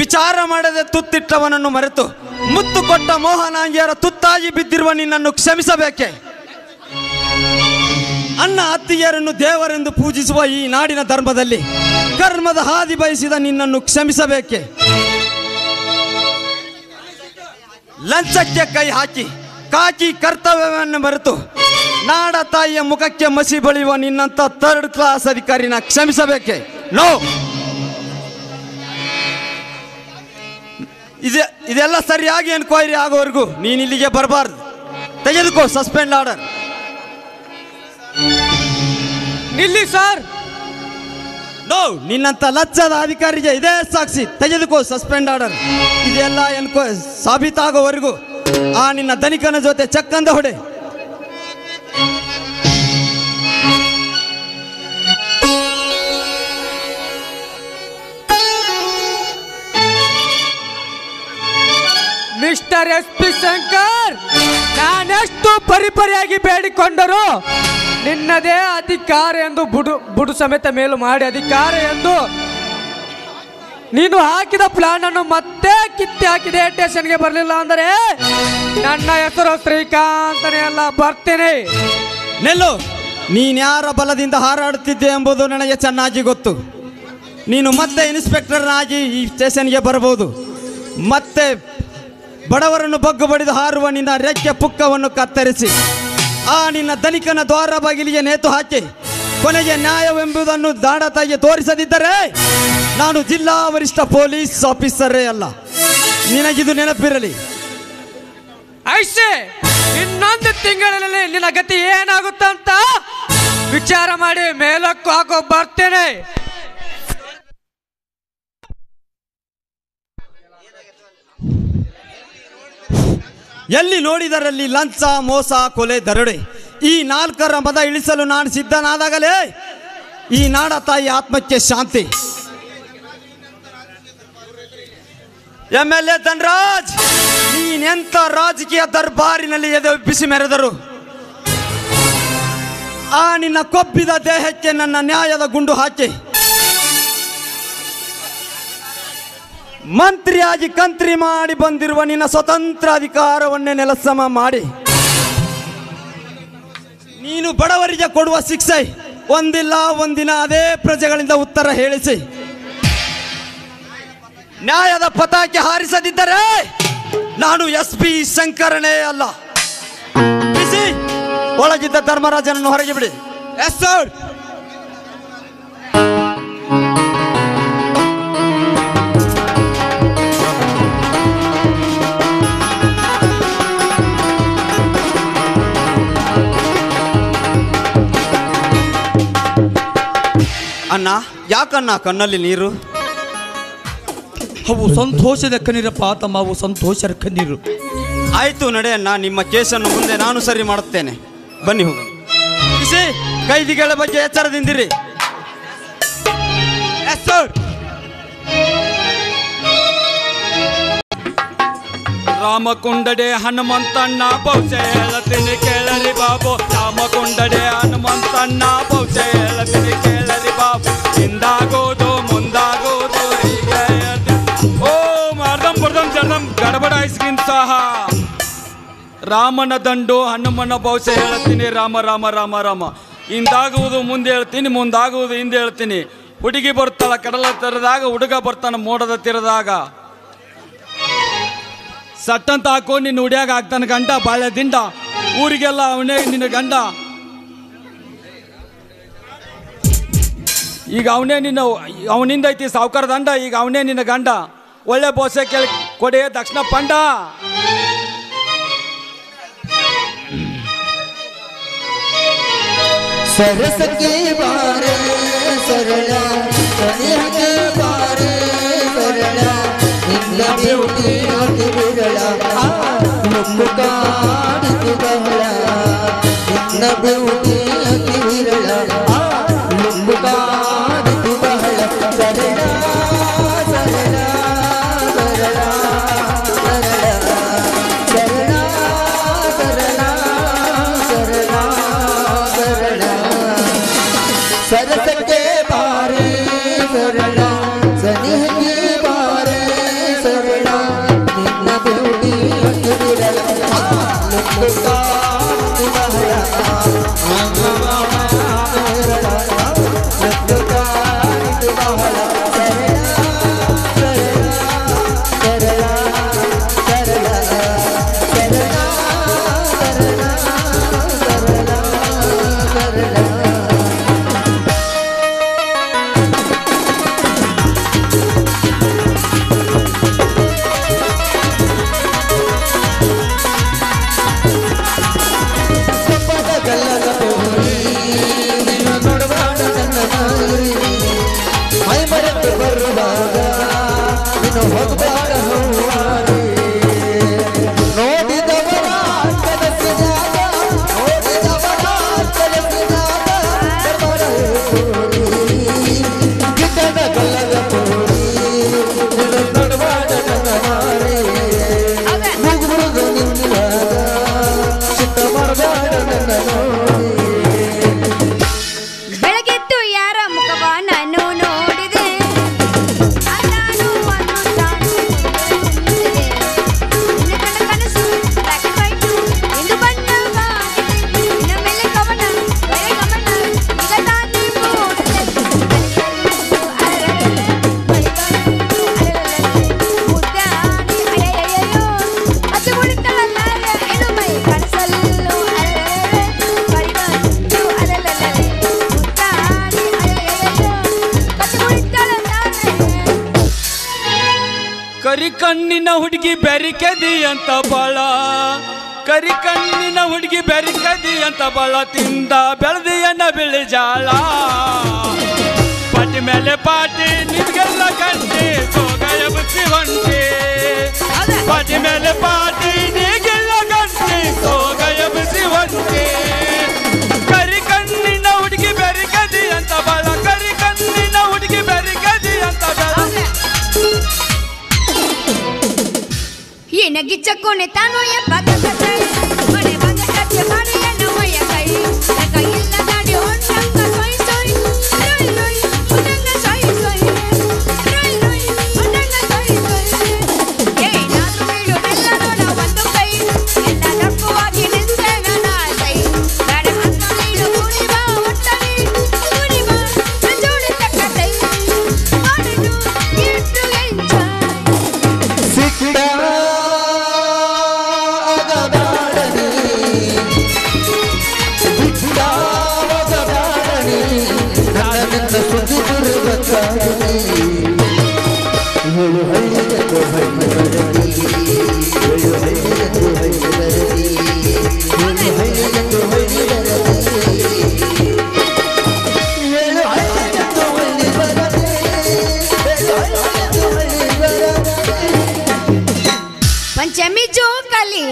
ವಿಚಾರ ಮಾಡದೆ ತುತ್ತಿಟ್ಟವನನ್ನು ಮರೆತು ಮುತ್ತು ಕೊಟ್ಟ ಮೋಹನಾಂಗಿಯರ ತುತ್ತಾಗಿ ಬಿದ್ದಿರುವ ನಿನ್ನನ್ನು ಕ್ಷಮಿಸಬೇಕೆ? ಅನ್ನ ಅತ್ತಿಗೆಯರನ್ನು ದೇವರೆಂದು ಪೂಜಿಸುವ ಈ ನಾಡಿನ ಧರ್ಮದಲ್ಲಿ ಕರ್ಮದ ಹಾದಿ ಬಯಸಿದ ನಿನ್ನನ್ನು ಕ್ಷಮಿಸಬೇಕೆ? ಲಂಚಕ್ಕೆ ಕೈ ಹಾಕಿ ಕಾಕಿ ಕರ್ತವ್ಯವನ್ನು ಮರೆತು ನಾಡ ತಾಯಿಯ ಮುಖಕ್ಕೆ ಮಸಿ ಬಳಿಯುವ ನಿನ್ನಂತ 3rd ಕ್ಲಾಸ್ ಅಧಿಕಾರಿನ ಕ್ಷಮಿಸಬೇಕೆ? ನೋ. ಇದೆಲ್ಲ ಸರಿಯಾಗಿ ಎನ್ಕ್ವೈರಿ ಆಗೋವರೆಗೂ ನೀನು ಇಲ್ಲಿಗೆ ಬರಬಾರ್ದು. ತೆಗೆದುಕೋ ಸಸ್ಪೆಂಡ್ ಆರ್ಡರ್.
ನಿಲ್ಲಿ ಸರ್.
ನೋ, ನಿನ್ನಂತ ಲಜ್ಜದ ಅಧಿಕಾರಿಗೆ ಇದೇ ಸಾಕ್ಷಿ. ತೆಗೆದುಕೋ ಸಸ್ಪೆಂಡ್ ಆರ್ಡರ್. ಇದೆಲ್ಲ ಸಾಬೀತಾಗೋವರೆಗೂ ಆ ನಿನ್ನ ಧನಿಕನ ಜೊತೆ ಚಕ್ಕಂದ ಹೊಡೆ.
ಮಿಸ್ಟರ್ SP ಶಂಕರ್, ನಾನೆಷ್ಟು ಪರಿಪರಿಯಾಗಿ ಬೇಡಿಕೊಂಡರು ನಿನ್ನದೇ ಅಧಿಕಾರ ಎಂದು ಬುಡು ಸಮೇತ ಮೇಲು ಮಾಡಿ ಅಧಿಕಾರ ಎಂದು ನೀನು ಹಾಕಿದ ಪ್ಲಾನ್ ಅನ್ನು ಮತ್ತೆ ಕಿತ್ತಿ ಹಾಕಿದೆ. ಸ್ಟೇಷನ್ಗೆ ಬರಲಿಲ್ಲ ಅಂದರೆ ನನ್ನ ಹೆಸರು ಶ್ರೀಕಾಂತನೇ ಅಲ್ಲ, ಬರ್ತೇನೆ.
ನೆಲ್ಲು, ನೀನ್ಯಾರ ಬಲದಿಂದ ಹಾರಾಡುತ್ತಿದ್ದೆ ಎಂಬುದು ನನಗೆ ಚೆನ್ನಾಗಿ ಗೊತ್ತು. ನೀನು ಮತ್ತೆ ಇನ್ಸ್ಪೆಕ್ಟರ್ ಆಗಿ ಈ ಸ್ಟೇಷನ್ಗೆ ಬರಬಹುದು. ಮತ್ತೆ ಬಡವರನ್ನು ಬಗ್ಗು ಬಡಿದು ಹಾರುವ ನಿನ್ನ ರೆಕ್ಕೆ ಪುಕ್ಕವನ್ನು ಕತ್ತರಿಸಿ ಆ ನಿನ್ನ ಧನಿಕನ ದ್ವಾರ ಬಾಗಿಲಿಗೆ ನೇತು ಹಾಕಿ ಕೊನೆಗೆ ನ್ಯಾಯವೆಂಬುದನ್ನು ದಾಡತಾಗಿ ತೋರಿಸದಿದ್ದರೆ ನಾನು ಜಿಲ್ಲಾ ವರಿಷ್ಠ ಪೊಲೀಸ್ ಆಫೀಸರೇ ಅಲ್ಲ. ನಿನಗಿದು ನೆನಪಿರಲಿ.
ಐಸೆ ಇನ್ನೊಂದು ತಿಂಗಳಲ್ಲಿ ನಿನ್ನ ಗತಿ ಏನಾಗುತ್ತಂತ ವಿಚಾರ ಮಾಡಿ ಮೇಲಕ್ಕೂ ಹಾಕೋ ಬರ್ತೇನೆ.
ಎಲ್ಲಿ ನೋಡಿದರಲ್ಲಿ ಲಂಚ, ಮೋಸ, ಕೊಲೆ, ದರೋಡೆ ಈ ನಾಲ್ಕರ ಮದ ಇಳಿಸಲು ನಾನು ಸಿದ್ಧನಾದಾಗಲೇ ಈ ನಾಡ ತಾಯಿ ಆತ್ಮಕ್ಕೆ ಶಾಂತಿ. MLA ಧನರಾಜ್, ನೀನೆಂತ ರಾಜಕೀಯ ದರ್ಬಾರಿನಲ್ಲಿ ಎದೆಬ್ಬಿಸಿ ಮೆರೆದರು ಆ ನಿನ್ನ ಕೊಬ್ಬಿದ ದೇಹಕ್ಕೆ ನನ್ನ ನ್ಯಾಯದ ಗುಂಡು ಹಾಕಿ ಮಂತ್ರಿಯಾಗಿ ಕಂತ್ರಿ ಮಾಡಿ ಬಂದಿರುವ ನಿನ್ನ ಸ್ವತಂತ್ರ ಅಧಿಕಾರವನ್ನೇ ನೆಲಸಮ ಮಾಡಿ ನೀನು ಬಡವರಿಗೆ ಕೊಡುವ ಶಿಕ್ಷೆ ಒಂದಿಲ್ಲ ಒಂದಿನ ಅದೇ ಪ್ರಜೆಗಳಿಂದ ಉತ್ತರ ಹೇಳಿಸಿ ನ್ಯಾಯದ ಪತಾಕೆ ಹಾರಿಸದಿದ್ದರೆ ನಾನು SP ಶಂಕರನೇ ಅಲ್ಲ. ಒಳಗಿದ್ದ ಧರ್ಮರಾಜನನ್ನು ಹೊರಗೆ ಬಿಡಿ. Yes sir. ಅಣ್ಣ, ಯಾಕಣ್ಣ ಕಣ್ಣಲ್ಲಿ ನೀರು?
ಅವು ಸಂತೋಷದ ಕಣ್ಣೀರಪ್ಪ ತಮ್ಮ, ಅವು ಸಂತೋಷದ ಕಣ್ಣೀರು.
ಆಯ್ತು ನಡೆಯಣ್ಣ, ನಿಮ್ಮ ಕೇಸನ್ನು ಮುಂದೆ ನಾನು ಸರಿ ಮಾಡುತ್ತೇನೆ. ಬನ್ನಿ ಹೋಗೋಣ. ಕೈದಿಗಳ ಬಗ್ಗೆ ಎಚ್ಚರದಿಂದಿರಿ. Yes sir.
ರಾಮಕೊಂಡಡೆ ಹನುಮಂತಣ್ಣ ಪೌಚೆ ಹೇಳತೀನಿ ಕೇಳರಿ ಬಾಬು. ರಾಮಕೊಂಡಡೆ ಹನುಮಂತಣ್ಣ ಪೌಚೆ ಹೇಳತೀನಿ ಕೇಳರಿ ಬಾಬು. ಹಿಂದಾಗೋದು ಮುಂದಾಗೋದು ಓ ಮಾರ್ದಂ ಬರ್ದಂ ಜರ್ದಂ ಗಡಬಡಾಯಿಸ್ಕಿನ್ ಸಹ ರಾಮನ ದಂಡು ಹನುಮನ ಪೌಚೆ ಹೇಳ್ತೀನಿ. ರಾಮ ರಾಮ ರಾಮ ರಾಮ. ಹಿಂದಾಗುವುದು ಮುಂದೆ ಹೇಳ್ತೀನಿ, ಮುಂದಾಗುವುದು ಹಿಂದೆ ಹೇಳ್ತೀನಿ. ಹುಡುಗಿ ಬರ್ತಾಳ ಕಡಲ ತೀರದಾಗ, ಹುಡುಗ ಬರ್ತಾನ ಮೋಡದ ತೀರದಾಗ. ಸಟ್ಟಂತ ಹಾಕೋ ನಿನ್ನ ಹುಡಿಯಾಗ ಆಗ್ತಾನ ಗಂಡ ಬಾಳೆ ದಿಂಡ. ಊರಿಗೆಲ್ಲ ಅವನೇ ನಿನ್ನ ಗಂಡ. ಈಗ ಅವನೇ ನಿನ್ನ, ಅವನಿಂದ ಐತಿ ಸಾವುಕಾರ ದಂಡ. ಈಗ ಅವನೇ ನಿನ್ನ ಗಂಡ. ಒಳ್ಳೆ ಬೋಸೆ ಕೇಳಿ ಕೊಡೆ ದಕ್ಷಿಣ ಪಂಡ.
सरसके बारे सरला सनिहके बारे सरला निन्न ब्यूटी अति विरला लुक्काडितु बहला निन्न ब्यूटी अति विरला लुक्काडितु बहला सरला सरला सरला सरला सरला सरला सरला सरसके बारे सरला सनिहके बारे सरला निन्न ब्यूटी अति विरला लुक्काडितु बहला लुक्काडितु बहला गल्ला
ಕಣ್ಣಿನ ಹುಡುಗಿ ಬೆರಿಕದಿ ಅಂತ ಬಾಳ ಕರಿ ಕಣ್ಣಿನ ಹುಡುಗಿ ಬೆರಿಕದಿ ಅಂತ ಬಾಳ ತಿಂದ ಬೆಳೆದಿಯನ್ನ ಬಿಳಿ ಜಾಳ ಪಾಟಿ ಮೇಲೆ ಪಾಟಿ ನಿಮ್ಗೆಲ್ಲ ಗಂಟೆ ಸೋಗಾಯ ಬುಚ್ಚಿ ಹೊಂಟೆ ಪಾಟಿ ಮೇಲೆ ಪಾಟಿ ನೀಗೆಲ್ಲ ಗಂಟೆ ಸೋಗಾಯ ಬುಚ್ಚಿ ಹೊಂಟೆ ಕರಿ ಕಣ್ಣಿನ ಹುಡುಗಿ ಬೆರಿಕದಿ ಅಂತ ಬಾಳ ಕರಿ ಕಣ್ಣಿನ ಹುಡುಗಿ ಬೆರಿಕದಿ ಅಂತ ಬಾಳ
ಏನಗಿಚ್ಚ ಕೊನೆ ತಾನು ಎಪ್ಪತ್ತ ಮನೆ ಬಂದ ಕಚ್ಚ ಬಾಡಿಯನ್ನು ಒಯ್ಯ ಕೈ ಕೈಯಿಲ್ಲ ಗಾಡಿ ಹೊಂಟಂಗ ಸೊಯ್ ಸೊಯ್ ರೊಯ್ ರೊಯ್ ಹೊಂಟಂಗ ಸೊಯ್ ಸೊಯ್ ರೊಯ್ ರೊಯ್ ಹೊಂಟಂಗ ಸೊಯ್ ಸೊಯ್ ಏನಾದ್ರೂ ಬೀಳು ಎಲ್ಲ ನೋಡ ಒಂದು ಕೈ ಎಲ್ಲ ದಪ್ಪವಾಗಿ ನಿಂತೇನ ನಾಸೈ ಗಾಡ ಹತ್ತು ನೀಡು ಕುಡಿ ಬಾ ಒಟ್ಟನೆ ಕುಡಿ ಬಾ ಜೋಡಿ ತಕ್ಕತೈ ಮಾಡಿದು ಇಟ್ಟು ಎಂಜಾಯ್
ಸಿಕ್ಕಿದ
पंचमी जो कली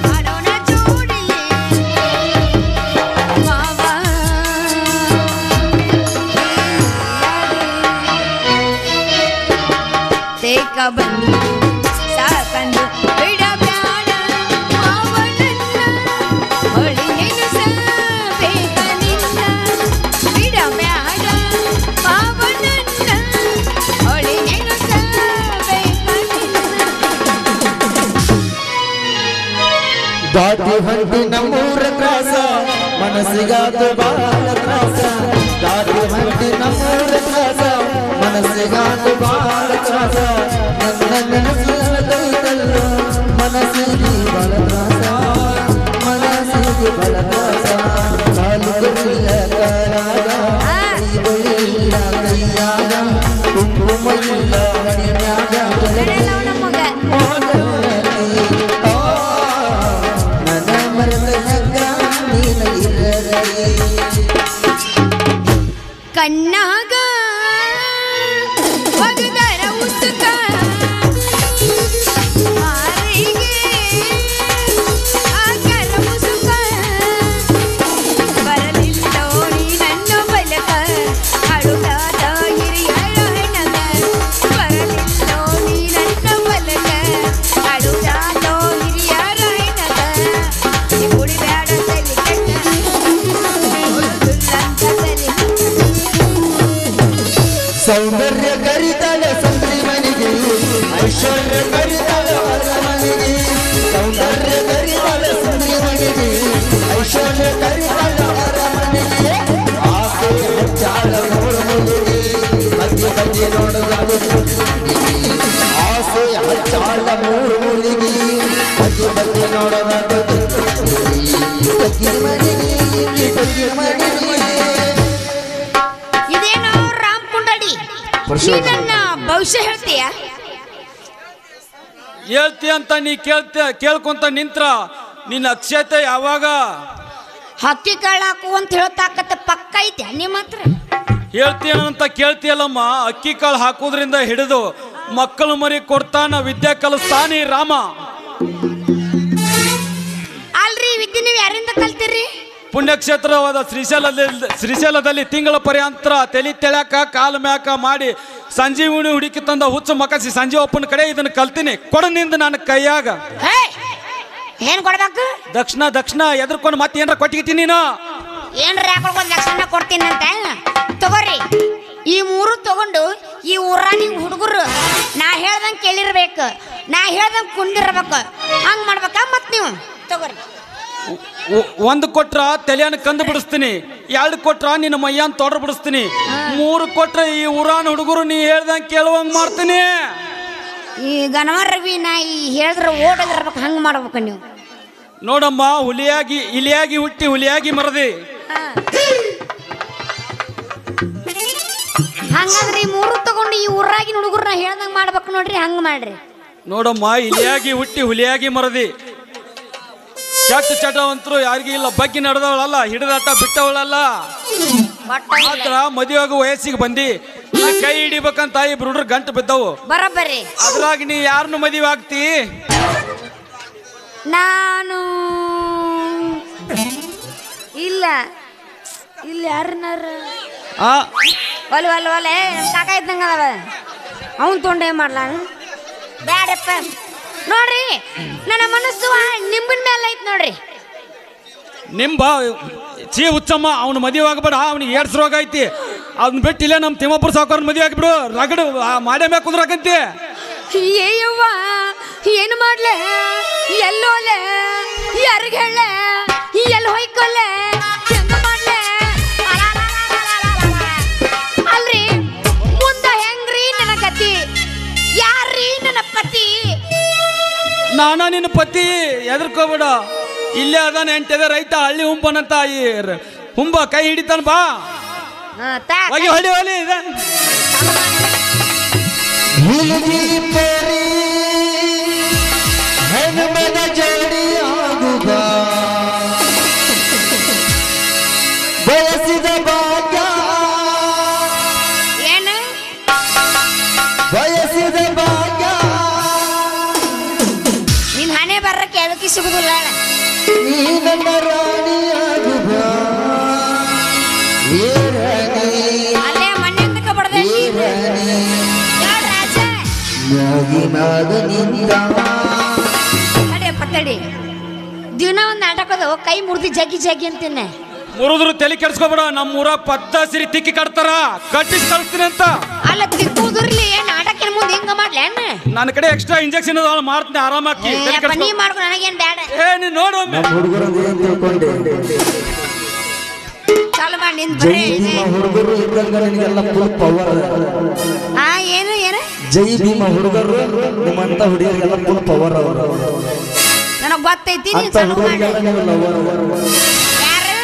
आडोना जोड़ी बाबा ते कबंदी साकंदु बिड़ा ब्याड मावनन्ना होली नेनु सबे कनिन्ना बिड़ा ब्याड मावनन्ना होली नेनु सबे
ದಾಟಿ ಹೊಂಟಿ ನಮ್ಮೂರ ತ್ರಾಸ ಮನಸ್ಸಿಗಾದ ಬಾಳ ತ್ರಾಸ ದಾಟಿ ಹೊಂಟಿ ನಮ್ಮೂರ ತ್ರಾಸ ಮನಸ್ಸಿಗಾದ ಬಾಳ ತ್ರಾಸ ನನ್ನ ನೆನಸಿನ ಕೈತಲ್ಲ ಮನಸ್ಸಿಗೆ ಬಲ ತ್ರಾಸ ಮನಸ್ಸಿಗೆ ಬಲ ತ್ರಾಸ ಕಾಲು ಕೊಡಿಲ್ಲ ಕಾಲಾಗ ಕೈಗಳಿಲ್ಲ ಕೈಯಾಗ ಕುಂಕುಮ ಇಲ್ಲ ಮನೆಯಾಗ
ಕಣ್ಣಾಗ ಒಗದರ ಉಸುಕ ಮಾರಿಗೆ ಆಗರ ಮುಸುಕ ಬರಲಿಲ್ಲೋ ನೀ ನನ್ನ ಬಲಕ ಅಳುದಾದ ಹಿರಿಯರ ಹೆಣಗ ಬರಲಿಲ್ಲೋ ನೀ ನನ್ನ ಬಲಕ ಅಳುದಾದ ಹಿರಿಯರ ಹೆಣಗ ನಿಗುಡಿ ಬ್ಯಾಡ ತಲೆ ಕೆಟ್ಟ
ಸೌಂದರ್ಯ ಕರಿತಾಳ ಸಂದ್ರಿ ಮನೆಗೆ ಐಶ್ವರ್ಯ ಕರಿತಾಳ ಅರಮನೆಗೆ ಸೌಂದರ್ಯ ಕರಿತಾಳ ಸಂದ್ರಿ ಮನೆಗೆ ಐಶ್ವರ್ಯ ಕರಿತಾಳ ಅರಮನೆಗೆ ಆಸೆ ಹೆಚ್ಚಾಳ ಮೂಡುಮುಲಿಗೆ ಮಧ್ಯೆ ಮಧ್ಯೆ ನೋಡಲಾಗುತ್ತ ಆಸೆ ಹೆಚ್ಚಾಳ ಮೂಡುಮುಲಿಗೆ ಮಧ್ಯೆ ಮಧ್ಯೆ ನೋಡಲಾಗುತ್ತ ತಗ್ಗಿನ ಮನೆಗೆ ತಗ್ಗಿನ ಮನೆಗೆ
ಇದೇನೋ ರಾಮ್ ಕುಂಡಡಿ ನೀ ನನ್ನ ಭವಿಷ್ಯ ಹೇಳ್ತೀಯ
ಹೇಳ್ತಿ ಅಂತ ನೀ ಕೇಳ್ಕೊಂತ ನಿಂತ್ರ ನಿನ್ನ ಅಕ್ಷತೆ ಯಾವಾಗ
ಹಕ್ಕಿ ಕಾಳು ಹಾಕು ಅಂತ ಹೇಳ್ತಾಕತ್ತ ಪಕ್ಕ ಐತೆ ನಿಮ್ಮ ಹತ್ರ
ಹೇಳ್ತೀನಂತ ಕೇಳ್ತೀಯಲ್ಲಮ್ಮ ಅಕ್ಕಿ ಕಾಳು ಹಾಕೋದ್ರಿಂದ ಹಿಡಿದು ಮಕ್ಕಳು ಮರಿ ಕೊಡ್ತಾನ ವಿದ್ಯೆ ಕಲಿಸ್ತಾನಿ ರಾಮ
ಅಲ್ರಿ ವಿದ್ಯೆ ನೀವು ಯಾರಿಂದ ಕಲ್ತೀರಿ
ಪುಣ್ಯಕ್ಷೇತ್ರವಾದ ಶ್ರೀಶೈಲದಲ್ಲಿ ತಿಂಗಳ ಪರ್ಯಂತರ ತಲೆ ತೆಳ್ಯಾಕ ಕಾಲು ಮ್ಯಾಕ ಮಾಡಿ ಸಂಜೀವಿನಿ ಹುಡುಕಿ ತಂದ ಹುಚ್ಚು ಮಕಸಿ ಸಂಜೀವಪ್ಪನ ಕಡೆ ಇದನ್ನ ಕಲ್ತೀನಿ ಕೊಡನಿಂದ ನನ್ನ ಕೈಯಾಗ
ಏನ್ ಕೊಡ್ಬೇಕು
ದಕ್ಷಿಣ ಎದ್ರಕೊಂಡು ಮತ್ತೆ ಏನಾರ ಕೊಟ್ಟಿಗಿಟ್ಟಿ ನೀನು
ಏನ್ರ ಯಾಕೊಳ್ಕೊಂಡು ದಕ್ಷಿಣ ಕೊಡ್ತೀನಿ ಅಂತ ತಗೋರಿ ಈ ಮೂರು ತಗೊಂಡು ಈ ಊರಾನಿ ಹುಡುಗರು ನಾ ಹೇಳ್ದಂಗೆ ಕೇಳಿರ್ಬೇಕು ನಾ ಹೇಳ್ದಂಗೆ ಕುಂದಿರ್ಬೇಕು ಹಂಗ್ ಮಾಡ್ಬೇಕಾ ಮತ್ ನೀವು ತಗೋರಿ
ಒಂದು ಕೊಟ್ರ ತಲೆಯನ್ನು ಕಂದು ಬಿಡಿಸ್ತೀನಿ, ಎರಡು ಕೊಟ್ರ ನಿನ್ನ ಮೈಯನ್ ತೊಡ್ರ ಬಿಡಿಸ್ತೀನಿ, ಮೂರು ಕೊಟ್ರ ಈ ಊರಾನ ಹುಡುಗರು ನೀ ಹೇಳ್ದಂಗೆ ಕೇಳುವಂಗೆ ಮಾಡ್ತೀನಿ.
ಈ ಗಣವರ್ವಿ ನಾ ಈ ಹೇಳಿದ್ರೆ ಓಡೋದಿರ್ಬೇಕು, ಹಂಗೆ ಮಾಡ್ಬೇಕು ನೀವು.
ನೋಡಮ್ಮ, ಇಲಿಯಾಗಿ ಹುಟ್ಟಿ ಹುಲಿಯಾಗಿ ಮರದಿ.
ಹಂಗಂದ್ರೆ ಈ ಮೂರು ತಗೊಂಡು ಈ ಊರಾಗಿನ ಹುಡುಗರನ್ನ ಹೇಳ್ದಂಗ್ ಮಾಡ್ಬೇಕು ನೋಡ್ರಿ, ಹಂಗ ಮಾಡ್ರಿ.
ನೋಡಮ್ಮ, ಇಲಿಯಾಗಿ ಹುಟ್ಟಿ ಹುಲಿಯಾಗಿ ಮರದಿ. ಕೆಟ್ಟ ಚಟವಂತರು ಯಾರಿಗೂ ಇಲ್ಲ. ಬಗ್ಗೆ ನಡೆದವಳಲ್ಲ, ಹಿಡಿದಾಟ ಬಿಟ್ಟವಳಲ್ಲ. ಮಾತ್ರ ಮದುವೆ ಆಗೋ ವಯಸ್ಸಿಗೆ ಬಂದಿ ಕೈ ಹಿಡಿಬೇಕಂತ ಇಬ್ರು ಹುಡುಗ್ರು ಗಂಟು ಬಿದ್ದವು.
ಬರಬ್ಬರಿ.
ಅದ್ರಾಗ ನೀ ಯಾರನ್ನು ಮದುವೆ ಆಗ್ತಿ?
ನಾನು ಇಲ್ಲ ಇಲ್ಲ ಯಾರನ್ನಾರ ಒಲೆ ಒಲೆ ಒಲೆ ಕಾಕ ಇದ್ದಂಗ ಅದಾವ. ಅವನ್ ತೊಂಡ ಏನ್ ಮಾಡ್ಲ ಬ್ಯಾಡಪ್ಪ. ನೋಡ್ರಿ ನನ್ನ ಮನಸ್ಸು ನಿಂಬಿನ ಮೇಲೆ ಐತ್ ನೋಡ್ರಿ.
ನಿಂಬ ಚೀ ಹುಚ್ಚಮ್ಮ, ಅವ್ನು ಮದುವೆ ಆಗಬೇಡ, ಅವ್ನಿಗೆ ಏಡ್ಸ್ ರೋಗ ಐತಿ. ಅದನ್ನ ಬಿಟ್ಟಿಲ್ಲ ನಮ್ಮ ತಿಮ್ಮಪ್ಪರ ಸಾವುಕಾರ ಮದುವೆ ಆಗಿಬಿಡು. ರಗಡು ಮಾಡೇ ಮ್ಯಾಗ ಕುಂದ್ರಾಕಂತಿ.
ಏಯವ್ವ ಏನು ಮಾಡ್ಲೆ, ಎಲ್ಲೋಲೆ, ಯಾರಿಗೆ ಹೇಳೆ, ಎಲ್ಲಿ ಹೊಯ್ಕೊಲ್ಲೆ, ಹೆಂಗ ಮಾಡ್ಲೆ? ಅಲ್ರಿ ಮುಂದ ಹೆಂಗ್ರಿ ನನ್ನ ಗತಿ? ಯಾರ್ರೀ ನನ್ನ ಪತಿ?
ನಾನ ನಿನ್ನ ಪತಿ, ಎದರ್ಕೋಬೇಡ. ಇಲ್ಲೇ ಅದಾನ ಎಂಟದ ರೈತ ಹಳ್ಳಿ ಹುಂಬನಂತ. ಈ ಹುಂಬ ಕೈ ಹಿಡಿತಾನ ಬಾ. ಹೋಗಿ ಹೊಡಿ ಹೊಲಿ.
ಬಯಸಿದ ಭಾಗ್ಯ
ಏನು
ಬಯಸಿದ ಭಾಗ್ಯ
ನಿನ್ ಹಣೆ ಬರ್ರಕ್ಕೆ ಅದಕ್ಕೆ ಸಿಗುದಿಲ್ಲ.
ನೀ ನನ್ನ ರಾಣಿಯಾಗುವ
ಅಲ್ಲೇ ಮನೆ ಅಂತ ಬಡ್ದೆ ಪತ್ತಡಿ ದಿನ ಒಂದ್ ನಾಟಕದ ಕೈ ಮುರಿದು ಜಗ್ಗಿ ಜಗ್ಗಿ ಅಂತೀನಿ.
ಮುರಿದ್ರು ತಲೆ ಕೆಡ್ಸ್ಕೊಬೇಡ. ನಮ್ಮ ಊರ ಪದ್ದ ಸಿರಿ ತಿಕ್ಕಿ ಕಟ್ತಾರ, ಕಟ್ಟಿಸಿ ಕಳಿಸ್ತೀನಿ ಅಂತ.
ಅಲ್ಲ ತಿಕ್ಕುದ್ರಲ್ಲಿ ನಾಟಕ ಮುಂದೆ ಹಿಂಗ ಮಾಡ್ಲಿ ಅಣ್ಣ?
ನನ್ನ ಕಡೆ ಎಕ್ಸ್ಟ್ರಾ ಇಂಜೆಕ್ಷನ್ ಮಾಡ್ತೀನಿ, ಆರಾಮಾಕಿ.
ನೀ ಮಾಡ್ಕೊ, ನನಗೇನ್ ಬೇಡ.
ನೀನ್ ನೋಡು
ಚಾಲು ಮಾಡಿ ನಿನ್ ಬರೀ
ಹುಡುಗರು ನಿನಗೆಲ್ಲ ಫುಲ್ ಪವರ್.
ಏನು ಏನು
ಜೈ ಭೀಮ ಹುಡುಗರು ನಿಮ್ಮಂತ ಹುಡುಗರಿಗೆಲ್ಲ ಫುಲ್ ಪವರ್. ಅವರು
ನನಗ್ ಗೊತ್ತೈತಿ. ನೀನ್ ಚಾಲು ಮಾಡಿ. ಯಾರು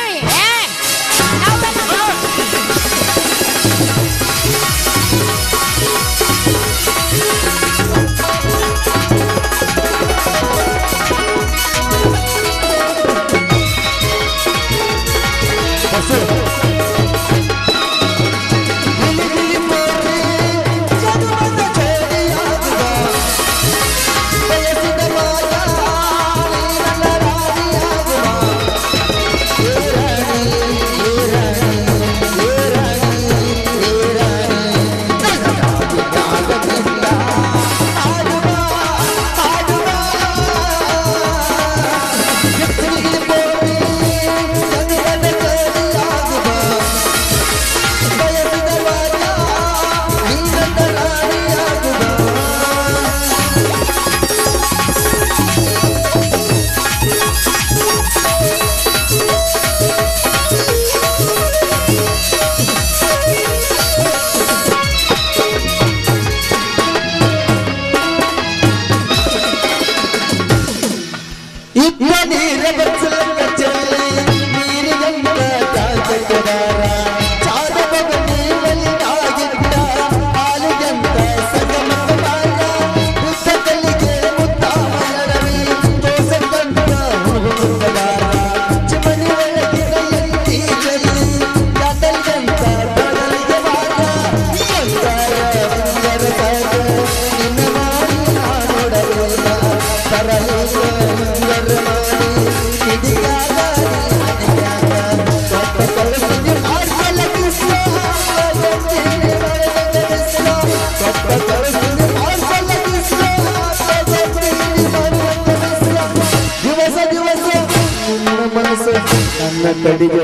ನನ್ನ ಕಡಿಗೆ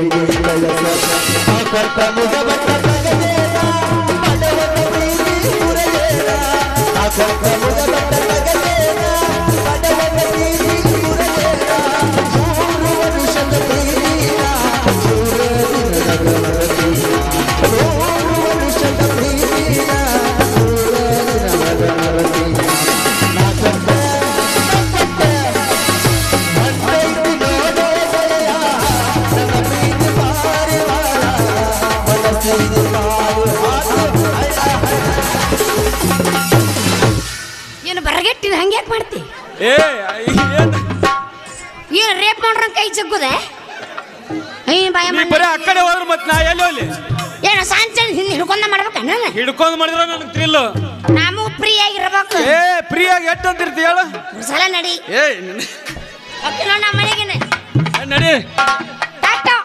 I
ಏ
ಏನ್ ರೇಪ್ ಮಾಡ್ರ ಕೈ ಜಗ್ಗುದೆ ಬಾಯ
ಬರೀ ಆ ಕಡೆ ಹೋದ್ರೆ ಮತ್ತೆ ನಾ ಎಲ್ಲಿ ಹೋಗ್ಲಿ
ಏನ ಸಾಂಚನ್ ಹಿಂದೆ ಹಿಡ್ಕೊಂಡ ಮಾಡ್ಬೇಕ ನಾನು
ಹಿಡ್ಕೊಂಡು ಮಾಡಿದ್ರೆ ನನಗೆ ಥ್ರಿಲ್
ನಾವು ಫ್ರೀ ಆಗಿರ್ಬೇಕು
ಏ ಫ್ರೀ ಆಗಿ ಎಷ್ಟು ಅಂತಿರ್ತಿ ಹೇಳು
ಸಲ ನಡಿ
ಏ
ಓಕೆ ನೋಡ ನಮ್ಮ ಮನೆಗೇನೆ
ನಡಿ
ಟಾಟಾ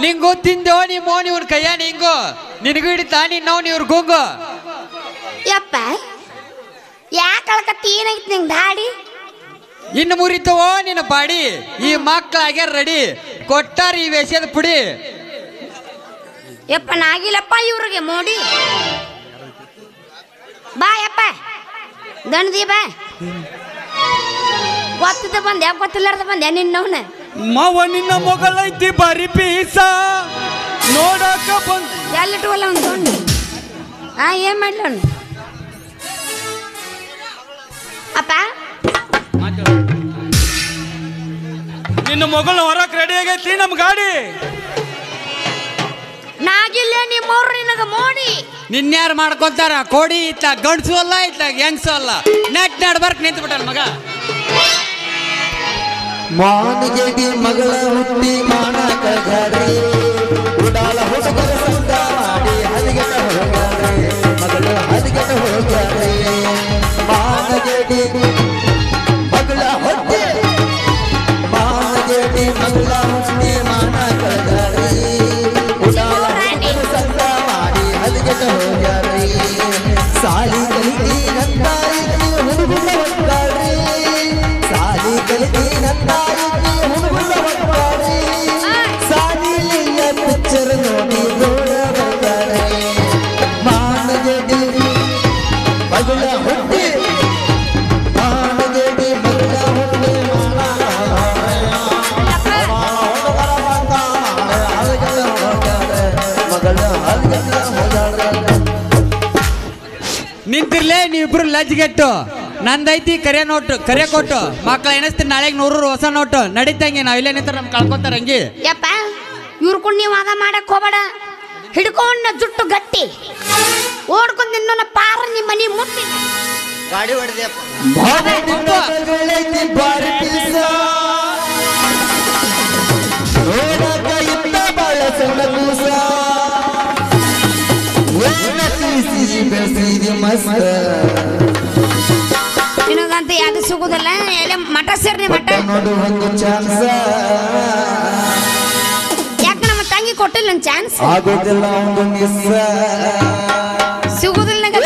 ನಿಂಗ್ ಗೊತ್ತಿಂದೋ ನಿಮ್ಮ ಮೋನ್ ಇವ್ರ ಕೈಯ ನಿಂಗು ನಿನಗೂ ಹಿಡಿತಾ ನಿನ್ನವ್ ಇವ್ರ ಗೋಂಗು
ಯಪ್ಪ ಯಾಕೆ ಅಳಕತ್ತಿ ಏನಾಗಿತ್ತು ನಿಂಗೆ ದಾಡಿ
ಇನ್ನು ಮುರಿತವೋ ನಿನ್ನ ಬಾಡಿ ಈ ಮಕ್ಕಳಾಗೆ ರೆಡಿ ಕೊಟ್ಟಾರ ಈ ವೇಷದ ಪುಡಿ
ಯಪ್ಪ ನಾಗಿಲ್ಲಪ್ಪ ಇವ್ರಿಗೆ ಮೋಡಿ ಬಾ ಯಪ್ಪ ದಣದಿ ಬಾ ಗೊತ್ತಿದ್ದ ಬಂದೆ ಗೊತ್ತಿಲ್ಲಾರ್ದ ಬಂದೆ ನಿನ್ನವನ
ಮಾವ ನಿನ್ನ ಮೊಗಲೈತಿ ಬಾರಿ ಪೀಸ ನೋಡಕ ಬಂದ
ಎಲ್ಲಿಟ್ಟವಲ್ಲ ಅವ್ನು ತೊಂಡು ಏನ್ ಮಾಡ್ಲ ಅವ್ನು ಅಪ್ಪ
ನಿನ್ನ ಮೊಗಲ್ ಹೊರಕ್ ರೆಡಿ ಆಗೈತಿ ನಮ್ ಗಾಡಿ
ನಾಗಿಲ್ಲ ನಿಮ್ಮವ್ರು ನಿನಗ ಮೋಡಿ
ನಿನ್ಯಾರು ಮಾಡ್ಕೊಂತಾರ ಕೋಡಿ ಇತ್ತ ಗಂಡ್ಸು ಅಲ್ಲ ಇತ್ತ ಹೆಂಗ್ಸು ಅಲ್ಲ ನೆಟ್ ನಡ್ಬರ್ಕ್ ನಿಂತು ಬಿಟ್ಟ ಮಗ
ಮಾನಿಗೆಗೆ ಮಗಳ ಹುಟ್ಟಿ ಮಾನ ಕಳಗಾರಿ ಉಡಾಲ ಹುಡುಗರ ಸಂಗ ಮಾಡಿ ಹಲಿಗೆಟ ಹೋಗ್ಯಾರೆ ಮಗಳು ಹಲಿಗೆಟ ಹೋಗ್ಯಾರೆ ಮಾನಗೆಗೆ ಮಗಳ ಹುಟ್ಟಿ ಮಾನಗೆಗೆ ಮಗಳ ಹುಟ್ಟಿ ಮಾನ ಕಳಗಾರಿ ಉಡಾಲ ಹುಡುಗರ ಸಂಗ ಮಾಡಿ ಹಲಿಗೆಟ ಹೋಗ್ಯಾರೆ ಸಾಲಿ ಕಲಿತಿ ನಂದಾರಿ ಹುಡುಗರ ಹೊಂದಾರಿ ಸಾಲಿ ಕಲಿತಿ ನಂದಾರಿ ಹುಡುಗರ ಹೊಂದಾರಿ ಸಾಲಿಯ ಪಿಕ್ಚರ್ ನೋಡಿ ಗೋಳ ಬಂದಾರೆ ಮಾನಗೆಡಿ ಮಗಳ ಹುಟ್ಟಿ ಮಾನಗೆಡಿ ಮಗಳ ಹುಟ್ಟಿ
ನಿಂತಿರ್ಲೇ ನೀವಿಬ್ರು ಲಜ್ಗೆಟ್ಟು ನಂದೈತಿ ಕರೆ ನೋಟು ಕರೆ ಕೊಟ್ಟು ಮಕ್ಳ ಎಣಿಸ್ತೀನಿ ನಾಳೆಗೆ 100 ಹೊಸ ನೋಟು ನಡೀತಂಗೆ ನಾವ್ ಇಲ್ಲೇ ನಿಂತ ನಮ್ ಕಳ್ಕೊತಾರ ಹಂಗೆ
ಯಪ್ಪ ಇವ್ರು ಕೊಂಡು ನೀವು ವಾದ ಮಾಡಕ್ ಹೋಗಬೇಡ ಹಿಡ್ಕೊಂಡ ಜುಟ್ಟು ಗಟ್ಟಿ ಓಡ್ಕೊಂಡು ನಿನ್ನ ಪಾರ ನಿಮ್ಮ ಮನಿ ಮುಟ್ಟಿ
ಗಾಡಿ ಹೊಡೆದಪ್ಪ
ಬಾರಿ ಪೀಸ ನೋಡಕ ಇತ್ತ ಬಾಳ ಸಣ್ಣ ಕೂಸ ಬೆಳೆಸಿದಿ ಮಸ್ತ
ನಿನಗಂತ ಯಾವ್ದು ಸಿಗುದಿಲ್ಲ ಎಲ್ಲ ಮಠ ಸೇರ್ನಿ ಮಠ
ನೋಡು ಒಂದು ಚಾನ್ಸ್
ಯಾಕೆ ನಮ್ಮ ತಂಗಿ ಕೊಟ್ಟಿಲ್ಲ ಒಂದು ಚಾನ್ಸ್
ಆಗೋದಿಲ್ಲ ಒಂದು ಮಿಸ್
ಸಿಗುದಿಲ್ಲ ನಂಗೆ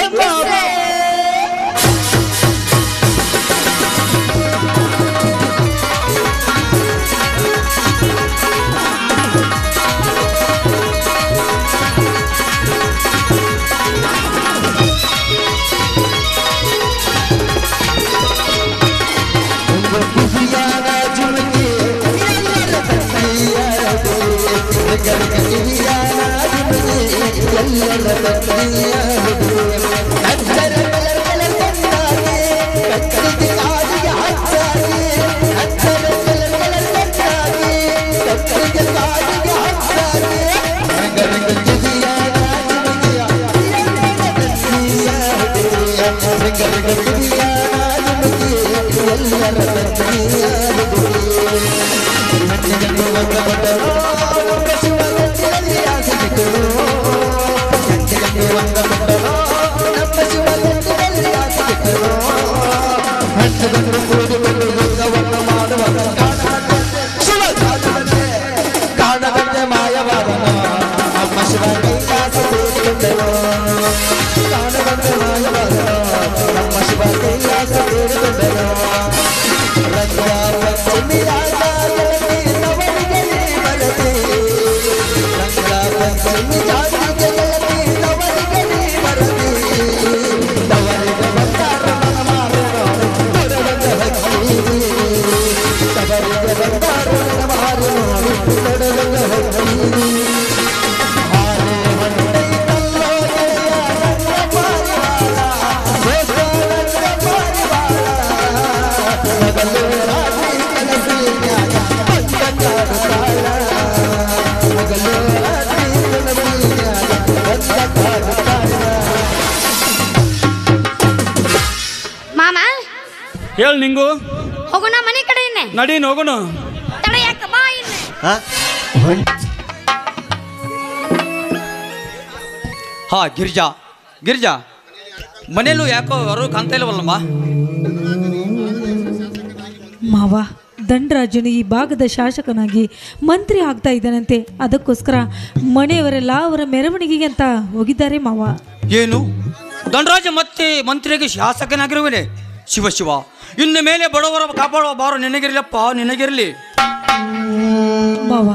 ಕಾಣದಂತೆ ಮಾಯವಾದನ ನಮ್ಮ ಶಿವ ಕೈಲಾಸ ತೋರಿಕೊಂಡೆನೋ ಕಾಣದಂತೆ ಮಾಯವಾದನ ನಮ್ಮ ಶಿವ ಕೈಲಾಸ ತೋರಿಕೊಂಡೆನೋ ರಂಗ ಪಂಚಮಿಯಾದ ಗೆಳತಿ ನವರಿಗೆ ಬರದೆ ರಂಗ ಪಂಚಮಿ ಜಾತಿಗೆ ಗೆಳತಿ ನವರಿಗೆ ಬರದೆ ತವರಿಗೆ ಬಂದಾರ ಮನ ಮಾರೋಣ ತೊಡವಂಗ ಹಕ್ಕಿ ತವರಿಗೆ ಬಂದಾರ ಮನ ಮಾರೋಣ ತೊಡವಂಗ ಹಕ್ಕಿ ಹಾರೆ ಹೊಂಟೈ ತಲ್ಲೋ ಗೆಳೆಯ ರಂಗ ಪಾರಿವಾಳ ರಂಗ ಪಾರಿವಾಳ
ಹೇಳಿ ನಿಂಗು
ಹೋಗೋಣ ಮನೆ ಕಡೆ ಇನ್ನೆ
ನಡೀನ್ ಹೋಗೋಣ.
ತಡ ಯಾಕ ಬಾ ಇನ್ನೆ.
ಹಾ ಗಿರಿಜಾ ಗಿರಿಜಾ ಮನೇಲೂ ಯಾಕೋ ಯಾರು ಕಾಣ್ತಾ ಇಲ್ಲವಲ್ಲಮ್ಮ?
ಮಾವ, ದಂಡರಾಜನು ಈ ಭಾಗದ ಶಾಸಕನಾಗಿ ಮಂತ್ರಿ ಆಗ್ತಾ ಇದ್ದಾನಂತೆ. ಅದಕ್ಕೋಸ್ಕರ ಮನೆಯವರೆಲ್ಲ ಅವರ ಮೆರವಣಿಗೆಗೆ ಅಂತ ಹೋಗಿದ್ದಾರೆ ಮಾವ.
ಏನು ದಂಡರಾಜ ಮತ್ತೆ ಮಂತ್ರಿಗೆ ಶಾಸಕನಾಗಿರುವನೆ? ಶಿವ ಶಿವ, ಇನ್ನು ಮೇಲೆ ಬಡವರ ಕಾಪಾಡುವ ಬಾರು ನಿನಗಿರ್ಲಪ್ಪ, ನಿನಗಿರಲಿ
ಮಾವ.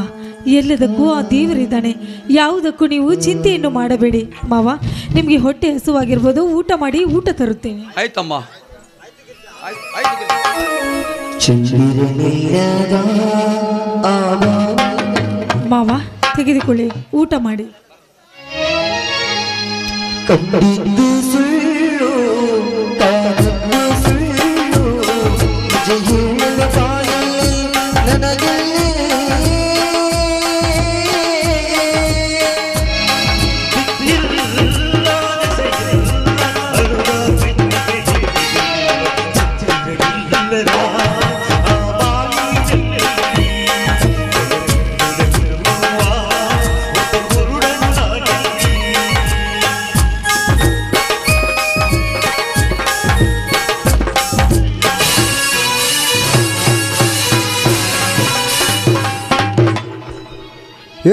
ಎಲ್ಲದಕ್ಕೂ ಆ ದೇವರಿದ್ದಾನೆ, ಯಾವುದಕ್ಕೂ ನೀವು ಚಿಂತೆಯನ್ನು ಮಾಡಬೇಡಿ ಮಾವ. ನಿಮಗೆ ಹೊಟ್ಟೆ ಹಸುವಾಗಿರ್ಬೋದು, ಊಟ ಮಾಡಿ, ಊಟ ತರುತ್ತೇನೆ.
ಆಯ್ತಮ್ಮ.
ಮಾವ ತೆಗೆದುಕೊಳ್ಳಿ, ಊಟ ಮಾಡಿ.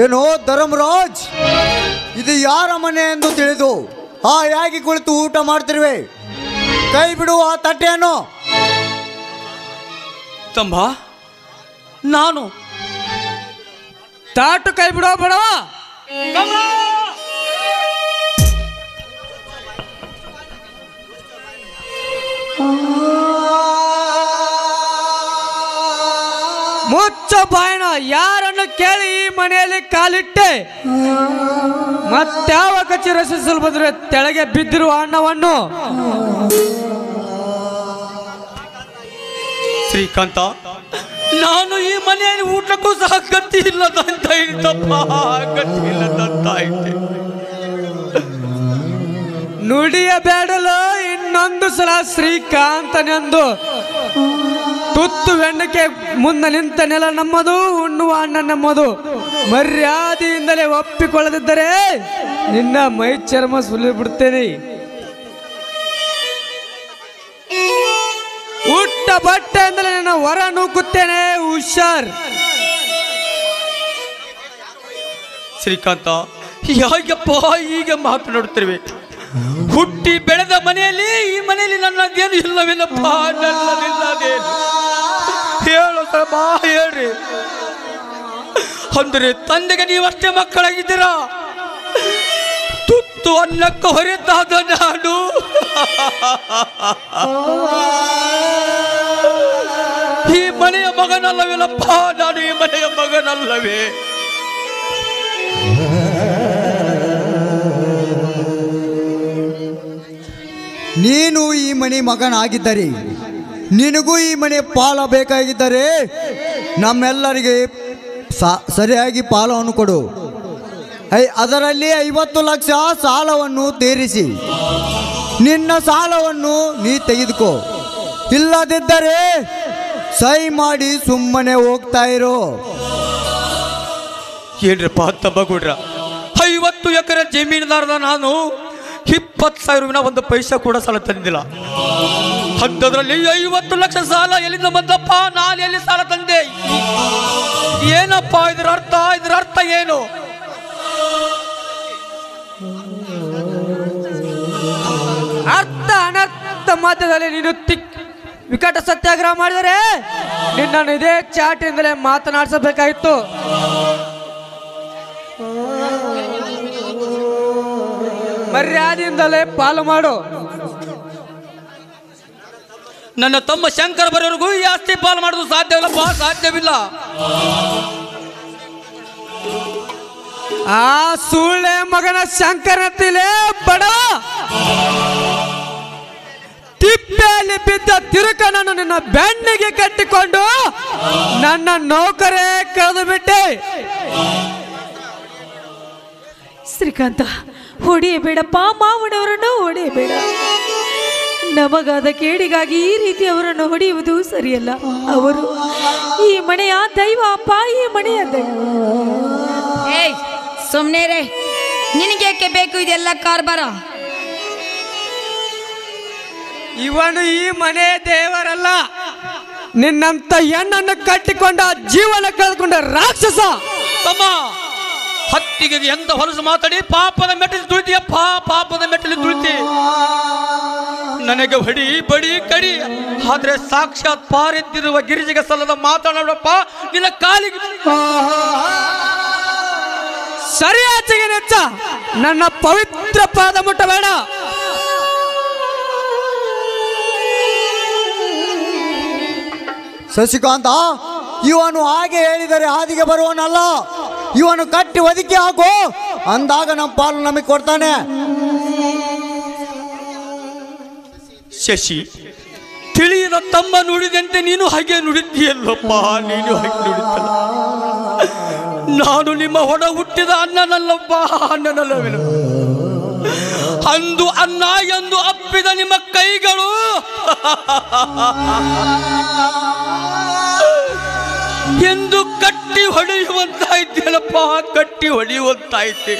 ಏನೋ ಧರ್ಮರಾಜ್, ಇದು ಯಾರ ಮನೆ ಎಂದು ತಿಳಿದು ಹಾಯಾಗಿ ಕುಳಿತು ಊಟ ಮಾಡ್ತಿರುವೆ. ಕೈ ಬಿಡು ಆ ತಟ್ಟೆಯನ್ನು.
ತಂಬ, ನಾನು
ತಾಟು ಕೈ ಬಿಡೋ ಬಡವ. ಮುಚ್ಚ ಬಾಯಣ, ಯಾರನ್ನು ಕೇಳಿ ಈ ಮನೆಯಲ್ಲಿ ಕಾಲಿಟ್ಟೆ? ಮತ್ಯಾವ ಕಚ್ಚಿ ರಚಿಸಲು ಬಂದ್ರೆ ತೆಳಗೆ ಬಿದ್ದಿರುವ ಅನ್ನವನ್ನು.
ಶ್ರೀಕಾಂತ, ನಾನು ಈ ಮನೆಯಲ್ಲಿ ಊಟಕ್ಕೂ ಸಹ ಗತಿ ಇಲ್ಲದಂತ ಇತ್ತಪ್ಪ, ಗತಿ ಇಲ್ಲದಂತ ಐತೆ.
ನುಡಿಯ ಬೇಡಲು ಇನ್ನೊಂದು ಸಲ ಶ್ರೀಕಾಂತನೆಂದು. ತುತ್ತು ಬೆಣ್ಣಕ್ಕೆ ಮುಂದೆ ನಿಂತ ನೆಲ ನಮ್ಮದು, ಉಣ್ಣುವ ಅನ್ನ ನಮ್ಮದು. ಮರ್ಯಾದೆಯಿಂದಲೇ ಒಪ್ಪಿಕೊಳ್ಳದಿದ್ದರೆ ನಿನ್ನ ಮೈ ಚರ್ಮ ಸುಲಿ ಬಿಡ್ತೇನೆ. ಉಟ್ಟ ಬಟ್ಟೆಯಿಂದಲೇ ನಿನ್ನ ಹೊರ ನೂಕುತ್ತೇನೆ, ಹುಷಾರ್.
ಶ್ರೀಕಾಂತ, ಯಾಕಪ್ಪ ಹೀಗೆ ಮಾತನಾಡುತ್ತಿರುವೆ? ಹುಟ್ಟಿ ಬೆಳೆದ ಮನೆಯಲ್ಲಿ ಈ ಮನೆಯಲ್ಲಿ ನನ್ನದೇನು ಇಲ್ಲವೇನಪ್ಪ, ನನ್ನದಿಲ್ಲದೇನು ಹೇಳು ಸ್ವಲ್ಪ ಹೇಳ್ರಿ. ಅಂದರೆ ತಂದೆಗೆ ನೀವಷ್ಟೇ ಮಕ್ಕಳಾಗಿದ್ದೀರಾ? ತುತ್ತು ಅನ್ನಕ್ಕೆ ಹೊರೆತಾದ ನಾನು ಈ ಮನೆಯ ಮಗನಲ್ಲವೇನಪ್ಪ, ನಾನು ಈ ಮನೆಯ ಮಗನಲ್ಲವೇ?
ನೀನು ಈ ಮನೆ ಮಗನಾಗಿದ್ದರೆ, ನಿನಗೂ ಈ ಮನೆ ಪಾಲ ಬೇಕಾಗಿದ್ದರೆ ನಮ್ಮೆಲ್ಲರಿಗೆ ಸರಿಯಾಗಿ ಪಾಲವನ್ನು ಕೊಡು. ಅದರಲ್ಲಿ 50 ಲಕ್ಷ ಸಾಲವನ್ನು ತೀರಿಸಿ ನಿನ್ನ ಸಾಲವನ್ನು ನೀ ತೆಗೆದುಕೋ. ಇಲ್ಲದಿದ್ದರೆ ಸಹಿ ಮಾಡಿ ಸುಮ್ಮನೆ ಹೋಗ್ತಾ ಇರೋ.
ಏನ್ರಪ್ಪ ತಬ್ಬಗುಡ್ರ, 50 ಎಕರೆ ಜಮೀನುದಾರದ ನಾನು 20,000 ಒಂದು ಪೈಸಾ ಕೂಡ ಸಾಲ ತಂದಿಲ್ಲ. ಅಂಥದ್ರಲ್ಲಿ 50 ಲಕ್ಷ ಸಾಲ ಎಲ್ಲಿಂದ ಬಂದಪ್ಪ? ನಾನು ಎಲ್ಲಿ ಸಾಲ ತಂದೆ? ಏನಪ್ಪ ಇದರ ಅರ್ಥ ಏನು?
ಅರ್ಥ ಅನರ್ಥ ಮಧ್ಯದಲ್ಲಿ ನೀನು ವಿಕಟ ಸತ್ಯಾಗ್ರಹ ಮಾಡಿದರೆ ನಿನ್ನನ್ನು ಇದೇ ಚಾಟಿಯಿಂದಲೇ ಮಾತನಾಡಿಸಬೇಕಾಗಿತ್ತು. ಮರ್ಯಾದೆಯಿಂದಲೇ ಪಾಲು ಮಾಡು.
ನನ್ನ ತಮ್ಮ ಶಂಕರ ಬರೋವರೆಗೂ ಈ ಆಸ್ತಿ ಪಾಲು ಮಾಡೋದು ಸಾಧ್ಯವಿಲ್ಲಪ್ಪ, ಸಾಧ್ಯವಿಲ್ಲ.
ಆ ಸುಳ್ಳೆ ಮಗನ ಶಂಕರತಿಲೇ ಬಡವ, ತಿಪ್ಪೆಯಲ್ಲಿ ಬಿದ್ದ ತಿರುಕನನ್ನು ನಿನ್ನ ಬೆನ್ನಿಗೆ ಕಟ್ಟಿಕೊಂಡು ನನ್ನ ನೌಕರೇ ಕಳೆದು ಬಿಟ್ಟೆ.
ಶ್ರೀಕಾಂತ, ಹೊಡೆಯಬೇಡಪ್ಪ, ಮಾವನವರನ್ನು ಹೊಡೆಯಬೇಡ. ನಮಗಾದ ಕೇಡಿಗಾಗಿ ಈ ರೀತಿ ಅವರನ್ನು ಹೊಡೆಯುವುದು ಸರಿಯಲ್ಲ. ಅವರು ಈ ಮನೆಯ ದೈವ ಅಪ್ಪ, ಈ ಮನೆಯ ದೈವ.
ಏಯ್ ಸುಮ್ನೆ ರೇ, ನಿನಗೇಕೆ ಬೇಕು ಇದೆಲ್ಲ ಕಾರ್ಬಾರ?
ಇವನು ಈ ಮನೆ ದೇವರಲ್ಲ, ನಿನ್ನಂತ ಹೆಣ್ಣನ್ನು ಕಟ್ಟಿಕೊಂಡ ಜೀವನ ಕಳೆದುಕೊಂಡ ರಾಕ್ಷಸ.
ತಮ್ಮ ಹತ್ತಿಗೆ ಎಂತ ಹೊಲಸು ಮಾತಾಡಿ ಪಾಪದ ಮೆಟ್ಟಲು ತುಳಿತೀಯಪ್ಪ, ಪಾಪದ ಮೆಟ್ಟಲು ತುಳಿತಿ. ನನಗೆ ಹೊಡಿ ಬಡಿ ಕಡಿ, ಆದ್ರೆ ಸಾಕ್ಷಾತ್ ಪಾರೆದ್ದಿರುವ ಗಿರಿಜಿಗೆ ಸಲ್ಲದ ಮಾತಾಡಪ್ಪ. ನಿನ್ನ ಕಾಲಿಗೆ
ಸರಿಯಾಚೆಗೆ ನೆಚ್ಚ, ನನ್ನ ಪವಿತ್ರ ಪಾದ ಮುಟ್ಟಬೇಡ.
ಶಶಿಕಾಂತ, ಇವನು ಹಾಗೆ ಹೇಳಿದರೆ ಹಾದಿಗೆ ಬರುವನಲ್ಲ. ಇವನು ಕಟ್ಟಿ ಒದಕಿ ಹಾಕು, ಅಂದಾಗ ನಮ್ಮ ಪಾಲು ನಮಗೆ ಕೊಡ್ತಾನೆ.
ಶಶಿ, ತಿಳಿಯದ ತಮ್ಮ ನುಡಿದಂತೆ ನೀನು ಹಾಗೆ ನುಡಿದ್ದೀಯಲ್ಲಪ್ಪ, ನೀನು ಹಾಗೆ ನುಡಿತಲ್ಲ. ನಾನು ನಿಮ್ಮ ಹೊಡ ಹುಟ್ಟಿದ ಅನ್ನನಲ್ಲಪ್ಪ, ಅನ್ನನಲ್ಲವೇನು. ಅಂದು ಅನ್ನ ಎಂದು ಅಪ್ಪಿದ ನಿಮ್ಮ ಕೈಗಳು ಎಂದು ಕಟ್ಟಿ ಹೊಡೆಯುವಂತಾಯ್ತೇನಪ್ಪ, ಕಟ್ಟಿ ಹೊಡೆಯುವಂತಾಯ್ತೆ.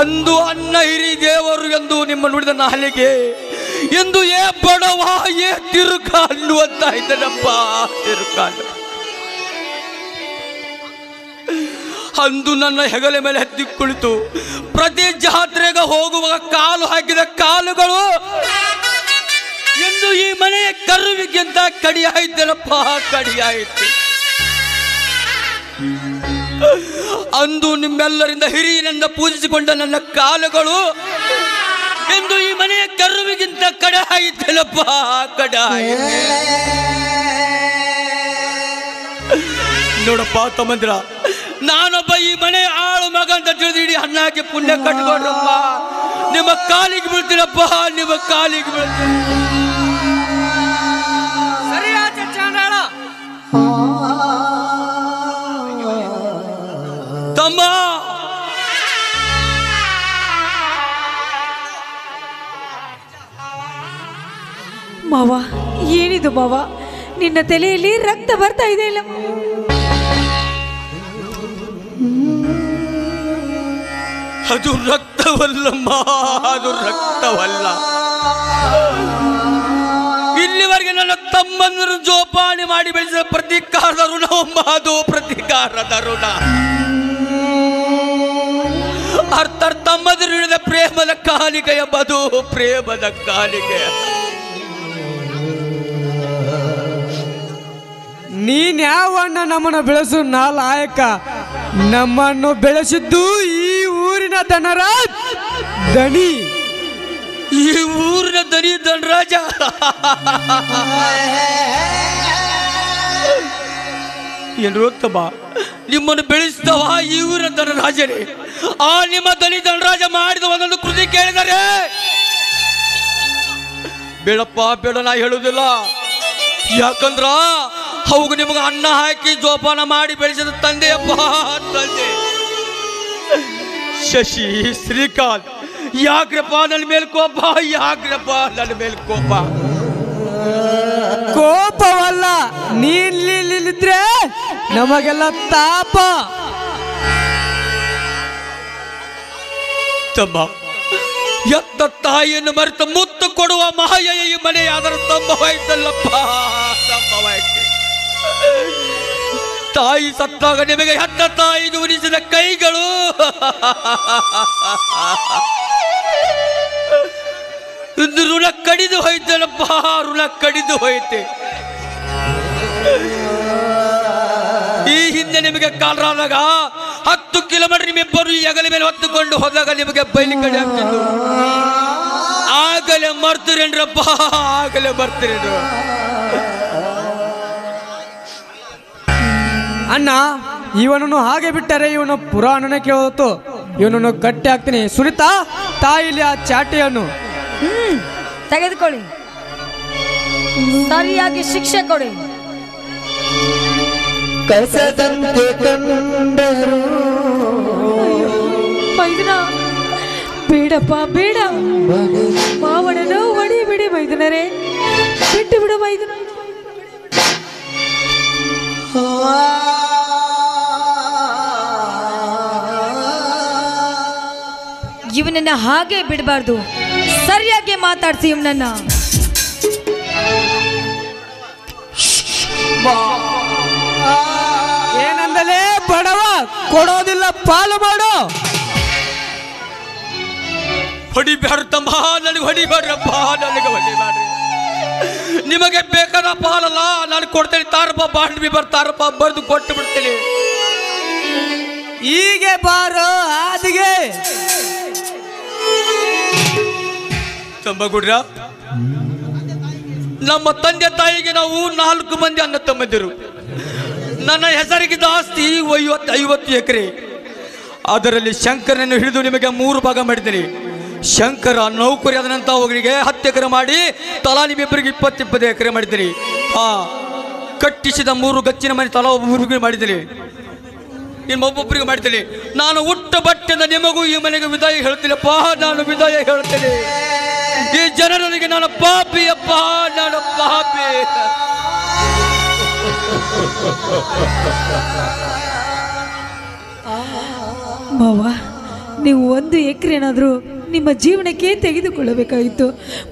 ಅಂದು ಅನ್ನ ಹಿರಿ ದೇವರು ಎಂದು ನಿಮ್ಮ ನುಡಿದ ನಾಲಿಗೆ ಎಂದು ಏ ಬಡವ ಏ ತಿರುಕ ಅನ್ನುವಂತಾಯ್ತೇನಪ್ಪ, ತಿರುಕಾಲು. ಅಂದು ನನ್ನ ಹೆಗಲ ಮೇಲೆ ಹತ್ತಿ ಕುಳಿತು ಪ್ರತಿ ಜಾತ್ರೆಗೆ ಹೋಗುವಾಗ ಕಾಲು ಹಾಕಿದ ಕಾಲುಗಳು ಎಂದು ಈ ಮನೆಯ ಕರುವಿಗಿಂತ ಕಡಿಯಾಯ್ತೇನಪ್ಪ, ಕಡಿಯಾಯ್ತು. ಅಂದು ನಿಮ್ಮೆಲ್ಲರಿಂದ ಹಿರಿಯನಿಂದ ಪೂಜಿಸಿಕೊಂಡ ನನ್ನ ಕಾಲುಗಳು ಎಂದು ಈ ಮನೆಯ ಕರುವಿಗಿಂತ ಕಡಿಯಾಯ್ತೇನಪ್ಪ, ಕಡಿಯಾಯ್ತು. ನೋಡಪ್ಪ ತಮ್ಮಂದಿರ, ನಾನೊಬ್ಬ ಈ ಮನೆ ಆಳು ಮಗ ಅಂತ ತಿಳಿದು ಇಡೀ ಅಣ್ಣಕ್ಕೆ ಪುಣ್ಯ ಕಟ್ಕೊಂಡ್ರಪ್ಪ. ನಿಮ್ಮ ಕಾಲಿಗೆ ಬೀಳ್ತೀನಪ್ಪ, ನಿಮ್ಮ ಕಾಲಿಗೆ ಬೀಳ್ತೀನಿ. ತಮ್ಮ,
ಮಾವ, ಏನಿದು ಮಾವ? ನಿನ್ನ ತಲೆಯಲ್ಲಿ ರಕ್ತ ಬರ್ತಾ ಇದೆ ಇಲ್ಲ?
ಅದು ರಕ್ತವಲ್ಲಮ್ಮ, ಅದು ರಕ್ತವಲ್ಲ. ಇಲ್ಲಿವರೆಗೆ ನನ್ನ ತಮ್ಮಂದರು ಜೋಪಾನೆ ಮಾಡಿ ಬೆಳೆಸಿದ ಪ್ರತೀಕಾರದ ಋಣವಮ್ಮ, ಅದು ಪ್ರತೀಕಾರದ ಋಣ. ತಮ್ಮಂದರು ಹಿಡಿದ ಪ್ರೇಮದ ಕಾಲಿಕೆಯ ಬದು, ಪ್ರೇಮದ ಕಾಲಿಕೆಯ.
ನೀನ್ಯಾವಣ್ಣ ನಮ್ಮನ್ನು ಬೆಳೆಸು ನಾಲಾಯಕ? ನಮ್ಮನ್ನು ಬೆಳೆಸಿದ್ದು ಈ ಊರಿನ ಧನರಾಜ್ ದಣಿ.
ಈ ಊರಿನ ದನಿ ಧನರಾಜ? ಏನು ತಮ್ಮ, ನಿಮ್ಮನ್ನು ಬೆಳೆಸಿದವ ಈ ಊರಿನ ಧನರಾಜನೇ. ಆ ನಿಮ್ಮ ದನಿ ಧನರಾಜ ಮಾಡಿದ ಒಂದೊಂದು ಕೃತಿ ಕೇಳಿದರೆ ಬೇಡಪ್ಪ, ಬೇಡ, ನಾ ಹೇಳುವುದಿಲ್ಲ. ಯಾಕಂದ್ರ ಅವಾಗ ನಿಮಗೆ ಅನ್ನ ಹಾಕಿ ಜೋಪಾನ ಮಾಡಿ ಬೆಳೆಸಿದ ತಂದೆಯಪ್ಪ, ತಂದೆ. ಶಶಿ, ಶ್ರೀಕಾಂತ್, ಯಾಕ್ರಪ್ಪ ನನ್ನ ಮೇಲೆ ಕೋಪ? ಯಾಕ್ರಪ್ಪ ನನ್ನ ಮೇಲೆ ಕೋಪ?
ಕೋಪವಲ್ಲ, ನೀನಿದ್ರೆ ನಮಗೆಲ್ಲ ತಾಪ.
ತಮ್ಮ, ಎತ್ತ ತಾಯಿಯನ್ನು ಮರೆತು ಮುತ್ತು ಕೊಡುವ ಮಹಾಯ ಈ ಮನೆ ಅದರ ಸ್ತಂಭವಾಯ್ತಲ್ಲಪ್ಪ, ಸ್ತಂಭವಾಯ್ತು. ತಾಯಿ ಸತ್ತಾಗ ನಿಮಗೆ ಹೆತ್ತ ತಾಯಿಗೆ ಉಣಿಸಿದ ಕೈಗಳು ಋಣ ಕಡಿದು ಹೋಯ್ತಲ್ಲಪ್ಪ, ಋಣ ಕಡಿದು ಹೋಯ್ತೆ. ಈ ಹಿಂದೆ ನಿಮಗೆ ಕಾಲರಾದಾಗ 10 ಕಿಲೋಮೀಟರ್ ನಿಮ್ಮಿಬ್ಬರು ಈ ಹೆಗಲ ಮೇಲೆ ಹೊತ್ತುಕೊಂಡು ಹೋದಾಗ ನಿಮಗೆ ಬೈಲಿ ಕಡೆ ಆಗ್ತಿದ್ದು. ಆಗಲೇ ಮರ್ತಿರೇನ್ರಪ್ಪ, ಆಗಲೇ ಮರ್ತಿರೇನು?
ಅಣ್ಣ, ಇವನನ್ನು ಹಾಗೆ ಬಿಟ್ಟರೆ ಇವನು ಪುರಾಣನೇ ಕೇಳೋತು. ಇವನನ್ನು ಗಟ್ಟಿ ಹಾಕ್ತೀನಿ. ಸುನಿತಾ, ತಾಯಿಲಿ ಆ ಚಾಟಿಯನ್ನು
ತೆಗೆದುಕೊಳ್ಳಿ, ಸರಿಯಾಗಿ ಶಿಕ್ಷೆ ಕೊಡಿ.
ಕಸದಂತೆ ಕಂಡರು
ಮೈದನ, ಬೇಡಪ್ಪ ಬೇಡ. ಮಾವನ ಕಣರೆ, ಬಿಟ್ಟು ಬಿಡುವ ಇದು.
ಇವನನ್ನ ಹಾಗೆ ಬಿಡಬಾರ್ದು, ಸರಿಯಾಗಿ ಮಾತಾಡ್ಸಿ ಇವನನ್ನ.
ಏನಂದಲೇ ಬಡವ, ಕೊಡೋದಿಲ್ಲ ಪಾಲು ಮಾಡು.
ಹೊಡಿಬ್ಯಾಡ ತಮ್ಮ, ನನಗೆ ಹೊಡಿಬೇಡ್ರಪ್ಪ, ನನಗೆ ಹೊಡಿಬೇಡ್ರಿ. ನಿಮಗೆ ಬೇಕಾದ ಪಾಲಲ್ಲ, ನಾನು ಕೊಡ್ತೇನೆ. ತಾರಪ್ಪ ಬಾಂಡ್ ಬಿಬರ್ ತಾರಪ್ಪ ಬರೆದು ಕೊಟ್ಟು ಬಿಡ್ತೇನೆ.
ಹೀಗೆ ಬಾರೋ ಆದಿಗೆ.
ತಮ್ಮಗುಡ್ರ, ನಮ್ಮ ತಂದೆ ತಾಯಿಗೆ ನಾವು 4 ಮಂದಿ ಅಣ್ಣ ತಮ್ಮಂದಿರು. ನನ್ನ ಹೆಸರಿಗಿದ್ದ ಆಸ್ತಿ 50 ಎಕರೆ. ಅದರಲ್ಲಿ ಶಂಕರನನ್ನು ಹಿಡಿದು ನಿಮಗೆ 3 ಭಾಗ ಮಾಡಿದ್ದೀನಿ. ಶಂಕರ ನೌಕರಿ ಆದಂತ ಅವರಿಗೆ 10 ಎಕರೆ ಮಾಡಿ ತಲಾ ನಿಮ್ಮಿಬ್ಬರಿಗೆ 20 ಎಕರೆ ಮಾಡಿದ್ದೀನಿ. ಕಟ್ಟಿಸಿದ 3 ಗಚ್ಚಿನ ಮನೆ ತಲಾ ಒಬ್ಬೊಬ್ಬರಿಗೆ ಮಾಡಿದ್ದೀನಿ, ನಿಮ್ಮೊಬ್ಬೊಬ್ಬರಿಗೆ ಮಾಡ್ತೀನಿ. ನಾನು ಹುಟ್ಟ ಬಟ್ಟೆಯಿಂದ ನಿಮಗೂ ಈ ಮನೆಗೆ ವಿದಾಯ ಹೇಳ್ತೀನಪ್ಪ, ನಾನು ವಿದಾಯ ಹೇಳ್ತೇನೆ. ಈ ಜನರಿಗೆ ನಾನು ಪಾಪಿ ಅಪ್ಪ, ನಾನು ಪಾಪಿ.
ಮಾವ, ನೀವು 1 ಎಕರೆ ಏನಾದರೂ ನಿಮ್ಮ ಜೀವನಕ್ಕೆ ತೆಗೆದುಕೊಳ್ಳಬೇಕಾಗಿತ್ತು.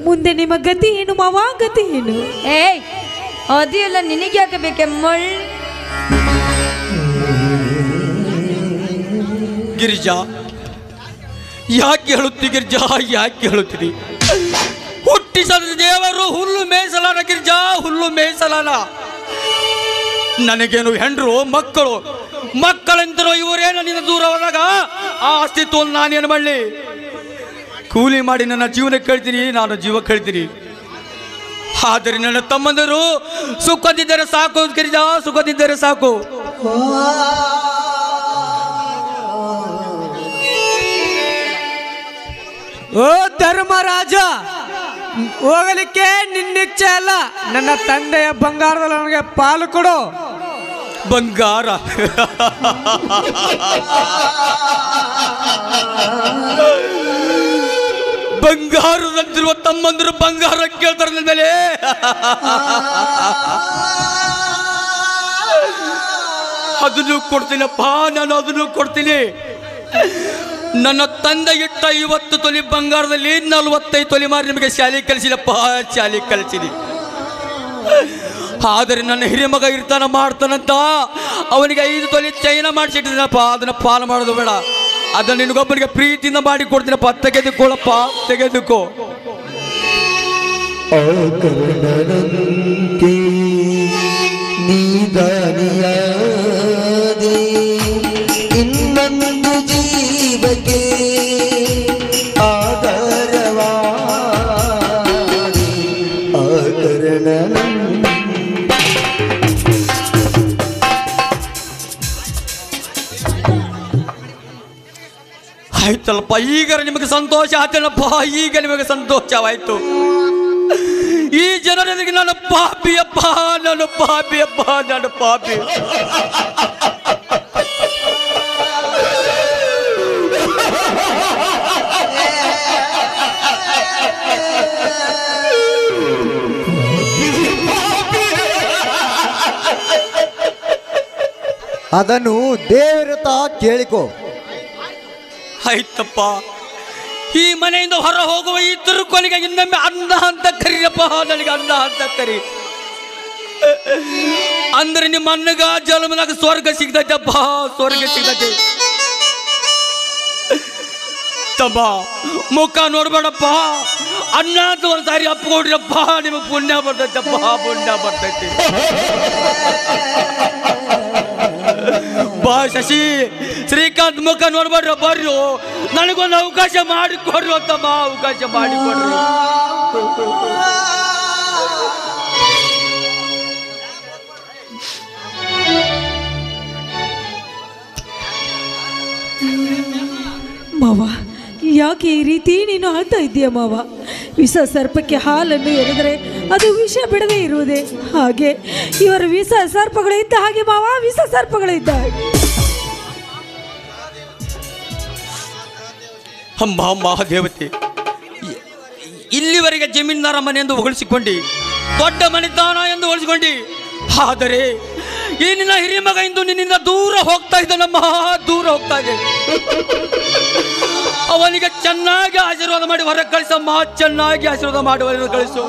ಮುಂದೆ ನಿಮ್ಮ ಗತಿ ಏನು ಮಾವ, ಗತಿ ಏನು?
ಏಯ್, ಅದೆಲ್ಲ ನಿನಗೆ ಯಾಕೆ ಬೇಕೆ ಮಳ್?
ಗಿರಿಜಾ, ಯಾಕೆ ಹೇಳುತ್ತಿ ಗಿರಿಜಾ, ಯಾಕೆ ಹೇಳುತ್ತೀರಿ? ಹುಟ್ಟಿಸದ ದೇವರು ಹುಲ್ಲು ಮೇಯಿಸಲಾರ ಗಿರಿಜಾ, ಹುಲ್ಲು ಮೇಯಿಸಲಾರ. ನನಗೇನು ಹೆಂಡ್ರು ಮಕ್ಕಳು, ಮಕ್ಕಳೆಂತರೋ ಇವರೇ ನನ್ನಿಂದ ದೂರ ಹೋದಾಗ ಆ ಅಸ್ತಿತ್ವವನ್ನು ನಾನೇನು ಮಾಡಲಿ? ಕೂಲಿ ಮಾಡಿ ನನ್ನ ಜೀವನ ಕೇಳ್ತೀನಿ, ನಾನು ಜೀವ ಕೇಳ್ತೀನಿ. ಆದರೆ ನನ್ನ ತಮ್ಮಂದರು ಸುಖದಿದ್ದರೆ ಸಾಕು ಗಿರಿಜಾ, ಸುಖದಿದ್ದರೆ ಸಾಕು.
ಓ ಧರ್ಮರಾಜ, ಹೋಗಲಿಕ್ಕೆ ನಿನ್ನಿಚ್ಛೆ ಅಲ್ಲ. ನನ್ನ ತಂದೆಯ ಬಂಗಾರದಲ್ಲಿ ನನಗೆ ಪಾಲು ಕೊಡು.
ಬಂಗಾರ? ಬಂಗಾರದಂತಿರುವ ತಮ್ಮಂದರು ಬಂಗಾರ ಕೇಳ್ತಾರೆ ನನ್ನ ಮೇಲೆ. ಅದನ್ನು ಕೊಡ್ತೀನಪ್ಪ, ನಾನು ಅದನ್ನು ಕೊಡ್ತೀನಿ. ನನ್ನ ತಂದೆ ಇಟ್ಟ 50 ತೊಲಿ ಬಂಗಾರದಲ್ಲಿ 45 ತೊಲಿ ಮಾರಿ ನಿಮಗೆ ಶಾಲೆ ಕಲಿಸಿದಪ್ಪ, ಶಾಲೆ ಕಲಿಸಿದಿ. ಆದರೆ ನನ್ನ ಹಿರಿಮಗ ಇರ್ತಾನ ಮಾಡ್ತಾನಂತ ಅವನಿಗೆ 5 ತೊಲಿ ಚೈನ ಮಾಡಿಸಿಟ್ಟಿದ್ದೀನಪ್ಪ. ಅದನ್ನ ಪಾಲು ಮಾಡೋದು ಬೇಡ, ಅದನ್ನ ನಿನಗೊಬ್ಬನಿಗೆ ಪ್ರೀತಿಯಿಂದ ಮಾಡಿ ಕೊಡ್ತೀನಪ್ಪ. ತೆಗೆದುಕೊಳ್ಳಪ್ಪ, ತೆಗೆದುಕೋ.
ಇನ್ನೊಂದು ಜೀವಕ್ಕೆ ಆಧಾರವಾದಿ ಆಕರಣ.
ಆಯ್ತಲ್ಲಪ್ಪ, ಈಗ ನಿಮಗೆ ಸಂತೋಷ ಆಯ್ತೇನಪ್ಪ, ಈಗ ನಿಮಗೆ ಸಂತೋಷವಾಯ್ತು. ಈ ಜನರಿಗೆ ನಾನು ಪಾಪಿಯಪ್ಪ, ನಾನು ಪಾಪಿಯಪ್ಪ, ನಾನು ಪಾಪಿ.
ಅದನ್ನು ದೇವರ ತಾ ಕೇಳಿಕೋ.
ಆಯ್ತಪ್ಪ, ಈ ಮನೆಯಿಂದ ಹೊರ ಹೋಗುವ ಈ ತುರುಕೊನಿಗೆ ಇನ್ನೊಮ್ಮೆ ಅನ್ನ ಅಂತ ಕರೀರಪ್ಪ, ನನಗೆ ಅನ್ನ ಅಂತ ಕರಿ. ಅಂದ್ರೆ ನಿಮ್ಮ ಅಣ್ಣಗ ಜನ್ಮದಾಗ ಸ್ವರ್ಗ ಸಿಗ್ತೈತಪ್ಪ, ಸ್ವರ್ಗ ಸಿಗ್ತೈತಿ. ತಮ್ಮ ಮುಖ ನೋಡ್ಬೇಡಪ್ಪ, ಅನ್ನ ಅಂತ ಒಂದ್ಸಾರಿ ಅಪ್ಕೊಡ್ರಪ್ಪ, ನಿಮಗೆ ಪುಣ್ಯ ಬರ್ತೈತಪ್ಪ, ಪುಣ್ಯ ಬರ್ತೈತಿ. ಬಾ ಶಶಿ, ಶ್ರೀಕಾಂತ್ ಮುಖ ನೋಡ್ಬೇಡ್ರ, ಬರ್ರು, ನನಗೊಂದು ಅವಕಾಶ ಮಾಡಿಕೊಡ್ರು ತಮ್ಮ, ಅವಕಾಶ ಮಾಡಿಕೊಡ್ರು.
ಮಾವ, ಯಾಕೆ ಈ ರೀತಿ ನೀನು ಅಳ್ತಾ ಇದ್ದೀಯ ಮಾವ? ವಿಷ ಸರ್ಪಕ್ಕೆ ಹಾಲನ್ನು ಎರೆದರೆ ಅದು ವಿಷ ಬಿಡದೇ ಇರುವುದೇ? ಹಾಗೆ ಇವರ ವಿಷ ಸರ್ಪಗಳು ಇದ್ದ ಹಾಗೆ ಮಾವ, ವಿಷ ಸರ್ಪಗಳು ಇದ್ದ ಹಾಗೆ.
ಅಮ್ಮ ಮಹಾದೇವತೆ, ಇಲ್ಲಿವರೆಗೆ ಜಮೀನ್ದಾರ ಮನೆ ಎಂದು ಹೊಗಳಿಸಿಕೊಂಡಿ, ದೊಡ್ಡ ಮನೆತನ ಎಂದು ಹೊಗಳಿಸಿಕೊಂಡಿ. ಆದರೆ ಈ ನಿನ್ನ ಹಿರಿಯ ಮಗ ಇಂದು ನಿನ್ನಿಂದ ದೂರ ಹೋಗ್ತಾ ಇದ್ದಾನಮ್ಮ, ದೂರ ಹೋಗ್ತಾ ಇದೆ. ಅವನಿಗೆ ಚೆನ್ನಾಗಿ ಆಶೀರ್ವಾದ ಮಾಡಿ ಹೊರಗೆ ಕಳಿಸಮ್ಮ, ಚೆನ್ನಾಗಿ ಆಶೀರ್ವಾದ ಮಾಡಿ ಹೊರಗೆ ಕಳಿಸು.